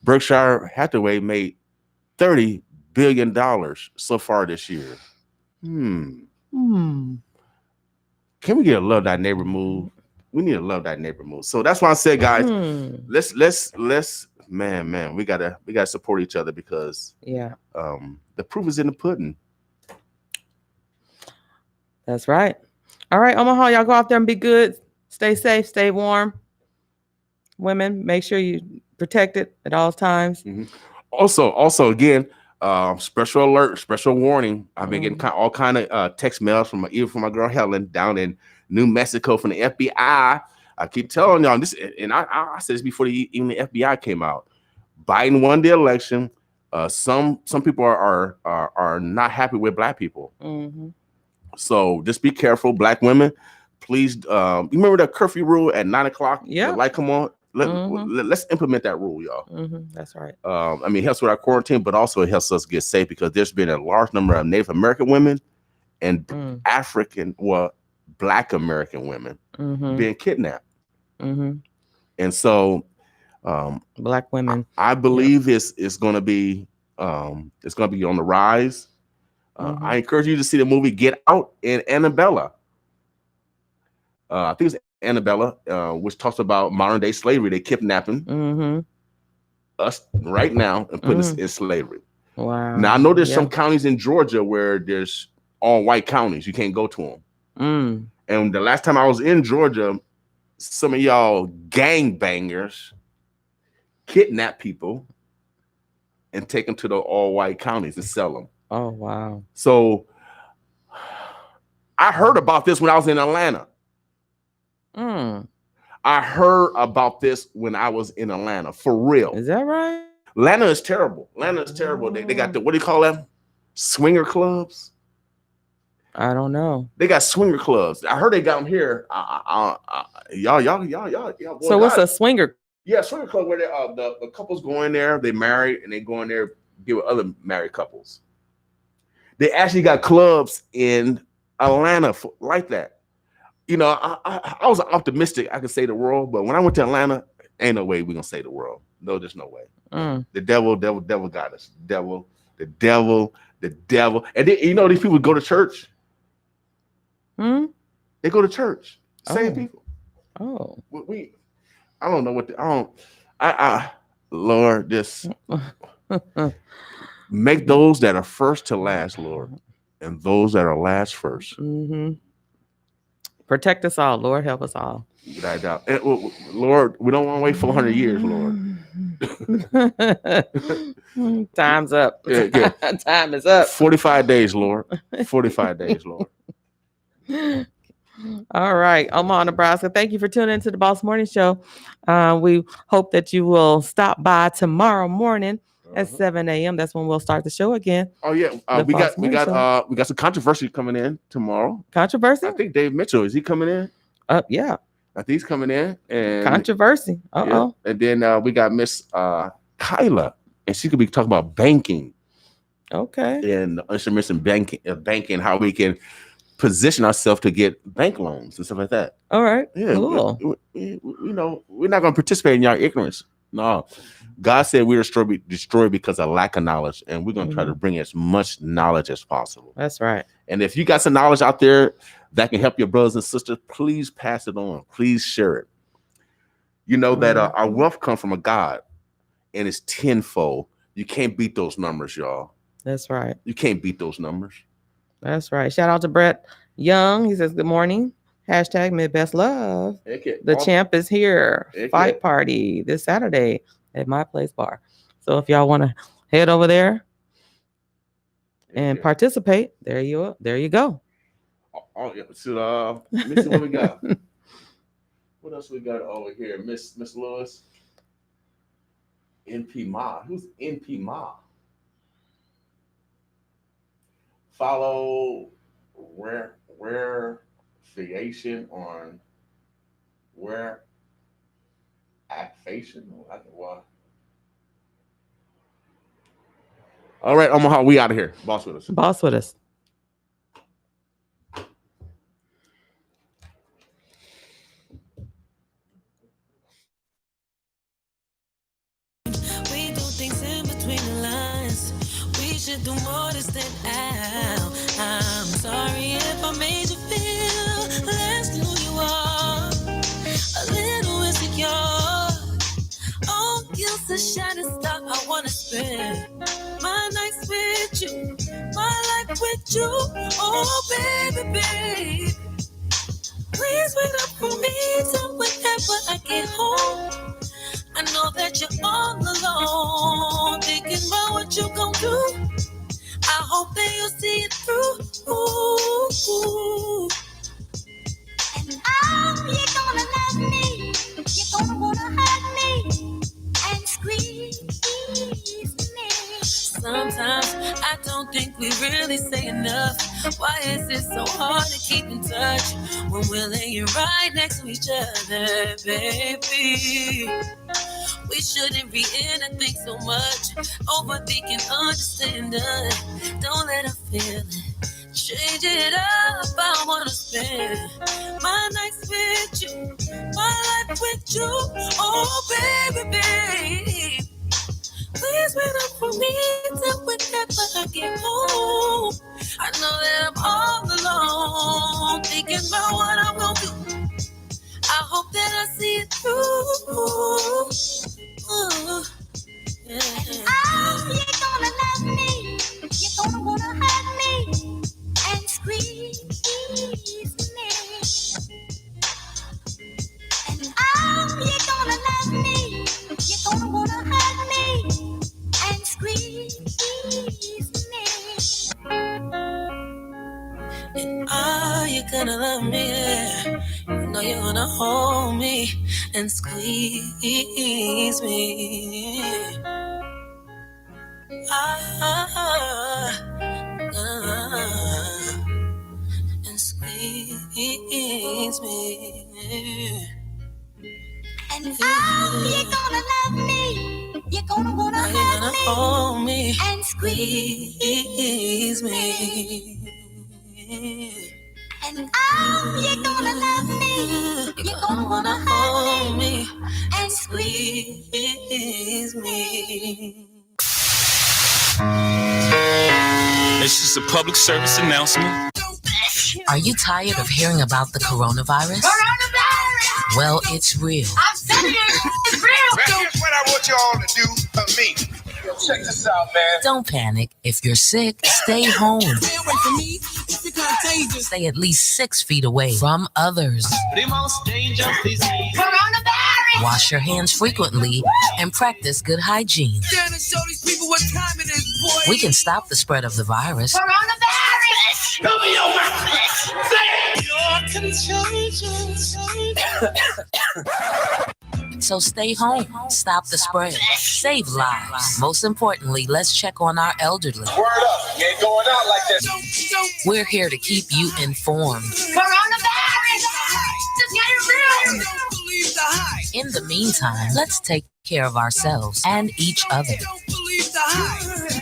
S1: Berkshire Hathaway made $30 billion so far this year. Can we get a love that neighbor move? We need to love that neighbor move. So that's why I said, guys, let's man, we gotta support each other, because the proof is in the pudding.
S12: That's right. All right, Omaha, y'all go out there and be good. Stay safe, stay warm. Women, make sure you protect it at all times.
S1: Also, again, special alert, special warning. I've been getting all kind of text mails from my girl Helen down in New Mexico from the FBI. I keep telling y'all this, and I said this before even the FBI came out. Biden won the election. Some people are not happy with Black people. So just be careful, Black women. Please, you remember that curfew rule at 9:00?
S12: Yeah,
S1: the light come on. Let's implement that rule, y'all.
S12: That's right.
S1: It helps with our quarantine, but also it helps us get safe, because there's been a large number of Native American women and Black American women being kidnapped. And so
S12: Black women,
S1: I believe it's going to be on the rise. I encourage you to see the movie Get Out in Annabella. I think it's Annabella, which talks about modern day slavery. They kidnapping us right now and putting us in slavery.
S12: Wow.
S1: Now I know there's some counties in Georgia where there's all white counties. You can't go to them. And the last time I was in Georgia, some of y'all gangbangers kidnap people and take them to the all white counties and sell them.
S12: Oh, wow.
S1: So I heard about this when I was in Atlanta. I heard about this when I was in Atlanta, for real.
S12: Is that right?
S1: Atlanta is terrible. They got what do you call them? Swinger clubs.
S12: I don't know.
S1: They got swinger clubs. I heard they got them here. Y'all.
S12: So what's a swinger?
S1: Yeah, swinger club where the couples go in there, they married, and they go in there get with other married couples. They actually got clubs in Atlanta like that. You know, I was optimistic I could save the world, but when I went to Atlanta, ain't no way we're gonna save the world. No, there's no way. The devil got us. The devil. And then, you know, these people go to church. They go to church. Same people.
S12: Oh.
S1: I don't know what Lord, just make those that are first to last, Lord, and those that are last first.
S12: Protect us all, Lord. Help us all.
S1: Without doubt. And, Lord, we don't want to wait 400 years, Lord.
S12: Time's up.
S1: Yeah.
S12: Time is up.
S1: 45 days, Lord. 45 days, Lord.
S12: All right. Omaha, Nebraska. Thank you for tuning into the Boss Morning Show. We hope that you will stop by tomorrow morning at 7 a.m. That's when we'll start the show again.
S1: Oh yeah. We got some controversy coming in tomorrow.
S12: Controversy?
S1: I think Dave Mitchell, is he coming in?
S12: Yeah.
S1: I think he's coming in. And
S12: controversy.
S1: Yeah. And then we got Miss Kyla, and she could be talking about banking.
S12: Okay.
S1: And instruments in banking, how we can position ourselves to get bank loans and stuff like that.
S12: All right.
S1: Yeah.
S12: Cool.
S1: You know, we're not going to participate in your ignorance. No. God said we're destroyed because of lack of knowledge, and we're going to try to bring as much knowledge as possible.
S12: That's right.
S1: And if you got some knowledge out there that can help your brothers and sisters, please pass it on. Please share it. You know that our wealth comes from a God, and it's tenfold. You can't beat those numbers, y'all.
S12: That's right.
S1: You can't beat those numbers.
S12: That's right. Shout out to Brett Young. He says, good morning. Hashtag Midbest Love. The champ is here. Fight party this Saturday at My Place Bar. So if y'all want to head over there and participate, there you go.
S1: Oh yeah. So let me see what we got. What else we got over here? Miss Lewis. NP Ma. Who's NP Ma? Follow verification on activation. What? All right, Omaha, we out of here. Boss with us.
S12: Boss with us.
S7: We do things in between the lines. We should do more to stand out. I'm sorry if I made you feel less than who you are. A little insecure. Oh, you're the shining star I wanna spend my nights with you, my life with you. Oh, baby, babe. Please wait up for me till whenever I get home. I know that you're all alone, thinking about what you gon' do. I hope that you'll see it through. And you're gonna love me. You're gonna wanna hug me and squeeze me. Sometimes I don't think we really say enough. Why is it so hard to keep in touch when we're laying right next to each other, baby? We shouldn't be in a thing so much. Overthinking, understanding. Don't let her feel it. Change it up. I wanna spend my nights with you, my life with you. Oh, baby, babe. Please wait up for me till whenever I get home. I know that I'm all alone, thinking about what I'm gonna do. I hope that I see it through. Yeah. You're gonna love me. You're gonna wanna hug me and squeeze me. And you're gonna love me. You're gonna wanna hug me and squeeze me. And you're gonna love me, yeah. You know you're gonna hold me and squeeze me. me. And you're gonna love me. You're gonna wanna hold me and squeeze me. And you're gonna love me. You're gonna wanna hold me and squeeze me.
S13: It's just a public service announcement.
S14: Are you tired of hearing about the coronavirus? Well, it's real.
S7: I'm telling you, it's real.
S8: Here's what I want you all to do for me. Check this out, man.
S14: Don't panic. If you're sick, stay home.
S6: Stay away from me. It's contagious.
S14: Stay at least 6 feet away from others.
S6: The most dangerous disease.
S7: Coronavirus.
S14: Wash your hands frequently and practice good hygiene.
S6: Trying to show these people what time it is, boy.
S14: We can stop the spread of the virus.
S7: Coronavirus.
S6: Cover your mouth. Say it. You're contagious.
S14: So stay home. Stop the spread. Save lives. Most importantly, let's check on our elderly.
S8: Word up. You ain't going out like that.
S14: We're here to keep you informed.
S7: Coronavirus. Just get it real.
S6: Don't believe the hype.
S14: In the meantime, let's take care of ourselves and each other.
S6: Don't believe the hype.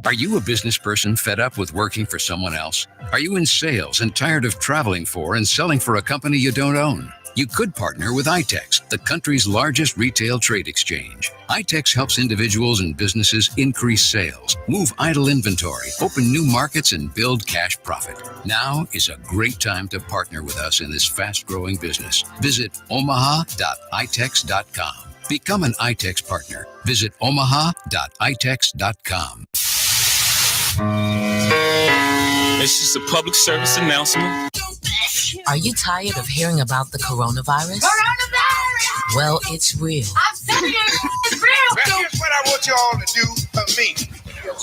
S15: Are you a business person fed up with working for someone else? Are you in sales and tired of traveling for and selling for a company you don't own? You could partner with iTex, the country's largest retail trade exchange. iTex helps individuals and businesses increase sales, move idle inventory, open new markets, and build cash profit. Now is a great time to partner with us in this fast-growing business. Visit omaha.itex.com. Become an iTex partner. Visit omaha.itex.com.
S13: It's just a public service announcement.
S14: Are you tired of hearing about the coronavirus?
S7: Coronavirus.
S14: Well, it's real.
S7: I'm telling you, it's real.
S8: Here's what I want you all to do for me.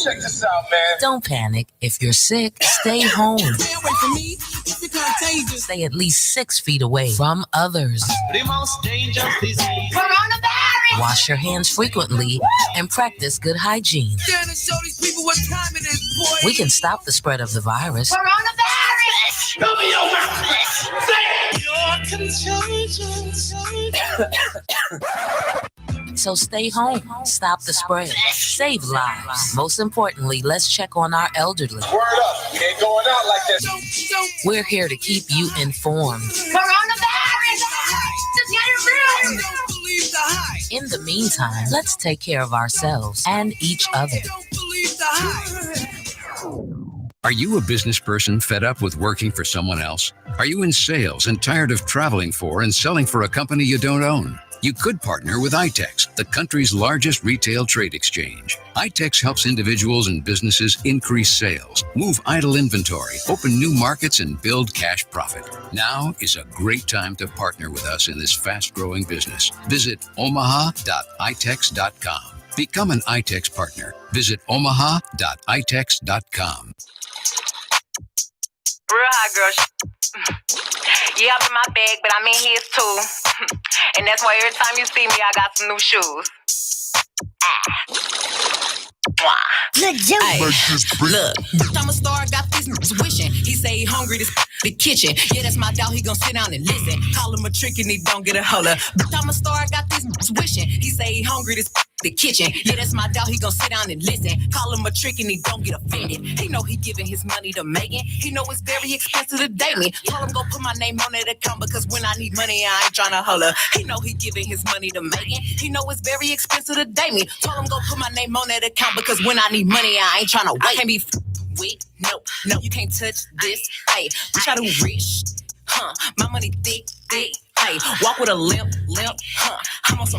S8: Check this out, man.
S14: Don't panic. If you're sick, stay home.
S6: Stay away from me. It's contagious.
S14: Stay at least 6 feet away from others.
S6: The most dangerous disease.
S7: Coronavirus.
S14: Wash your hands frequently and practice good hygiene.
S6: Trying to show these people what time it is, boy.
S14: We can stop the spread of the virus.
S7: Coronavirus.
S6: Cover your mouth. Say it. You're contagious.
S14: So stay home. Stop the spread. Save lives. Most importantly, let's check on our elderly.
S8: Word up. You ain't going out like that.
S14: We're here to keep you informed.
S7: Coronavirus. Just get it real.
S6: Don't believe the hype.
S14: In the meantime, let's take care of ourselves and each other.
S6: Don't believe the hype.
S15: Are you a business person fed up with working for someone else? Are you in sales and tired of traveling for and selling for a company you don't own? You could partner with iTex, the country's largest retail trade exchange. iTex helps individuals and businesses increase sales, move idle inventory, open new markets, and build cash profit. Now is a great time to partner with us in this fast-growing business. Visit omaha.itex.com. Become an iTex partner. Visit omaha.itex.com.
S16: Real hot girl. Yeah, I'm in my bag, but I'm in his too. And that's why every time you see me, I got some new shoes.
S7: Good joke.
S6: Ay, look, I'm a star, got this wishing. He say he hungry, this the kitchen. Yeah, that's my dog, he gon' sit down and listen. Call him a trick and he don't get a holler. I'm a star, got this wishing. He say he hungry, this the kitchen. Yeah, that's my dog, he gon' sit down and listen. Call him a trick and he don't get offended. He know he giving his money to Megan. He know it's very expensive to date me. Told him go put my name on that account because when I need money, I ain't tryna holler. He know he giving his money to Megan. He know it's very expensive to date me. Told him go put my name on that account because when I need money, I ain't tryna wait. I can't be with, no, you can't touch this. Hey, bitch, I do rich, my money thick, hey, walk with a limp, I'm on some